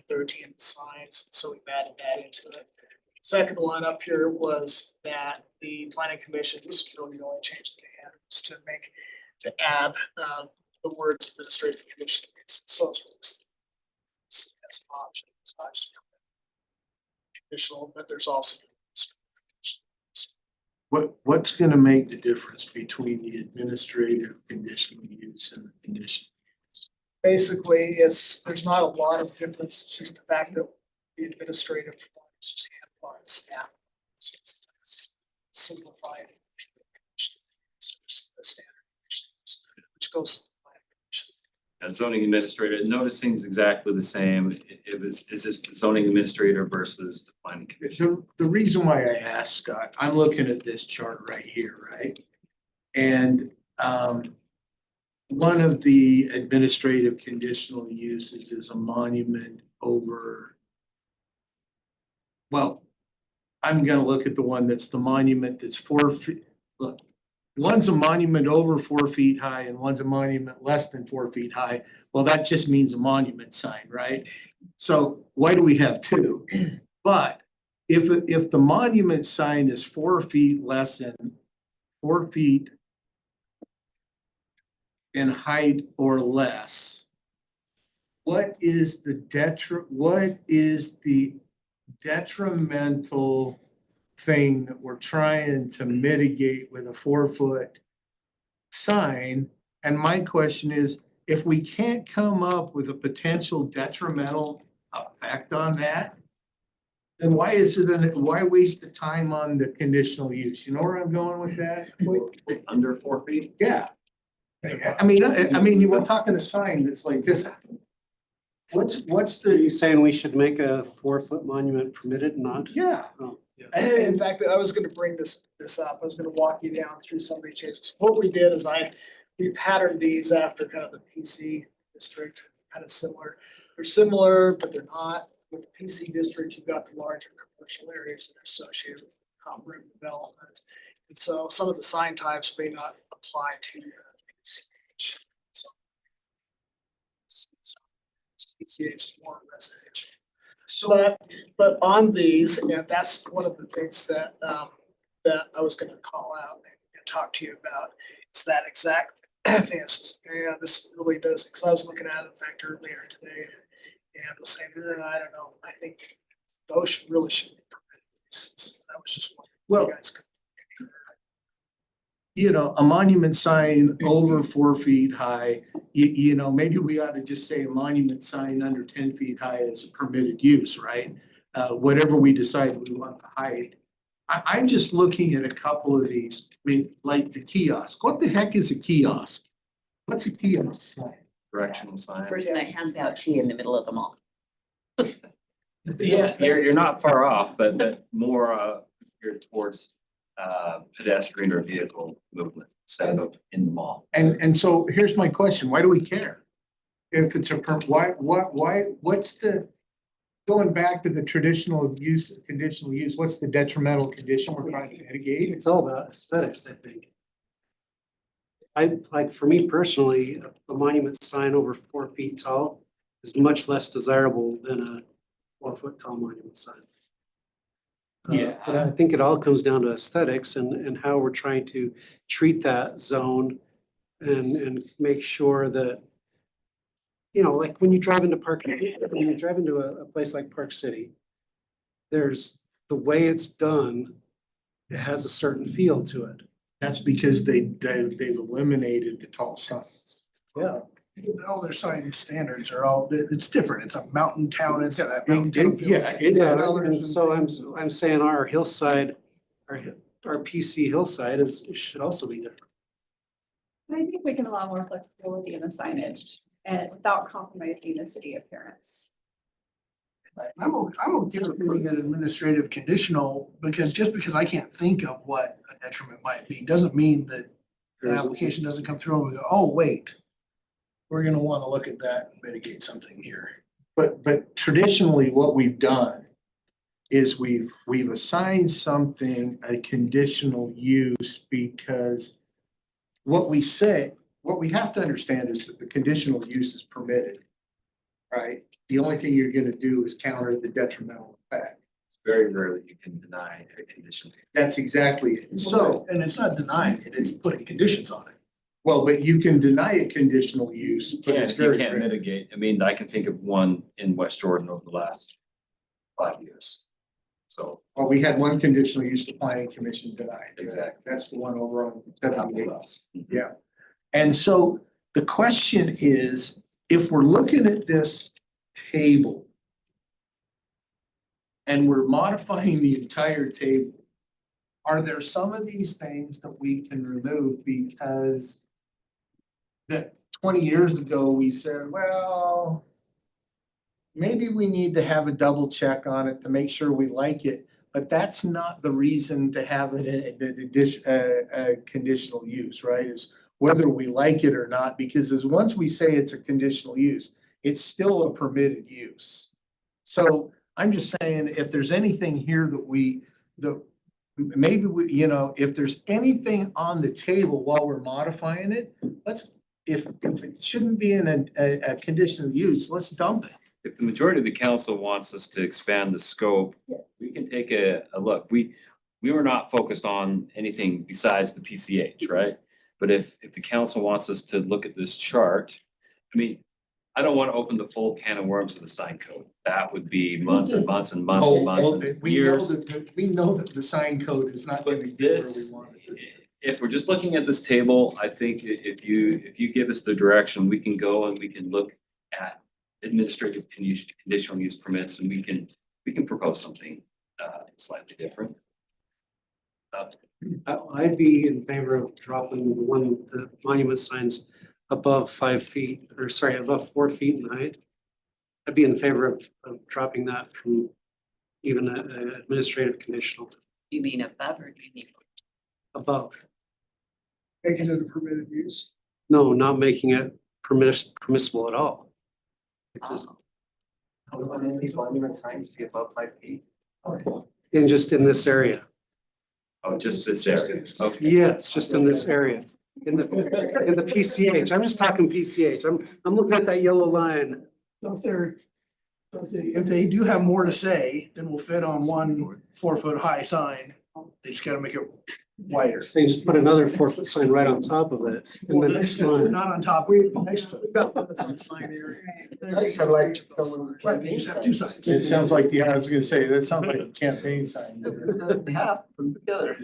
13 signs. So we've added that into it. The second one up here was that the planning commission, this is really the only change that they had, was to add the words administrative commission. So it's an option. It's not just conditional, but there's also What's gonna make the difference between the administrative conditional use and the conditional? basically there's not a lot of difference. It's just the fact that the administrative form is just handled by staff. So it's simplified. The standard which goes to the planning commission. As zoning administrator, noticing's exactly the same. Is this the zoning administrator versus the planning commission? The reason why I asked, Scott, I'm looking at this chart right here, right? And one of the administrative conditional uses is a monument over. Well, I'm gonna look at the one that's the monument that's 4 feet. Look, one's a monument over 4 feet high and one's a monument less than 4 feet high. Well, that just means a monument sign, right? So why do we have two? But if the monument sign is 4 feet less than 4 feet in height or less, what is the detrimental thing that we're trying to mitigate with a 4-foot sign? And my question is, if we can't come up with a potential detrimental effect on that, then why waste the time on the conditional use? You know where I'm going with that? Under 4 feet? Yeah. I mean, you were talking a sign that's like this. What's Are you saying we should make a 4-foot monument permitted, not? Yeah. Oh, In fact, I was gonna bring this up. I was gonna walk you down through some of the changes. What we did is we patterned these after kind of the PC district, kind of similar. They're similar, but they're not. With the PC district, you've got the larger commercial areas that are associated with room development. And so some of the sign types may not apply to PCH. So PCH is more residential. But on these, and that's one of the things that I was gonna call out and talk to you about, is that exact thing. Yeah, this really does, because I was looking at it, in fact, earlier today, and was saying, I don't know, I think those really should be permitted uses. That was just one. Well, you know, a monument sign over 4 feet high, you know, maybe we ought to just say a monument sign under 10 feet high is a permitted use, right? Whatever we decide we want the height. I'm just looking at a couple of these, I mean, like the kiosk. What the heck is a kiosk? What's a kiosk sign? Directional sign. Person that hands out tea in the middle of the mall. Yeah, you're not far off, but more geared towards pedestrian or vehicle movement instead of in the mall. And so here's my question, why do we care? If it's what's the, going back to the traditional use, conditional use, what's the detrimental condition we're trying to mitigate? It's all about aesthetics, I think. Like for me personally, a monument sign over 4 feet tall is much less desirable than a 4 foot tall monument sign. Yeah. But I think it all comes down to aesthetics and how we're trying to treat that zone and make sure that, you know, like when you drive into a place like Park City, there's the way it's done, it has a certain feel to it. That's because they've eliminated the tall signs. Yeah. All their sign standards are all, it's different. It's a mountain town. It's got that mountain town feel. Yeah, and so I'm saying our hillside, our PC hillside should also be different. I think we can allow more flexibility in the signage and without compromising the city appearance. I'm okay with putting an administrative conditional, because just because I can't think of what a detriment might be, doesn't mean that the application doesn't come through and we go, oh, wait. We're gonna wanna look at that and mitigate something here. But traditionally, what we've done is we've assigned something a conditional use, because what we have to understand is that the conditional use is permitted, right? The only thing you're gonna do is counter the detrimental effect. It's very rarely you can deny a condition. That's exactly it. So, and it's not denying it, it's putting conditions on it. well, but you can deny a conditional use, but it's If you very can't rare. mitigate, I mean, I can think of one in West Jordan over the last 5 years. So. Well, we had one conditional use the planning commission denied. Exactly. That's the one over on 78. Yeah. And so the question is, if we're looking at this table and we're modifying the entire table, are there some of these things that we can remove because that 20 years ago we said, well, maybe we need to have a double check on it to make sure we like it, but that's not the reason to have it a conditional use, right? Is whether we like it or not, because as once we say it's a conditional use, it's still a permitted use. So I'm just saying, if there's anything here that maybe we, you know, if there's anything on the table while we're modifying it, if it shouldn't be in a conditional use, let's dump it. If the majority of the council wants us to expand the scope, we can take a look. We were not focused on anything besides the PCH, right? But if the council wants us to look at this chart, I mean, I don't want to open the full can of worms of the sign code. That would be months and months and months and months and years. We know that the sign code is not going to be where we want it. If we're just looking at this table, I think if you give us the direction, we can go and we can look at administrative conditional use permits, and we can propose something slightly different. I'd be in favor of dropping the monument signs above 5 feet, or sorry, above 4 feet in height. I'd be in favor of dropping that from even an administrative conditional. You mean above or do you mean? above. Making it a permitted use. No, not making it permissible at all. Oh, These monument signs be above 5 feet. In just in this area. Oh, just this area. Okay. Yes, just in this area. In the PCH. I'm just talking PCH. I'm looking at that yellow line. So if they do have more to say, then we'll fit on one 4 foot high sign. They just gotta make it wider. They just put another 4 foot sign right on top of it. And then Next it's to it, fine. not on top, we next to it. on sign area. I just have like someone. Right, you just have two signs. It sounds like, yeah, I was gonna say, that sounds like a campaign sign. Half put together.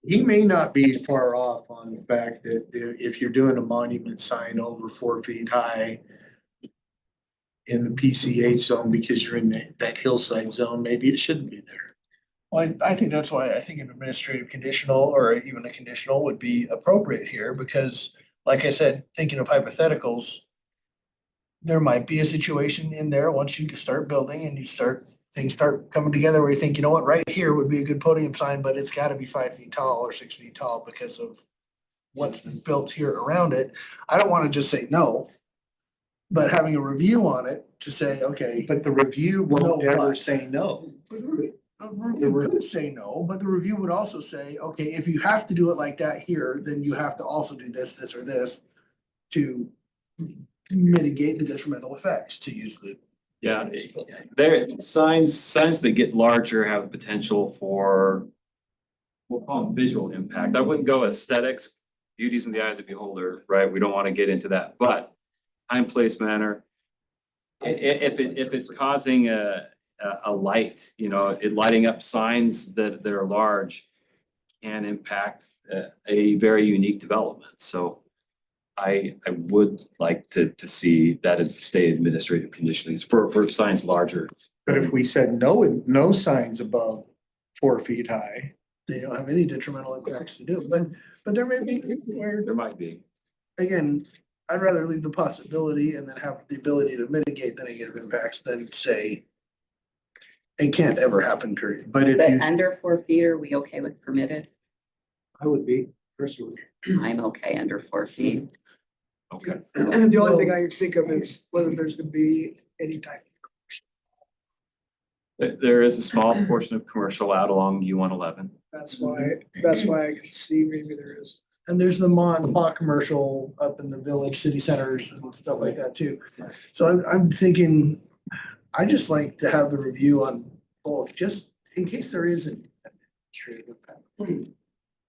He may not be far off on the fact that if you're doing a monument sign over 4 feet high in the PCH zone, because you're in that hillside zone, maybe it shouldn't be there. Well, I think that's why I think an administrative conditional or even a conditional would be appropriate here, because like I said, thinking of hypotheticals, there might be a situation in there once you start building and things start coming together where you think, you know what, right here would be a good podium sign, but it's gotta be 5 feet tall or 6 feet tall because of what's been built here around it. I don't wanna just say no, but having a review on it to say, okay. But the review won't No, ever but- say no. A review could say no, but the review would also say, okay, if you have to do it like that here, then you have to also do this, this, or this to mitigate the detrimental effects, to use the. Yeah, signs that get larger have the potential for, we'll call them visual impact. I wouldn't go aesthetics, beauty's in the eye of the beholder, right? We don't want to get into that, but time, place, manner. If it's causing a light, it lighting up signs that are large can impact a very unique development. So I would like to see that it stay administrative conditions for signs larger. But if we said no signs above 4 feet high, They don't have any detrimental impacts to do, but there may be where, There might be. again, I'd rather leave the possibility and then have the ability to mitigate the negative impacts than say it can't ever happen, period. but if but you, under 4 feet, are we okay with permitted? I would be personally. I'm okay under 4 feet. Okay. And The only thing I can think of is whether there's gonna be any type. There is a small portion of commercial out along U-111. That's why I can see maybe there is. And there's the Mon Pa commercial up in the village, city centers and stuff like that too. So I'm thinking, I just like to have the review on both, just in case there is an administrative impact.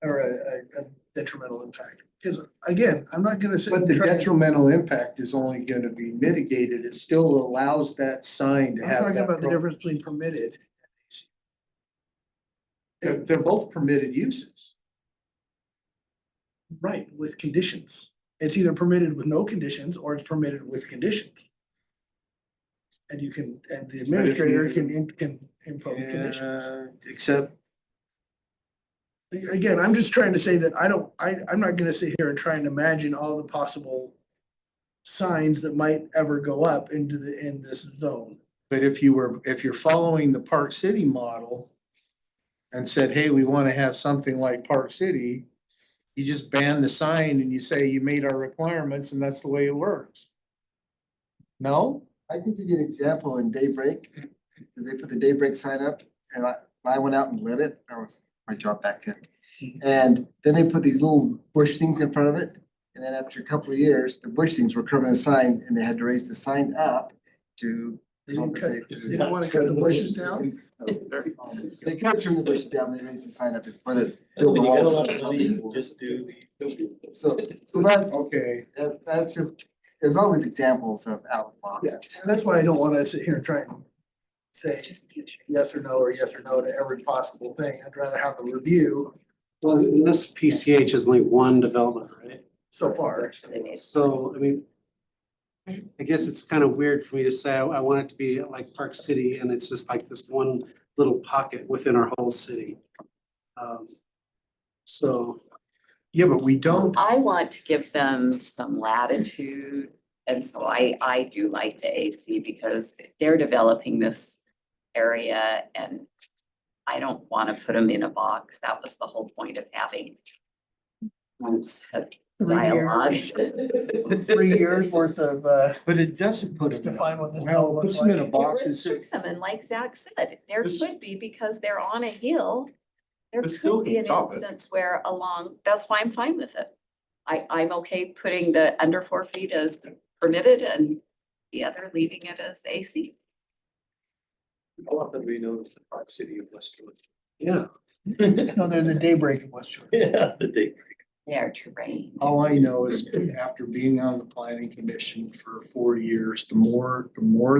Or a detrimental impact, because again, I'm not gonna say. but the detrimental impact is only gonna be mitigated. It still allows that sign to I'm have talking that. about the difference between permitted. They're both permitted uses. Right, with conditions. It's either permitted with no conditions or it's permitted with conditions. And the administrator can impose conditions. Except Again, I'm just trying to say that I'm not gonna sit here and try and imagine all the possible signs that might ever go up in this zone. But if you're following the Park City model and said, hey, we want to have something like Park City, you just ban the sign and you say you made our requirements and that's the way it works. No? I can give you an example in Daybreak, because they put the Daybreak sign up and I went out and lit it. That was my job back then. And then they put these little bush things in front of it. And then after a couple of years, the bush things were covering the sign and they had to raise the sign up to They didn't compensate. wanna cut the bushes down. They could trim the bushes down, they raised the sign up and put it, build the walls. Just do. So that's, Okay. that's just, there's always examples of out of box. Yes, and that's why I don't wanna sit here and try and say yes or no to every possible thing. I'd rather have the review Well, in this PCH is only one development, right? so far. So, I mean, I guess it's kind of weird for me to say, I want it to be like Park City and it's just like this one little pocket within our whole city. So, Yeah, but we don't. I want to give them some latitude. And so I do like the AC because they're developing this area and I don't want to put them in a box. That was the whole point of having months of 3 dialogues. years, 3 years worth of, But it doesn't put let's them in define a, what this well, all it looks puts them in a like. box. It It's, restricts them, and like Zach said, there This- could be, because they're on a hill. There This still could be can an top it. instance where that's why I'm fine with it. I'm okay putting the under 4 feet as permitted and the other leaving it as AC. How often do we notice the Park City of Westerland? Yeah. No, they're the daybreak of West Shore. Yeah, the daybreak. Their terrain. All I know is after being on the planning commission for 4 years, the more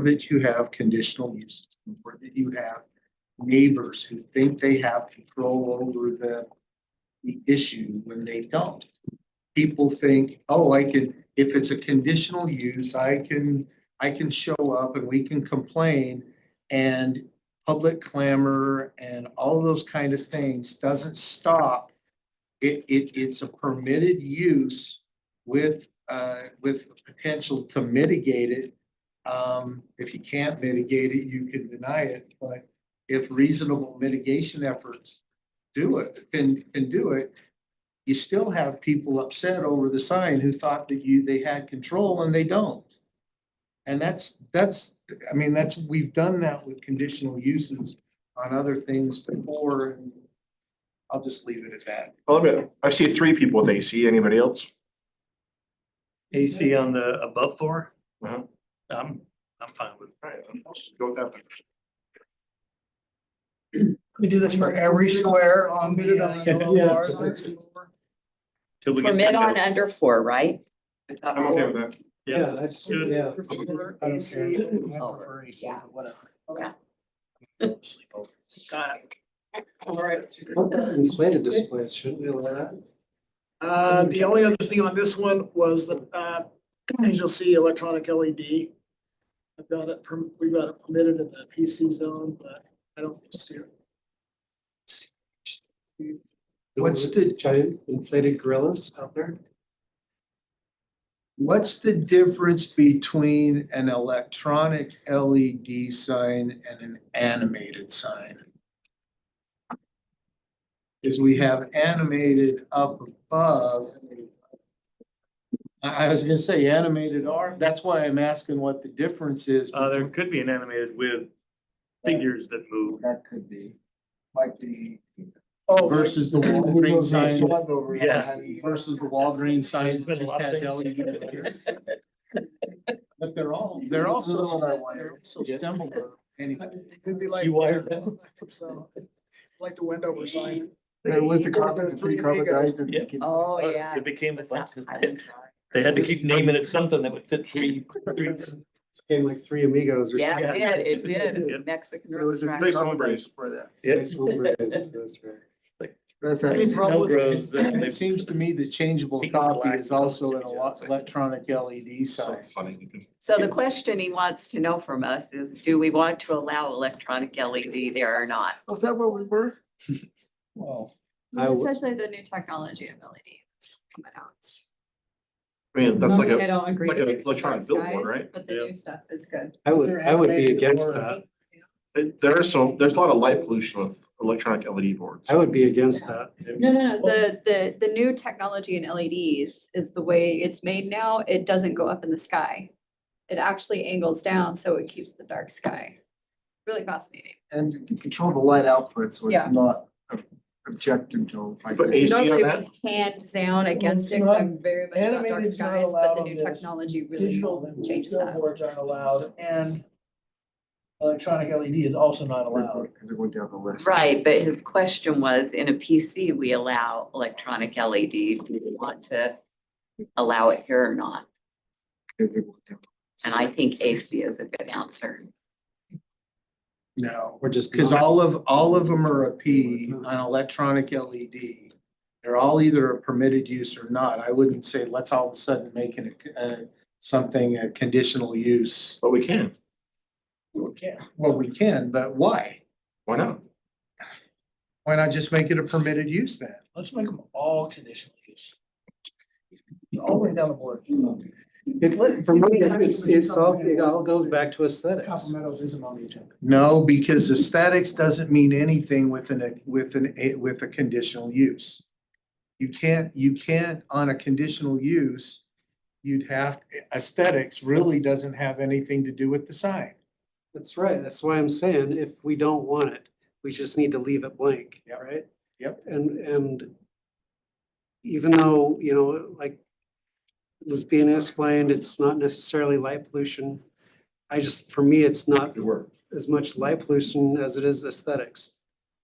that you have conditional uses, the more that you have neighbors who think they have control over the issue when they don't. People think, oh, if it's a conditional use, I can show up and we can complain, and public clamor and all those kind of things doesn't stop. It's a permitted use with potential to mitigate it. If you can't mitigate it, you can deny it, but if reasonable mitigation efforts can do it, you still have people upset over the sign who thought that they had control and they don't. And we've done that with conditional uses on other things before, and I'll just leave it at that. Well, I see 3 people with AC. Anybody else? AC on the above 4? Uh-huh. I'm fine with it. All right, I'll just go with that. We do this for every square on the yellow Yeah. bar. Till we get Permit to on that. under 4, right? I thought I'm okay with that. Yeah, that's, good. yeah. Prefer I don't AC, care. I prefer AC, but whatever. Sleep over. All right. Inflated displays, shouldn't we allow that? The only other thing on this one was as you'll see, electronic LED. We've got it permitted in the PC zone, but I don't see it. What's the Giant inflated gorillas out there? What's the difference between an electronic LED sign and an animated sign? Because we have animated up above. I was gonna say animated art, that's why I'm asking what the difference is. There could be an animated with figures that move. That could be, like the. Oh, Versus the Walgreens sign, Yeah. versus the Walgreens sign There's been a just lot of has things. LED. But they're so similar anyway. It'd be like. You wired them? So, like the Wendover sign. There was the Or carbon, the Three carbon Amigos. guys that Yeah. became. Oh, yeah. So it became a Was that bunch of, Highland Drive? they had to keep naming it something that would fit three. Came like Three Amigos or. Yeah, something. it did. Yeah. Mexican It was a restaurant. great homebrace for that. Yeah. Nice homebrace, that's right. That's Any that. problem with grows, It seems to me that changeable Pink copy black is also an doesn't change electronic LED So sign. funny. You can- So the question he wants to know from us is, do we want to allow electronic LED there or not? Was that where we were? Well, Especially the new technology of LED that's coming out. I mean, that's like I a, don't agree. like an with the electronic skies, billboard, right? But the Yeah. new stuff is good. I would be against that. there's a lot of light pollution with electronic LED boards. I would be against that. No, the new technology in LEDs is the way it's made now. It doesn't go up in the sky. It actually angles down, so it keeps the dark sky. Really fascinating. And to control the light output, so Yeah. it's not objective to like. But AC on Normally that? we hands down against it, It's 'cause not- I'm very much about dark animated's not skies, but allowed the on new this. technology really Digital changes that. billboards aren't allowed, and electronic LED is also not allowed. Because they're going down the list. Right, but his question was, in a PC, we allow electronic LED. Do we want to allow it here or not? Because they're going down. And I think AC is a good answer. no, We're just. because all of them are a P on electronic LED. They're all either a permitted use or not. I wouldn't say let's all of a sudden make it something a conditional use. But we can. Well, we can, but why? Why not? Why not just make it a permitted use then? Let's make them all conditional use. All the way down the board. For me, it all goes back to aesthetics. Copper Meadows isn't on the agenda. No, because aesthetics doesn't mean anything with a conditional use. You can't on a conditional use, aesthetics really doesn't have anything to do with the sign. That's right. That's why I'm saying if we don't want it, we just need to leave it blank, right? Yep. And even though, you know, like was being explained, it's not necessarily light pollution. For me, it's not as much light pollution as it is aesthetics.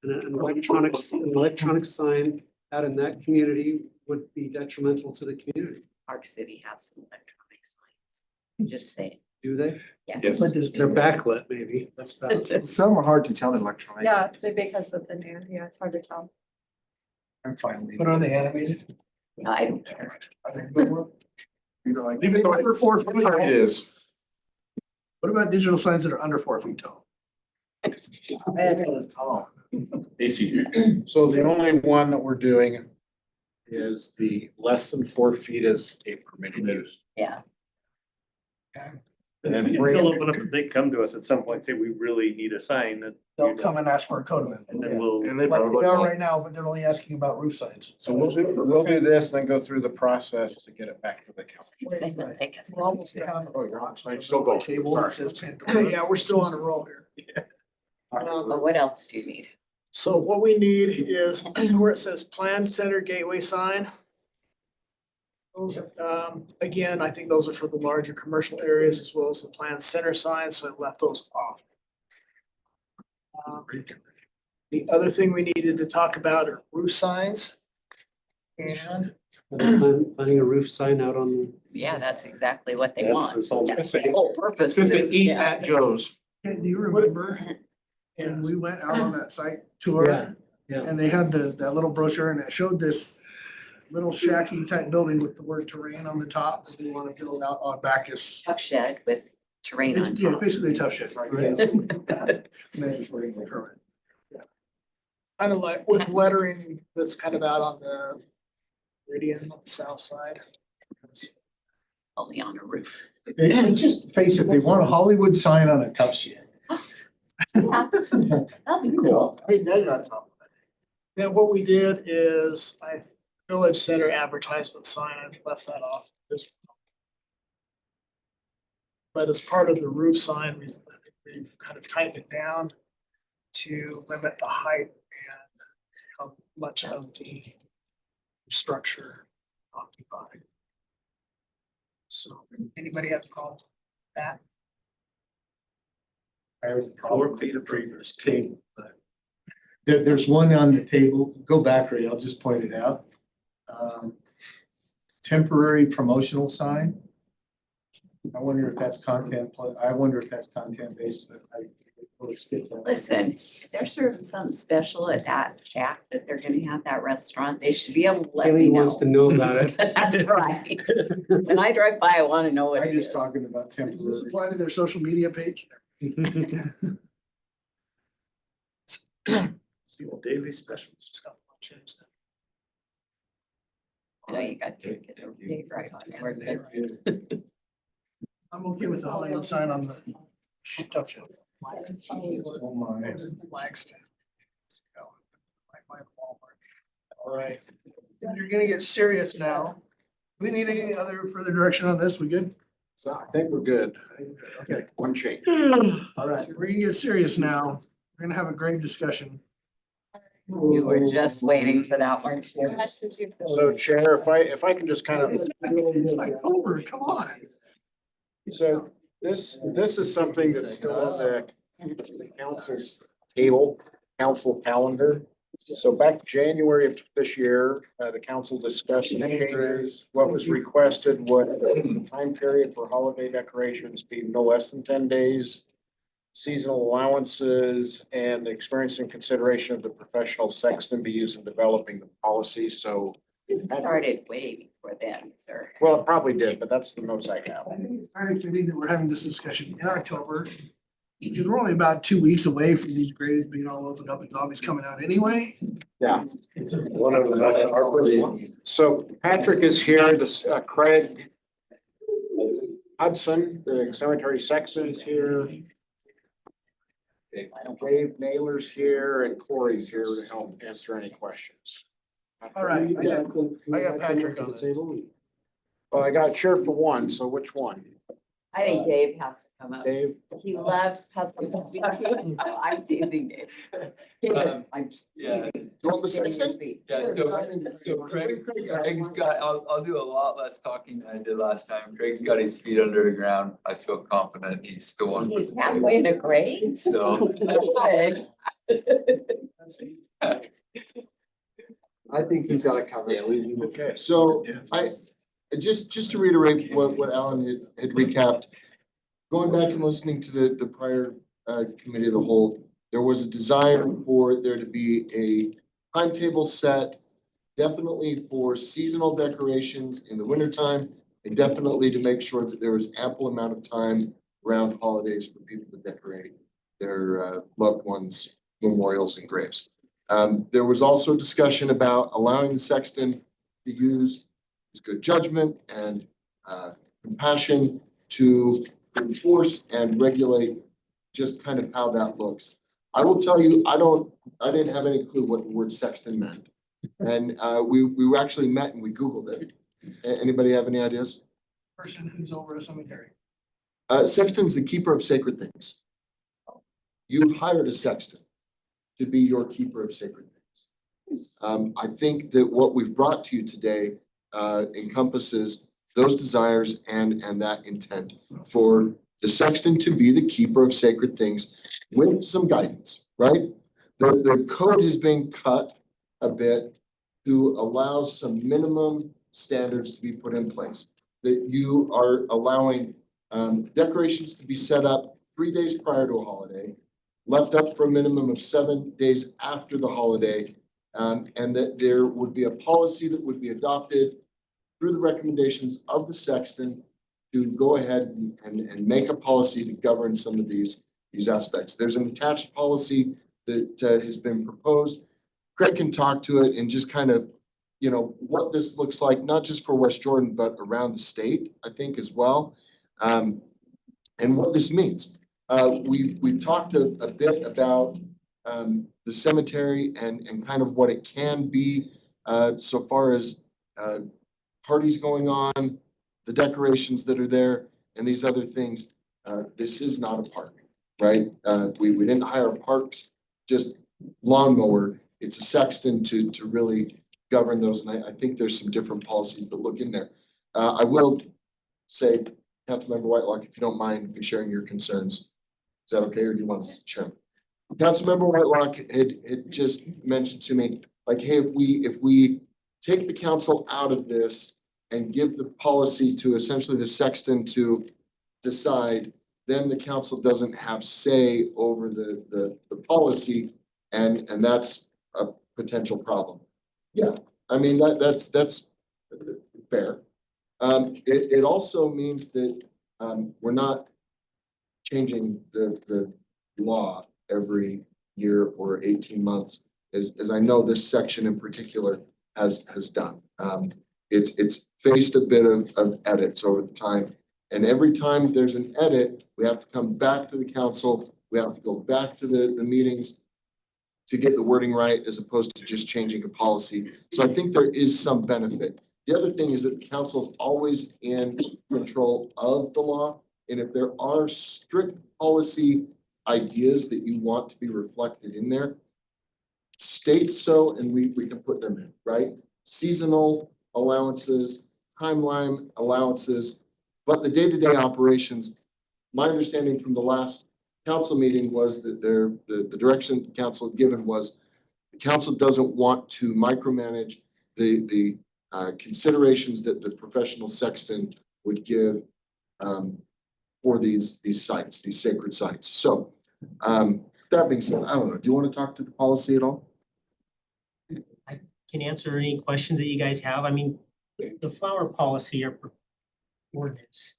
And an electronic sign out in that community would be detrimental to the community. Park City has some electronic signs. Just saying. Do they? Yeah. Yes. They're backlit, maybe. That's bad. Some are hard to tell electronic. Yeah, because of the new, yeah, it's hard to tell. I'm fine. leaving But are it. they animated? No, I don't care. Either like. Even though Under 4 feet tall. it is. What about digital signs that are under 4 feet tall? AC. So the only one that we're doing is the less than 4 feet is a permitted use. Yeah. And then still open up, if they come to us at some point, and say, we really need a sign that. They'll come and ask for a code amendment. And then we'll. And they Like probably. they are right now, but they're only asking about roof signs. So we'll do this, then go through the process to get it back to the council. They would take us. We're almost down. Oh, you're on, so you still go. Table that says Pandora. Yeah, we're still on a roll here. But what else do you need? So what we need is where it says Plan Center Gateway sign. Those, again, I think those are for the larger commercial areas as well as the Plan Center signs, so I left those off. The other thing we needed to talk about are roof signs. And Planting a roof sign out on Yeah, that's exactly what they That's want. the whole- That's the whole purpose. Just of to this, eat yeah. at Joe's. Do you remember when Yes. we went out on that site tour? yeah. And they had that little brochure and it showed this little shacky type building with the word terrain on the top that they want to build out on Bacchus. Tough shed with terrain It's, on yeah, top. basically a tough shed. It's mandatory permit. kind of like with lettering that's kind of out on the meridian on the south side. Only on a roof. And just face it, they want a Hollywood sign on a tough shed. That'd be cool. Hey, now you're on top of it. Then what we did is Village Center advertisement sign, I left that off. But as part of the roof sign, I think we've kind of tightened it down to limit the height and how much of the structure occupied. So anybody have a problem with that? I was probably the previous table, but there's one on the table. Go back, Ray, I'll just point it out. Temporary promotional sign. I wonder if that's content based, but I. Listen, if they're serving something special at that shack that they're gonna have that restaurant, they should be able to let me Kaylee know. wants to know about it. That's right. When I drive by, I wanna know what I'm it just is. talking about Does this temporary. apply to their social media page? See what daily specials. Just got to change that. No, you got to get the date right on there. I'm okay with the Hollywood sign on the tough shed. Oh my. Flagstaff. Like by the Walmart. All right. You're gonna get serious now. We need any other further direction on this? We good? So I think we're good. Okay. One change. All right, we're gonna get serious now. We're gonna have a great discussion. You were just waiting for that one. So Chair, if I can just kind of. It's like over, come on. So this is something that's still on the council's table, council calendar. So back January of this year, the council discussed changes. What was requested was the time period for holiday decorations be no less than 10 days. Seasonal allowances and the experience and consideration of the professional sexton be used in developing the policy. So, It started way before then, sir. well, it probably did, but that's the most I have. I think it's kind of fitting that we're having this discussion in October. Because we're only about 2 weeks away from these graves being all opened up and zombies coming out anyway. Yeah. So Patrick is here, this Craig Hudson, the cemetery sexton is here. Dave Naylor's here and Corey's here to help answer any questions. All right, I got Patrick on this. Well, I got a chair for one, so which one? I think Dave has to come up. Dave? He loves public speaking. Oh, I'm teasing Dave. I'm Yeah. teasing. You want the Getting sexton? your feet. Yeah, so Craig's got, I'll do a lot less talking than I did last time. Craig's got his feet under the ground. I feel confident he's the one. He's halfway in a grade. So. Good. I think he's got it covered. Okay, so just to reiterate what Alan had recapped, going back and listening to the prior committee of the whole, there was a desire for there to be a timetable set, definitely for seasonal decorations in the wintertime, and definitely to make sure that there was ample amount of time around holidays for people to decorate their loved ones' memorials and graves. There was also discussion about allowing the sexton to use his good judgment and compassion to enforce and regulate just kind of how that looks. I will tell you, I didn't have any clue what the word sexton meant. And we actually met and we Googled it. Anybody have any ideas? Person who's over a cemetery. Sexton's the keeper of sacred things. You've hired a sexton to be your keeper of sacred things. I think that what we've brought to you today encompasses those desires and that intent for the sexton to be the keeper of sacred things with some guidance, right? The code has been cut a bit to allow some minimum standards to be put in place. That you are allowing decorations to be set up 3 days prior to a holiday, left up for a minimum of 7 days after the holiday, and that there would be a policy that would be adopted through the recommendations of the sexton to go ahead and make a policy to govern some of these aspects. There's an attached policy that has been proposed. Greg can talk to it and just kind of, what this looks like, not just for West Jordan, but around the state, I think as well. And what this means. We've talked a bit about the cemetery and kind of what it can be so far as parties going on, the decorations that are there, and these other things. This is not a park, right? We didn't hire parks, just lawnmower. It's a sexton to really govern those, and I think there's some different policies that look in there. I will say, Councilmember Whitelock, if you don't mind me sharing your concerns, is that okay, or do you want to share them? Councilmember Whitelock had just mentioned to me, like, hey, if we take the council out of this and give the policy to essentially the sexton to decide, then the council doesn't have say over the policy, and that's a potential problem. Yeah, I mean, that's fair. It also means that we're not changing the law every year or 18 months, as I know this section in particular has done. It's faced a bit of edits over the time. And every time there's an edit, we have to come back to the council. We have to go back to the meetings to get the wording right, as opposed to just changing a policy. So I think there is some benefit. The other thing is that the council is always in control of the law. And if there are strict policy ideas that you want to be reflected in there, state so, and we can put them in, right? Seasonal allowances, timeline allowances, but the day-to-day operations, my understanding from the last council meeting was that the direction the council had given was the council doesn't want to micromanage the considerations that the professional sexton would give for these sites, these sacred sites. So that being said, I don't know, do you want to talk to the policy at all? I can answer any questions that you guys have. I mean, the flower policy or ordinance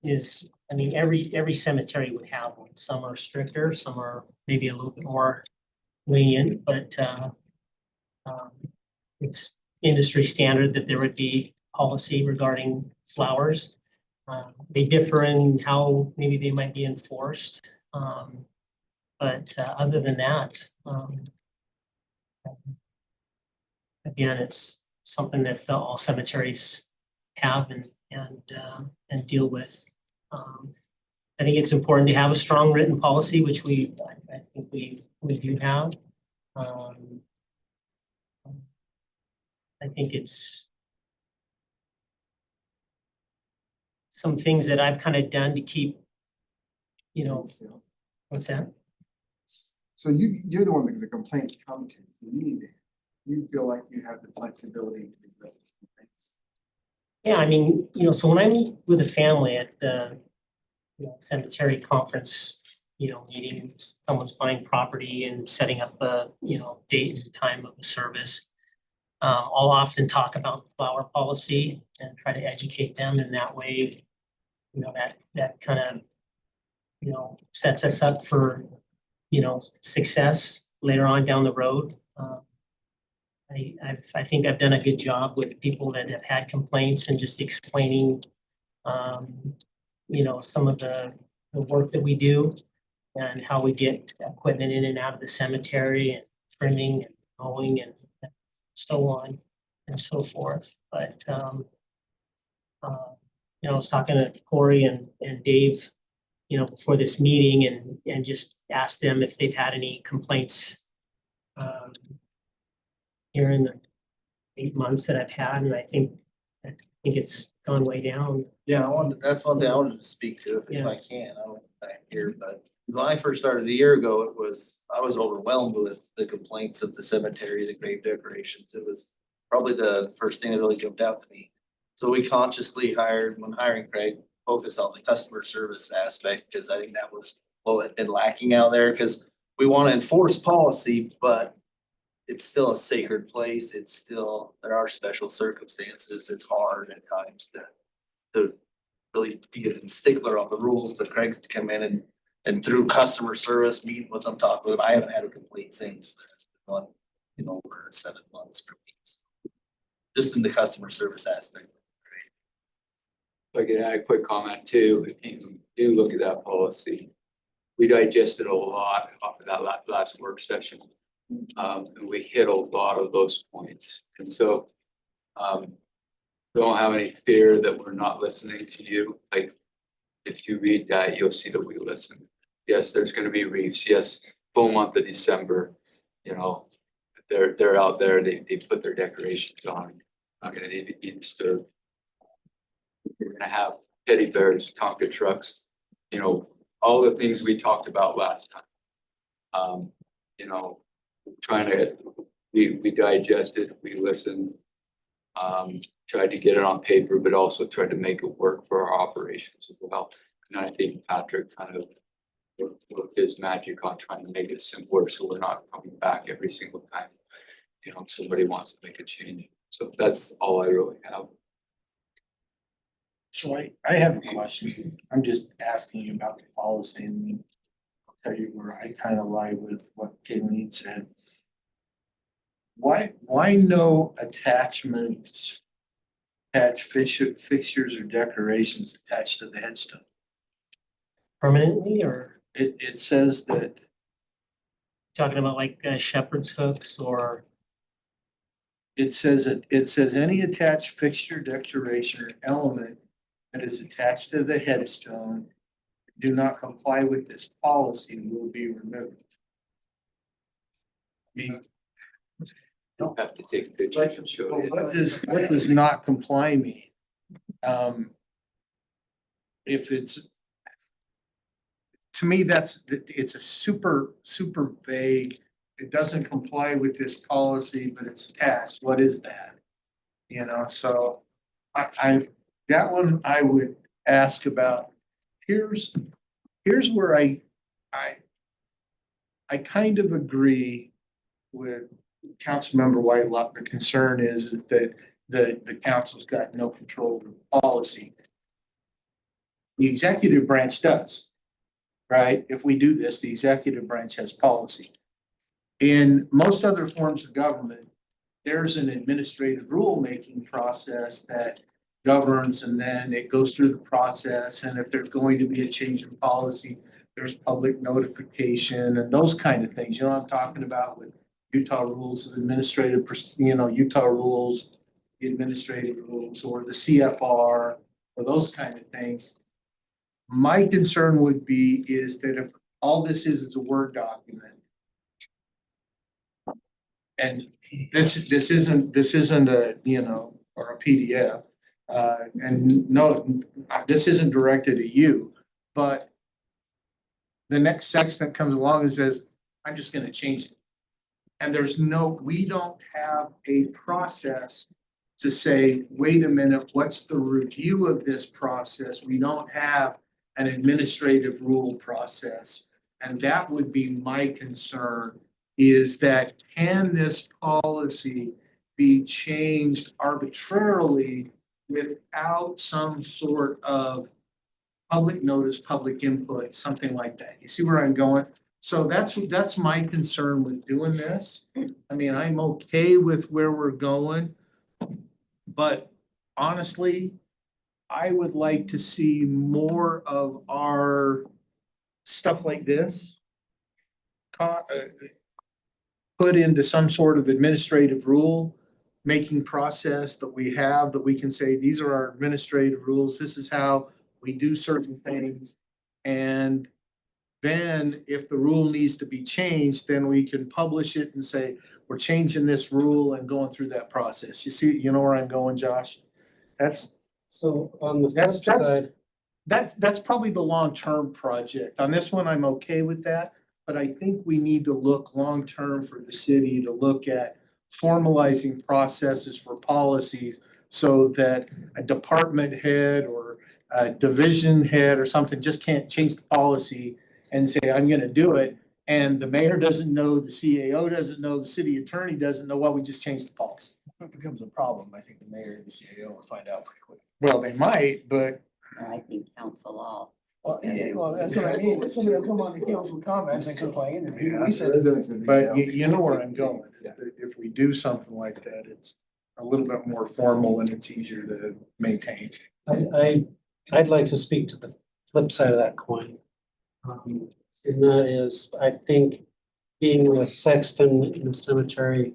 is, I mean, every cemetery would have one. Some are stricter, some are maybe a little bit more lenient, but it's industry standard that there would be policy regarding flowers. They differ in how maybe they might be enforced. But other than that, again, it's something that all cemeteries have and deal with. I think it's important to have a strong written policy, which I think we do have. I think it's some things that I've kind of done to keep, what's that? So you're the one that the complaints come to. You feel like you have the flexibility to address those complaints. Yeah, I mean, so when I meet with a family at the cemetery conference, meeting, someone's buying property and setting up a, date and time of the service. I'll often talk about the flower policy and try to educate them in that way. That kind of, sets us up for, success later on down the road. I think I've done a good job with people that have had complaints and just explaining, some of the work that we do and how we get equipment in and out of the cemetery and trimming and mowing and so on and so forth. But, I was talking to Corey and Dave, before this meeting and just asked them if they've had any complaints here in the 8 months that I've had, and I think it's gone way down. Yeah, that's one thing I wanted to speak to, if I can, I don't back here, but when I first started a year ago, I was overwhelmed with the complaints of the cemetery, the grave decorations. It was probably the first thing that really jumped out to me. So we consciously when hiring Craig, focused on the customer service aspect, because I think that was what had been lacking out there, because we want to enforce policy, but it's still a sacred place. There are special circumstances. It's hard at times to really be a stickler on the rules, but Craig's to come in and through customer service, meeting with them, talking with them. I haven't had a complaint since. It's been over 7 months for me. So just in the customer service aspect. If I could add a quick comment too, if you do look at that policy, we digested a lot off of that last work session. And we hit a lot of those points. And so don't have any fear that we're not listening to you. Like if you read that, you'll see that we listen. Yes, there's going to be reefs. Yes, full month of December, they're out there, they put their decorations on. Not going to be disturbed. We're going to have teddy bears, Tonka trucks, all the things we talked about last time. We digested, we listened, tried to get it on paper, but also tried to make it work for our operations as well. And I think Patrick kind of worked his magic on trying to make it simpler, so we're not coming back every single time, somebody wants to make a change. So that's all I really have. So I have a question. I'm just asking you about the policy, and I'll tell you where I kind of lie with what Kayleen said. Why no attachments, fixtures or decorations attached to the headstone? Permanently, or It says that talking about like shepherd's hooks or? it says any attached fixture, decoration or element that is attached to the headstone do not comply with this policy will be removed. You'll have to take pictures and show you. What does not comply mean? If it's, to me, it's a super vague. It doesn't comply with this policy, but it's attached. What is that? So that one I would ask about. Here's where I kind of agree with Councilmember Whitelock. The concern is that the council's got no control of the policy. The executive branch does, right? If we do this, the executive branch has policy. In most other forms of government, there's an administrative rulemaking process that governs, and then it goes through the process, and if there's going to be a change in policy, there's public notification and those kind of things, you know what I'm talking about with Utah rules of administrative, Utah rules, the administrative rules, or the CFR, or those kind of things. My concern would be is that if all this is a Word document, and this isn't a, or a PDF, and no, this isn't directed at you, but the next section that comes along and says, I'm just gonna change it. And we don't have a process to say, wait a minute, what's the review of this process? We don't have an administrative rule process. And that would be my concern, is that can this policy be changed arbitrarily without some sort of public notice, public input, something like that? You see where I'm going? So that's my concern with doing this. I mean, I'm okay with where we're going, but honestly, I would like to see more of our stuff like this put into some sort of administrative rule making process that we have, that we can say, these are our administrative rules. This is how we do certain things. And then if the rule needs to be changed, then we can publish it and say, we're changing this rule and going through that process. You see, you know where I'm going, Josh? So on the flip side, That's probably the long-term project. On this one, I'm okay with that, but I think we need to look long-term for the city to look at formalizing processes for policies so that a department head or a division head or something just can't change the policy and say, I'm gonna do it. And the mayor doesn't know, the CAO doesn't know, the city attorney doesn't know, well, we just changed the policy. If it becomes a problem, I think the mayor and the CEO will find out pretty quick. Well, they might, but I think council all. Well, yeah, well, that's what I mean. Somebody will come on the council comments and complain, and Yeah. we said it. But you know where I'm going. If we do something like that, it's a little bit more formal and it's easier to maintain. I'd like to speak to the flip side of that coin. And that is, I think being a sexton in a cemetery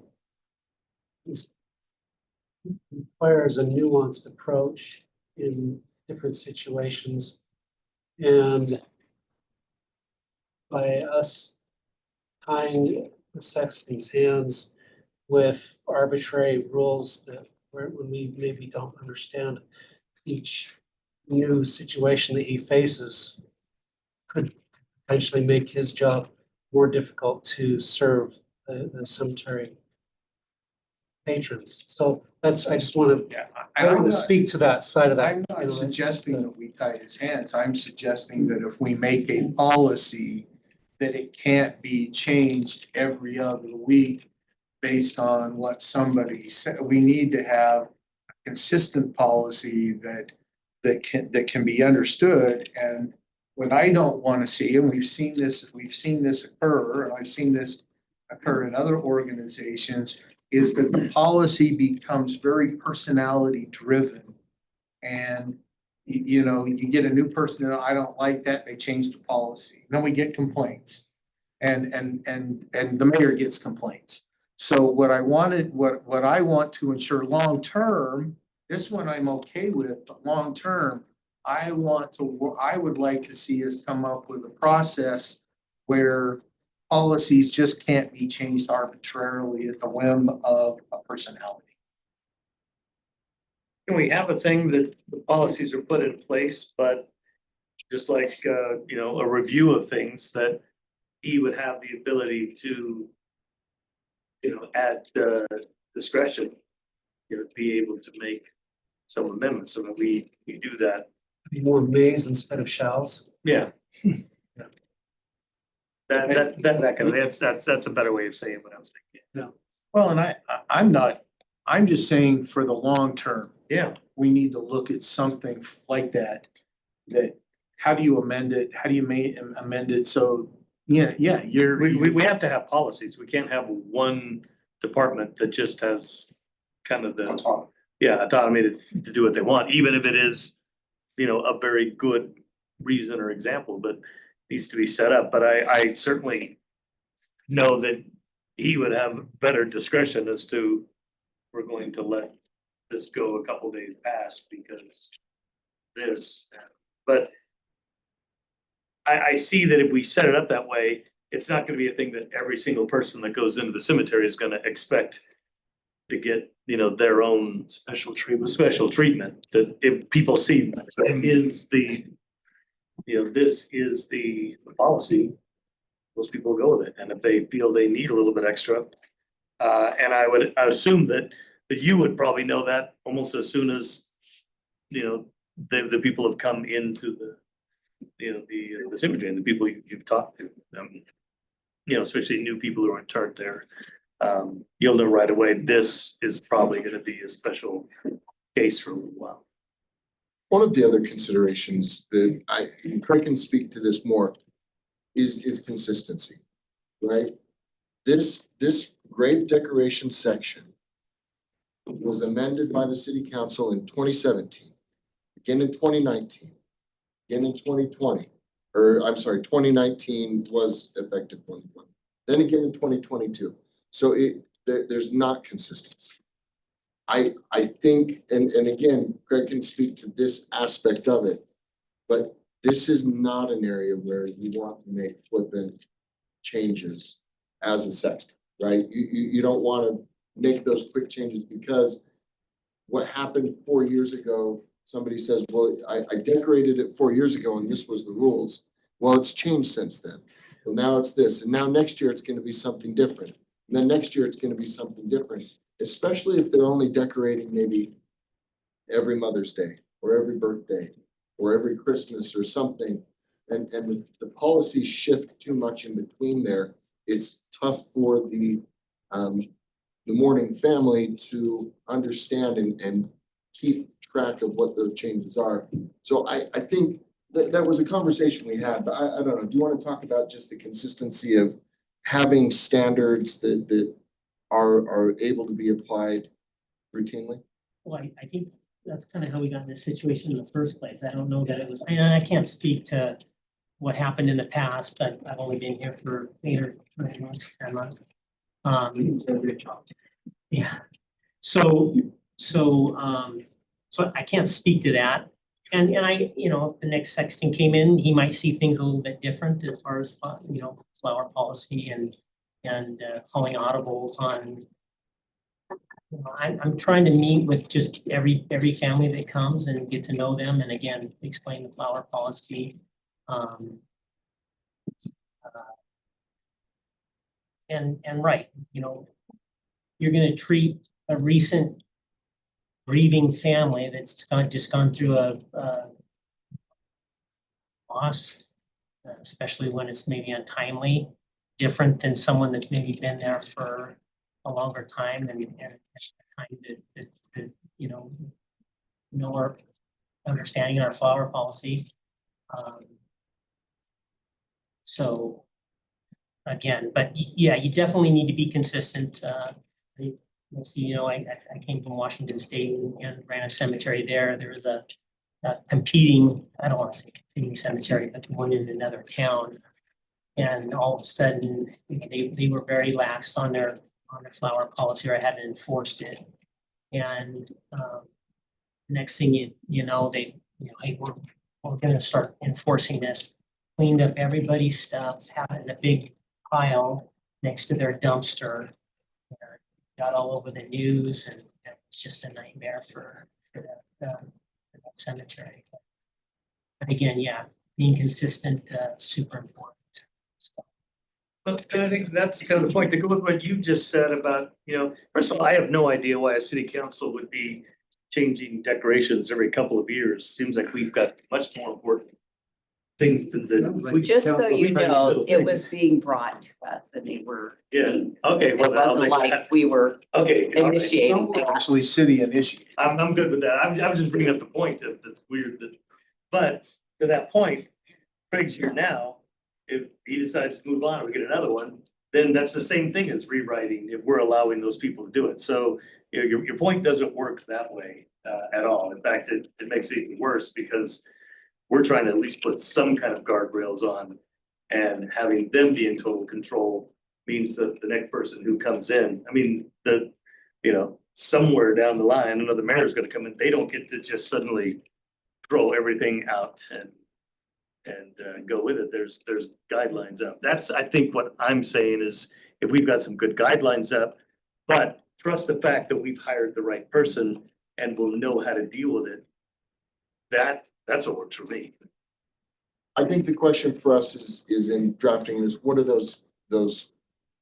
requires a nuanced approach in different situations. And by us tying the sexton's hands with arbitrary rules that when we maybe don't understand each new situation that he faces could potentially make his job more difficult to serve the cemetery patrons. So I just want to, I want to speak to that side of that. I'm not suggesting that we tie his hands. I'm suggesting that if we make a policy that it can't be changed every other week based on what somebody said, we need to have a consistent policy that can be understood. And what I don't want to see, and we've seen this occur, and I've seen this occur in other organizations, is that the policy becomes very personality driven. And you get a new person, I don't like that, they change the policy. Then we get complaints. And the mayor gets complaints. So what I want to ensure long term, this one I'm okay with, but long term, I would like to see us come up with a process where policies just can't be changed arbitrarily at the whim of a personality. Can we have a thing that the policies are put in place, but just like, a review of things that he would have the ability to, add discretion, be able to make some amendments, so that we do that. Be more mays instead of shalls. Yeah. That's a better way of saying what I was thinking. Well, and I'm just saying for the long term. Yeah. We need to look at something like that, how do you amend it? How do you amend it? So, we have to have policies. We can't have one department that just has kind of autonomy to do what they want, even if it is, a very good reason or example, but needs to be set up. But I certainly know that he would have better discretion as to, we're going to let this go a couple days past because this, but I see that if we set it up that way, it's not gonna be a thing that every single person that goes into the cemetery is gonna expect to get, their own special treatment, that if people see this is the policy, most people will go with it. And if they feel they need a little bit extra, and I assume that you would probably know that almost as soon as, the people have come into the cemetery and the people you've talked to, especially new people who are in charge there. You'll know right away, this is probably gonna be a special case for a little while. One of the other considerations that Craig can speak to this more is consistency, right? This grave decoration section was amended by the city council in 2017, again in 2019, again in 2020, or I'm sorry, 2019 was effective 2020, then again in 2022. So there's not consistency. I think, and again, Greg can speak to this aspect of it, but this is not an area where you want to make flippant changes as a sexton, right? You don't want to make those quick changes because what happened 4 years ago, somebody says, well, I decorated it 4 years ago and this was the rules. Well, it's changed since then. Well, now it's this, and now next year it's going to be something different. And then next year it's going to be something different, especially if they're only decorating maybe every Mother's Day or every birthday or every Christmas or something. And the policies shift too much in between there. It's tough for the mourning family to understand and keep track of what those changes are. So I think that was a conversation we had, but I don't know. Do you want to talk about just the consistency of having standards that are able to be applied routinely? Well, I think that's kind of how we got in this situation in the first place. I don't know that it was, I can't speak to what happened in the past. I've only been here for 8 or 9 months, 10 months. Yeah. So I can't speak to that. And I, if the next sexton came in, he might see things a little bit different as far as, flower policy and calling audibles on. I'm trying to meet with just every family that comes and get to know them, and again, explain the flower policy. And right, you're gonna treat a recent grieving family that's just gone through a loss, especially when it's maybe untimely, different than someone that's maybe been there for a longer time and time to know our understanding our flower policy. So again, but yeah, you definitely need to be consistent. I came from Washington State and ran a cemetery there. There was a competing, I don't want to say competing cemetery, but one in another town. And all of a sudden, they were very lax on their flower policy, or hadn't enforced it. And next thing you know, hey, we're going to start enforcing this. Cleaned up everybody's stuff, had it in a big pile next to their dumpster. Got all over the news, and it's just a nightmare for that cemetery. But again, yeah, being consistent, super important. But I think that's kind of the point, to go with what you just said about, first of all, I have no idea why a city council would be changing decorations every couple of years. Seems like we've got much more important things than Just so you know, it was being brought to us and they were. Okay. It wasn't like we were initiating that. Actually, city initiated. I'm good with that. I was just bringing up the point that that's weird that, but to that point, Craig's here now. If he decides to move on, or we get another one, then that's the same thing as rewriting if we're allowing those people to do it. So, you know, your point doesn't work that way at all. In fact, it makes it even worse because we're trying to at least put some kind of guardrails on, and having them be in total control means that the next person who comes in, I mean, you know, somewhere down the line, another mayor's gonna come in, they don't get to just suddenly throw everything out and go with it. There's guidelines up. That's, I think what I'm saying is if we've got some good guidelines up, but trust the fact that we've hired the right person and will know how to deal with it. That's what works for me. I think the question for us is in drafting this, what are those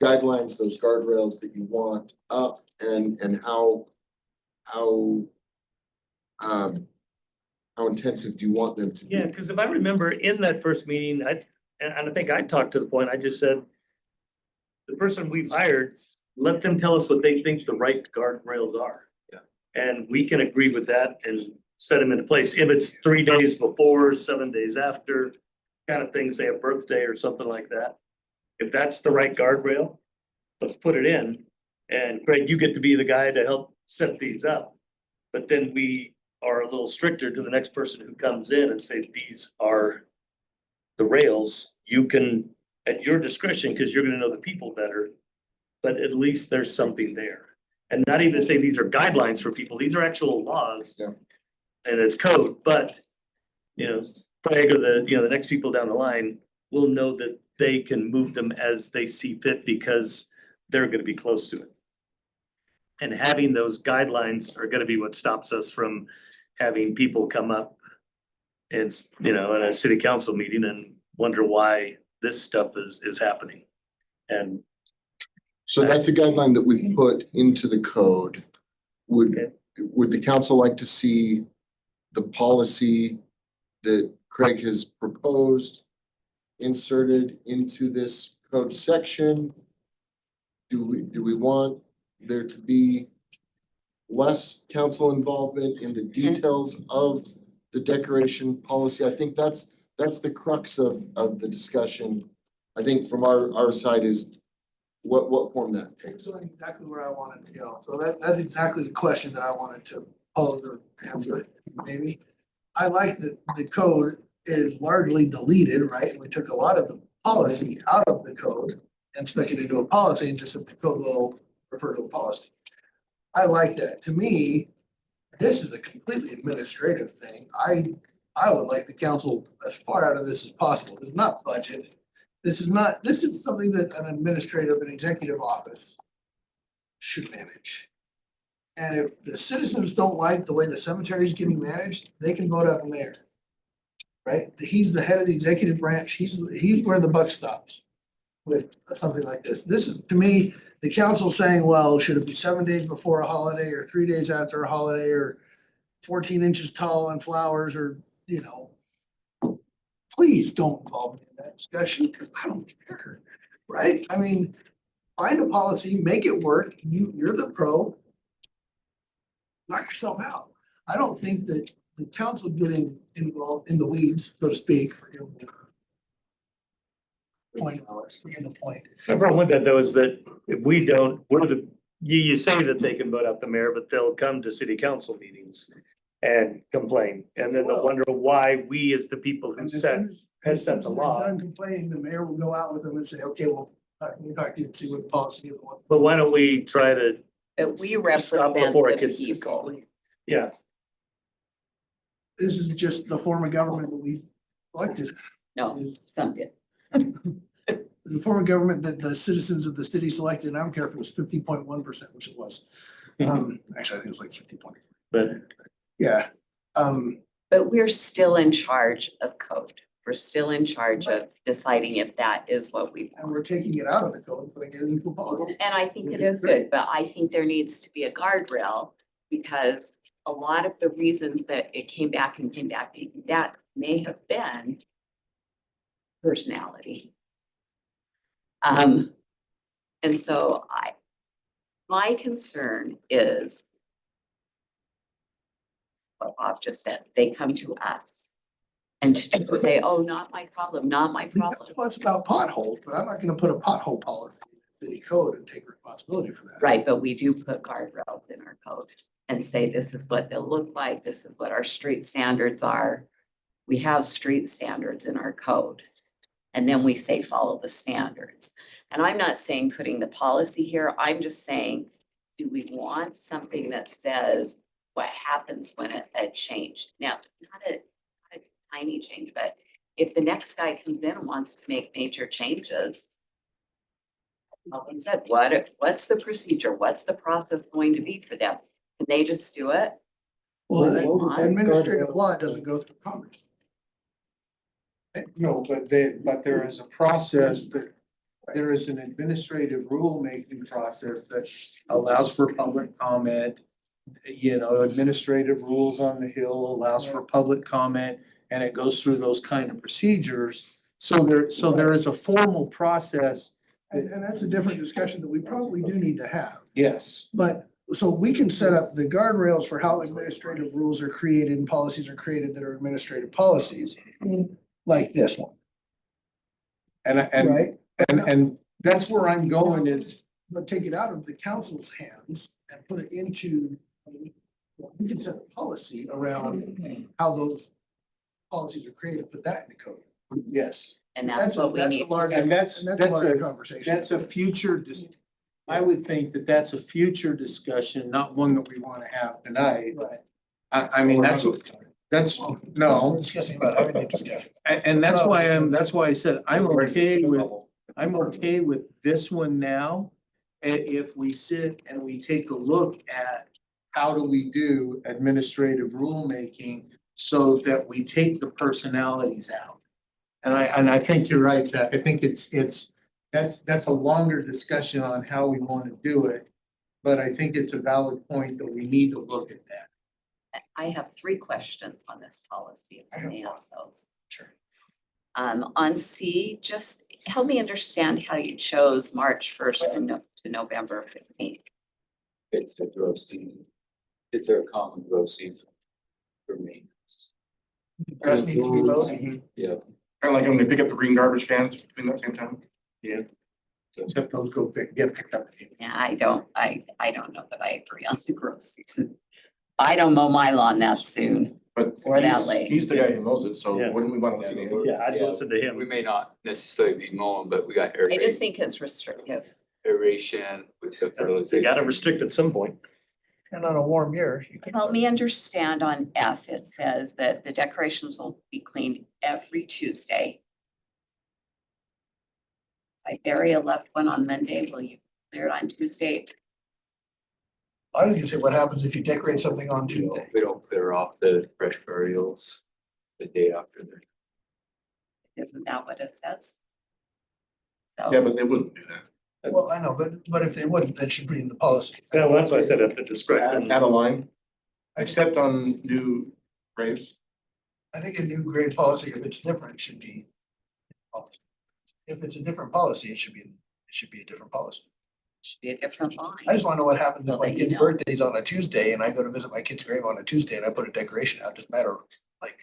guidelines, those guardrails that you want up and how intensive do you want them to be? Yeah, because if I remember in that first meeting, and I think I talked to the point, I just said, the person we've hired, let them tell us what they think the right guardrails are. Yeah. And we can agree with that and set them into place. If it's 3 days before, 7 days after, kind of thing, say a birthday or something like that. If that's the right guardrail, let's put it in. And Craig, you get to be the guy to help set these up. But then we are a little stricter to the next person who comes in and say, these are the rails. You can, at your discretion, because you're gonna know the people better, but at least there's something there. And not even say these are guidelines for people, these are actual laws. Yeah. And it's code, but, you know, Craig or the next people down the line will know that they can move them as they see fit because they're gonna be close to it. And having those guidelines are gonna be what stops us from having people come up and, you know, at a city council meeting and wonder why this stuff is happening. And So that's a guideline that we put into the code. Would the council like to see the policy that Craig has proposed inserted into this code section? Do we want there to be less council involvement in the details of the decoration policy? I think that's the crux of the discussion. I think from our side is what form that takes. So exactly where I wanted to go. So that's exactly the question that I wanted to pose or answer, maybe. I like that the code is largely deleted, right? We took a lot of the policy out of the code and stuck it into a policy and just said the code will refer to a policy. I like that. To me, this is a completely administrative thing. I would like the council as far out of this as possible. It's not budget. This is something that an administrative and executive office should manage. And if the citizens don't like the way the cemetery is getting managed, they can vote out the mayor. Right? He's the head of the executive branch. He's where the buck stops with something like this. This is, to me, the council saying, well, should it be 7 days before a holiday or 3 days after a holiday or 14 inches tall and flowers or, you know, please don't involve me in that discussion because I don't care, right? I mean, find a policy, make it work. You're the pro. Knock yourself out. I don't think that the council getting involved in the weeds, so to speak, forgive me. Forget the point. the problem with that though is that if we don't, you say that they can vote out the mayor, but they'll come to city council meetings and complain. And then they'll wonder why we as the people who set the law. Done complaining, the mayor will go out with them and say, okay, well, we'll talk to you and see what the policy is. But why don't we try to But we stop represent before it the gets too people. cold? Yeah, This is just the form of government that we elected. No, Is some did. the form of government that the citizens of the city selected. And I don't care if it was 50.1%, which it was. Actually, I think it was like 50.3. but Yeah. But we're still in charge of code. We're still in charge of deciding if that is what we And want. we're taking it out of the code, and putting it into a policy. And I think it is good, but I think there needs to be a guardrail because a lot of the reasons that it came back that may have been personality. And so my concern is what Bob just said, they come to us and to say, oh, not my problem, not my problem. Well, it's about potholes, but I'm not gonna put a pothole policy. city code and take responsibility for that. Right, but we do put guardrails in our code and say this is what they'll look like, this is what our street standards are. We have street standards in our code. And then we say follow the standards. And I'm not saying putting the policy here, I'm just saying, do we want something that says what happens when a change? Now, not a tiny change, but if the next guy comes in and wants to make major changes, like I said, what's the procedure? What's the process going to be for them? Can they just do it? Well, administrative law doesn't go through Congress. No, but there is a process that, there is an administrative rulemaking process that allows for public comment. You know, administrative rules on the Hill allows for public comment, and it goes through those kind of procedures. So there is a formal process. And that's a different discussion that we probably do need to have. Yes. But, so we can set up the guardrails for how administrative rules are created and policies are created that are administrative policies, like this one, right? And that's where I'm going is, But take it out of the council's hands and put it into, we can set a policy around how those policies are created, put that in the code. yes. And that's what we That's a need. larger, And that's a larger a, conversation. that's a future, I would think that that's a future discussion, not one that we want to have tonight. Right. I mean, that's, We're no, discussing about having a discussion. and that's why I said, I'm okay with this one now. If we sit and we take a look at how do we do administrative rulemaking so that we take the personalities out. And I think you're right, Zach. I think that's a longer discussion on how we want to do it. But I think it's a valid point that we need to look at that. I have 3 questions on this policy, if I may ask those. Sure. On C, just help me understand how you chose March 1st to November 15th. It's a grow season. It's a common grow season for me. Grass needs to be mowed. Yeah. Kind of like when they pick up the green garbage cans between that same time. Yeah. Except those get picked up. Yeah, I don't know that I agree on the growth season. I don't mow my lawn that soon. But Or that he's- late. He's the guy who knows it, so Yeah. wouldn't we want to listen to him? Yeah, I'd listen to him. We may not necessarily be mowing, but we got I just aeration, think it's restrictive. aeration with the They fertilization. gotta restrict at some point. And on a warm year. you can- Help me understand on F, it says that the decorations will be cleaned every Tuesday. If I bury a left one on Monday, will you clear it on Tuesday? I was gonna say, what happens if you decorate something on Tuesday? We don't clear off the fresh burials the day after the. Isn't that what it says? Yeah, So, but they wouldn't do that. Well, I know, but if they wouldn't, that should be in the policy. Yeah, well, that's why I said at the discretion. Add a line, except on new graves. I think a new grade policy, if it's different, should be. If it's a different policy, it should be a different policy. should be a different line. I just wanna know what happens if my Well, you kid's know. birthday's on a Tuesday and I go to visit my kid's grave on a Tuesday and I put a decoration out, doesn't matter, like.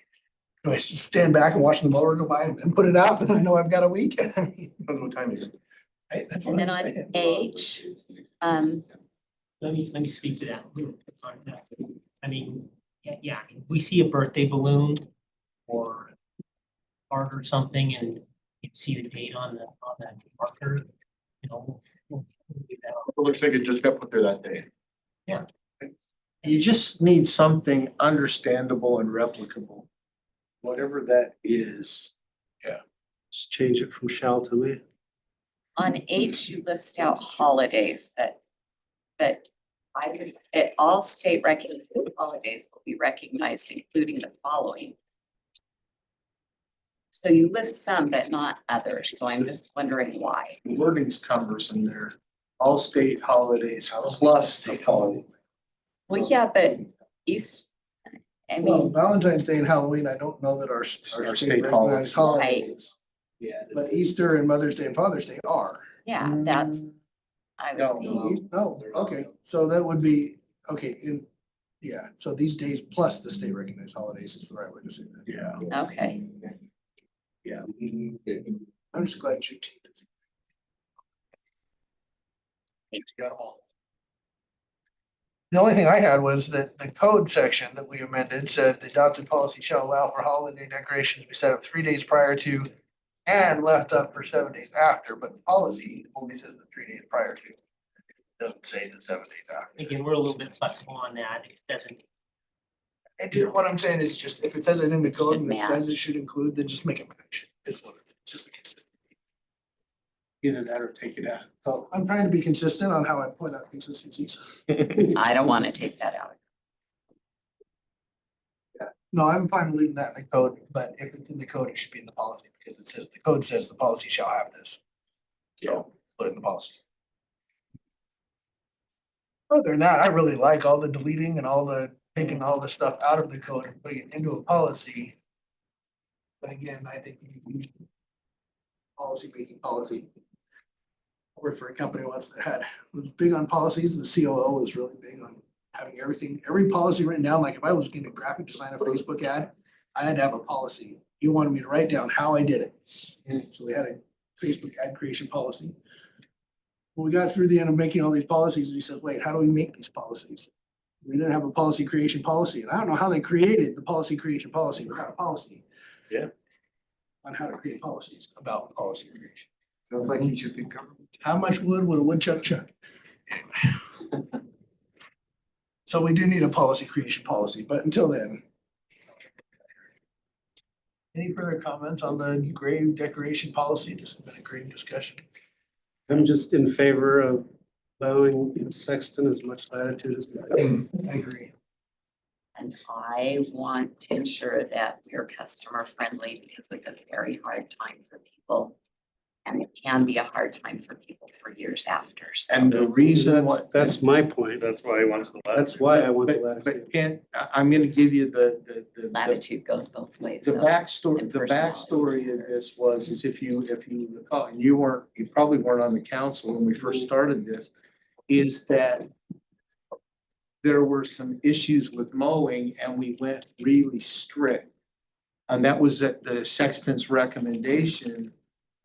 Do I just stand back and watch the mower go by and put it out and I know I've got a week? I mean, Depends what time it is. right, that's And what then I'm on saying. H, Let me speak to that. I mean, yeah, if we see a birthday balloon or art or something and you see the date on that marker, you know. we'll do that. It looks like it just got put there that day. You just need something understandable and replicable. Whatever that is. Yeah. Just change it from shall to may. on H, you list out holidays, but all state recognized holidays will be recognized, including the following. So you list some, but not others, so I'm just wondering why. The wording's cumbersome there. All state holidays plus state holiday. Well, yeah, but I Well, mean, Valentine's Day and Halloween, I don't know that our state state recognized holidays. holidays. Yeah. But Easter and Mother's Day and Father's Day are. yeah, that's, I would think. No, okay, so that would be, okay, yeah, so these days plus the state recognized holidays is the right way to say that. Yeah. Okay, I'm just glad Juneteenth is. You got them all. The only thing I had was that the code section that we amended said the adopted policy shall allow for holiday decorations to be set up 3 days prior to and left up for 7 days after, but the policy only says the 3 days prior to. It doesn't say the 7 days after. Again, we're a little bit flexible on that. It doesn't. And what I'm saying is just if it says it in the code Should and it says match. it should include, then just make it match. It's what it's just a consistent. Either that or take it out. So I'm trying to be consistent on how I point out consistencies. I don't want to take that out. No, I'm fine with leaving that in the code, but if it's in the code, it should be in the policy because it says, the code says the policy shall have this. So put it in the policy. Other than that, I really like all the deleting and all the taking all the stuff out of the code and putting it into a policy. But again, I think we need policy making policy. I worked for a company once that was big on policies. The COO was really big on having everything, every policy written down. Like if I was going to graphic design a Facebook ad, I had to have a policy. He wanted me to write down how I did it. So we had a Facebook ad creation policy. When we got through the end of making all these policies, and he says, wait, how do we make these policies? We didn't have a policy creation policy. And I don't know how they created the policy creation policy without a policy. Yeah. On how to create policies about policy creation. Sounds like he should be covered. How much wood would a woodchuck chuck? So we do need a policy creation policy, but until then. Any further comments on the grave decoration policy? This has been a great discussion. I'm just in favor of allowing the sexton as much latitude as possible. I agree. And I want to ensure that we're customer friendly because it's a very hard time for people. And it can be a hard time for people for years after. So And the reason why. That's my point. That's why he wants the. That's why I want the But latitude. can't, I'm gonna give you the latitude goes both ways. The though, backstory, and the personality. backstory of this was, is if you recall, and you probably weren't on the council when we first started this, is that there were some issues with mowing and we went really strict. And that was at the sexton's recommendation.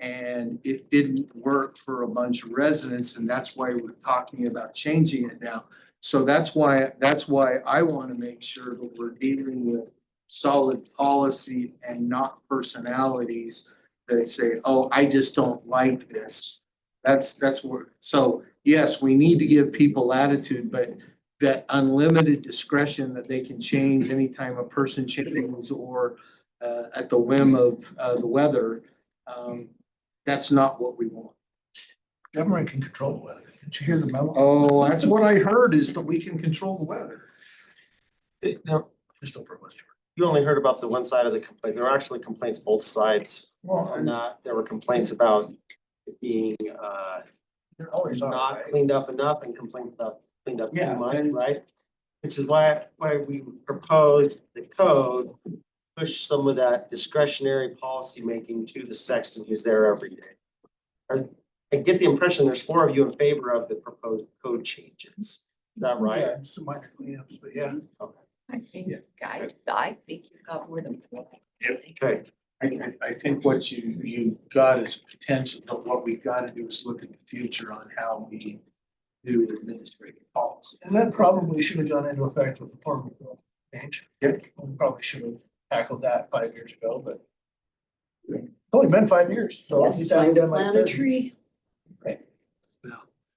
And it didn't work for a bunch of residents, and that's why we're talking about changing it now. So that's why I want to make sure that we're dealing with solid policy and not personalities that say, oh, I just don't like this. That's where, so yes, we need to give people latitude, but that unlimited discretion that they can change anytime a person changes or at the whim of the weather. That's not what we want. Government can control the weather. Did you hear the memo? Oh, that's what I heard is that we can control the weather. No, just over West. You only heard about the one side of the complaint. There were actually complaints both sides on that. There were complaints about it being There always are, not right? cleaned up enough and complaints about cleaned up too Yeah, much, and- right? Which is why we proposed the code, push some of that discretionary policy making to the sexton who's there every day. I get the impression there's 4 of you in favor of the proposed code changes. Is that right? Yeah, some minor cleanups, but yeah. I think, Yeah. I think you've got more than. Okay. I think what you've got is potential, but what we've got to do is look at the future on how we do administrative policy. And that probably should have gone into effect with the farm bill change. Yep. We probably should have tackled that 5 years ago, but it's only been 5 years, so. Yes, it's time to been like plant a 30. tree.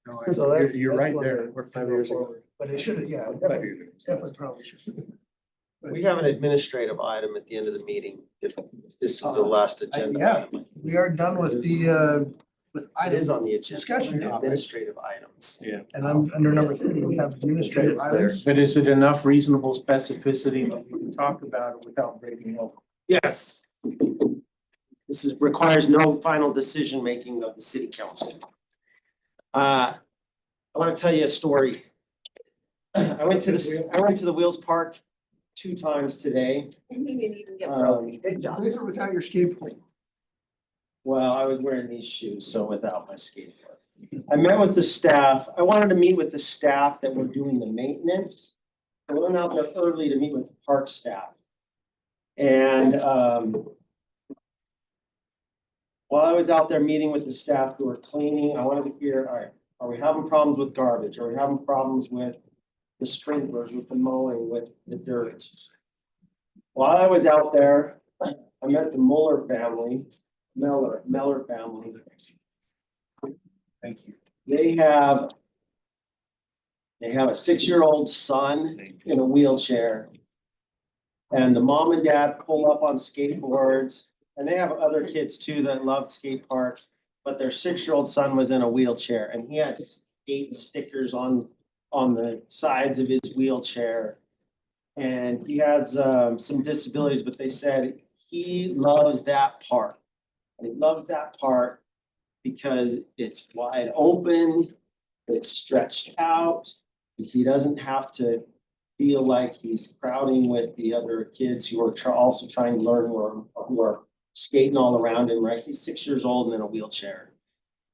No, So that's- you're right that's there. one We're to 5 go years ago. forward. But it should have, yeah, definitely probably should have. We have an administrative item at the end of the meeting, if this is the last agenda. Yeah. item. We are done with the with It is items, on the agenda. discussion topics. Administrative items. Yeah. And I'm under number 3, we have administrative items. But is it enough reasonable specificity that we can talk about it without breaking over? Yes. Requires no final decision making of the city council. I want to tell you a story. I went to the Wheels Park 2 times today. And you didn't even get Um, broken. Good job. These are without your skateboard. Well, I was wearing these shoes, so without my skateboard. I met with the staff. I wanted to meet with the staff that were doing the maintenance. I went out there early to meet with the park staff. And while I was out there meeting with the staff who were cleaning, I wanted to hear, all right, Are we having problems with garbage? Are we having problems with the sprinklers, with the mowing, with the dirt? While I was out there, I met the Mueller family, Meller family. Thank you. They have a 6-year-old son in a wheelchair. And the mom and dad pull up on skateboards, and they have other kids too that love skate parks. But their 6-year-old son was in a wheelchair, and he had skate stickers on the sides of his wheelchair. And he has some disabilities, but they said he loves that park. He loves that park because it's wide open, it's stretched out. He doesn't have to feel like he's crowding with the other kids who are also trying to learn, who are skating all around him, right? He's 6 years old and in a wheelchair.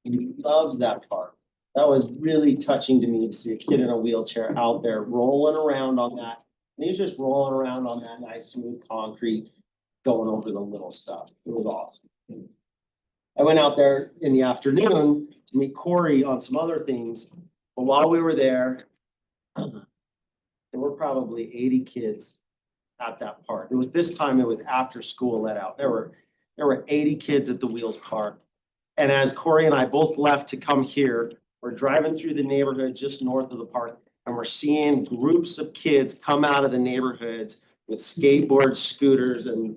He loves that park. That was really touching to me to see a kid in a wheelchair out there rolling around on that. And he's just rolling around on that nice smooth concrete, going over the little stuff. It was awesome. I went out there in the afternoon to meet Corey on some other things. But while we were there, there were probably 80 kids at that park. It was this time, it was after school let out. There were 80 kids at the Wheels Park. And as Corey and I both left to come here, we're driving through the neighborhood just north of the park, and we're seeing groups of kids come out of the neighborhoods with skateboards, scooters, and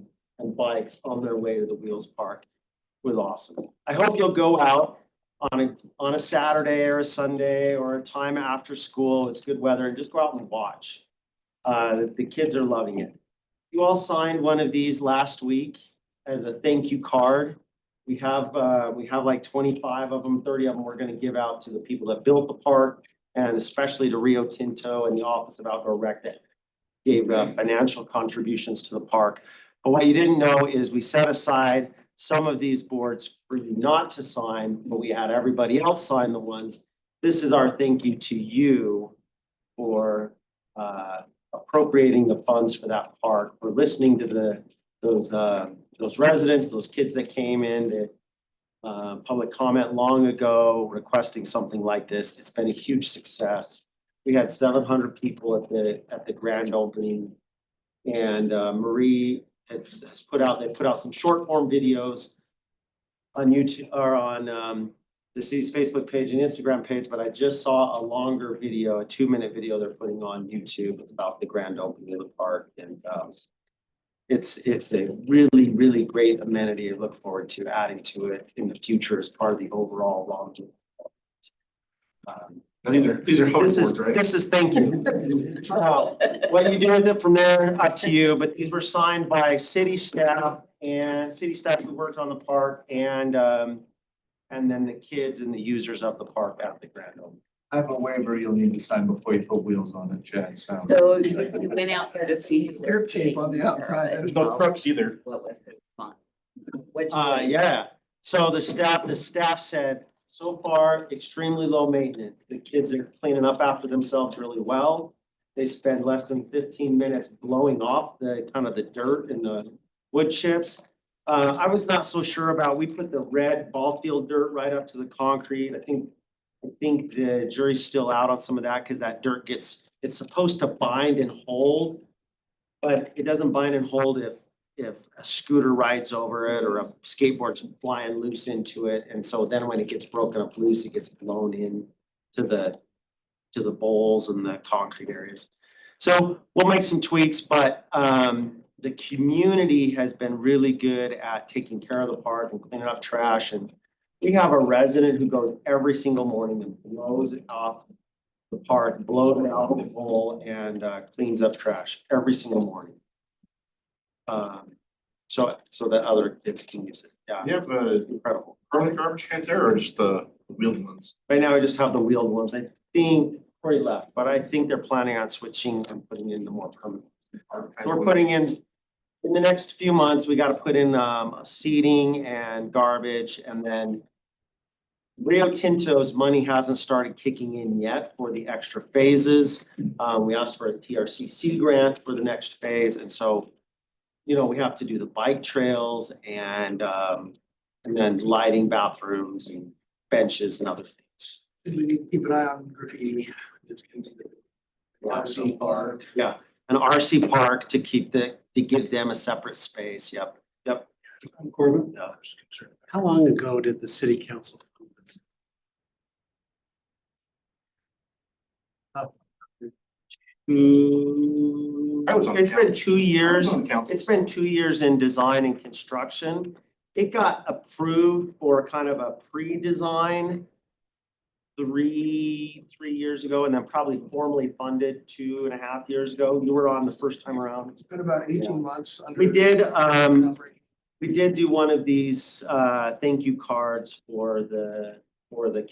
bikes on their way to the Wheels Park. It was awesome. I hope you'll go out on a Saturday or a Sunday or a time after school. It's good weather, and just go out and watch. The kids are loving it. You all signed one of these last week as a thank you card. We have like 25 of them, 30 of them we're going to give out to the people that built the park, and especially to Rio Tinto and the Office of Outdoor Rec that gave financial contributions to the park. But what you didn't know is we set aside some of these boards for you not to sign, but we had everybody else sign the ones. This is our thank you to you for appropriating the funds for that park, for listening to those residents, those kids that came in to public comment long ago requesting something like this. It's been a huge success. We had 700 people at the grand opening, and Marie has put out some short form videos on YouTube or on the city's Facebook page and Instagram page, but I just saw a longer video, a 2-minute video they're putting on YouTube about the grand opening of the park. And it's a really, really great amenity. I look forward to adding to it in the future as part of the overall long. These are hoverboards, right? This is thank you. What you do with it from there, up to you, but these were signed by city staff who worked on the park, and then the kids and the users of the park at the grand opening. I have a waiver you'll need to sign before you put wheels on it, Chad, so. So you went out there to see their Tape on the outside. There's no trucks either. What was it? Fun. What'd you think? Yeah, so the staff said, so far, extremely low maintenance. The kids are cleaning up after themselves really well. They spend less than 15 minutes blowing off the kind of the dirt and the wood chips. I was not so sure about, we put the red ball field dirt right up to the concrete. I think the jury's still out on some of that because that dirt it's supposed to bind and hold, but it doesn't bind and hold if a scooter rides over it or a skateboard's flying loose into it. And so then when it gets broken up loose, it gets blown in to the bowls and the concrete areas. So we'll make some tweaks, but the community has been really good at taking care of the park and cleaning up trash. And we have a resident who goes every single morning and blows it off the park, blows it out of the bowl, and cleans up trash every single morning. So that other kids can use it. Yeah. You have incredible. permanent garbage cans there or just the wheeled ones? Right now, I just have the wheeled ones. I think Corey left, but I think they're planning on switching and putting in the more permanent. So we're putting in the next few months, we got to put in seating and garbage, and then Rio Tinto's money hasn't started kicking in yet for the extra phases. We asked for a TRCC grant for the next phase, and so we have to do the bike trails and then lighting bathrooms and benches and other things. We need to keep an eye on graffiti. It's gonna be the RC park. Yeah, an RC park to keep to give them a separate space. Yep, yep. Corbin, No, there's concern. how long ago did the city council? approve this? I was on It's been council. 2 years. on council. It's been 2 years in design and construction. It got approved for kind of a pre-design three years ago, and then probably formally funded 2.5 years ago. You were on the first time around. It's been about Yeah. 18 months. We did, Numbering. we did do one of these thank you cards for the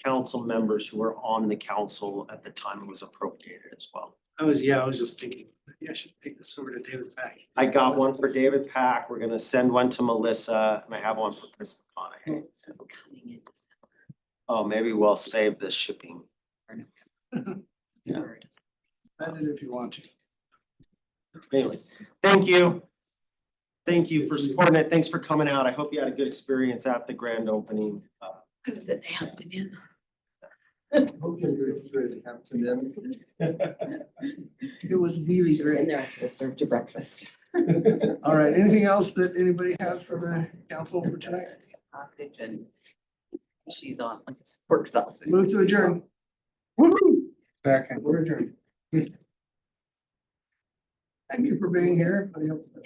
council members who were on the council at the time it was appropriated as well. I was just thinking, maybe I should take this over to David Pack. I got one for David Pack. We're gonna send one to Melissa, and I have one for Chris McConaughey. Coming in December. Oh, maybe we'll save the shipping. Yeah. Spend it if you want to. Anyways, thank you. Thank you for supporting it. Thanks for coming out. I hope you had a good experience at the grand opening. I was at the Hampton Inn. Hope you had a good experience at Hampton Inn. It was really great. And there I served you breakfast. All right, anything else that anybody has for the council for tonight? Hostage and she's on like a pork sausage. Move to adjourn. Woo-hoo. We're adjourned. Thank you for being here. Everybody else.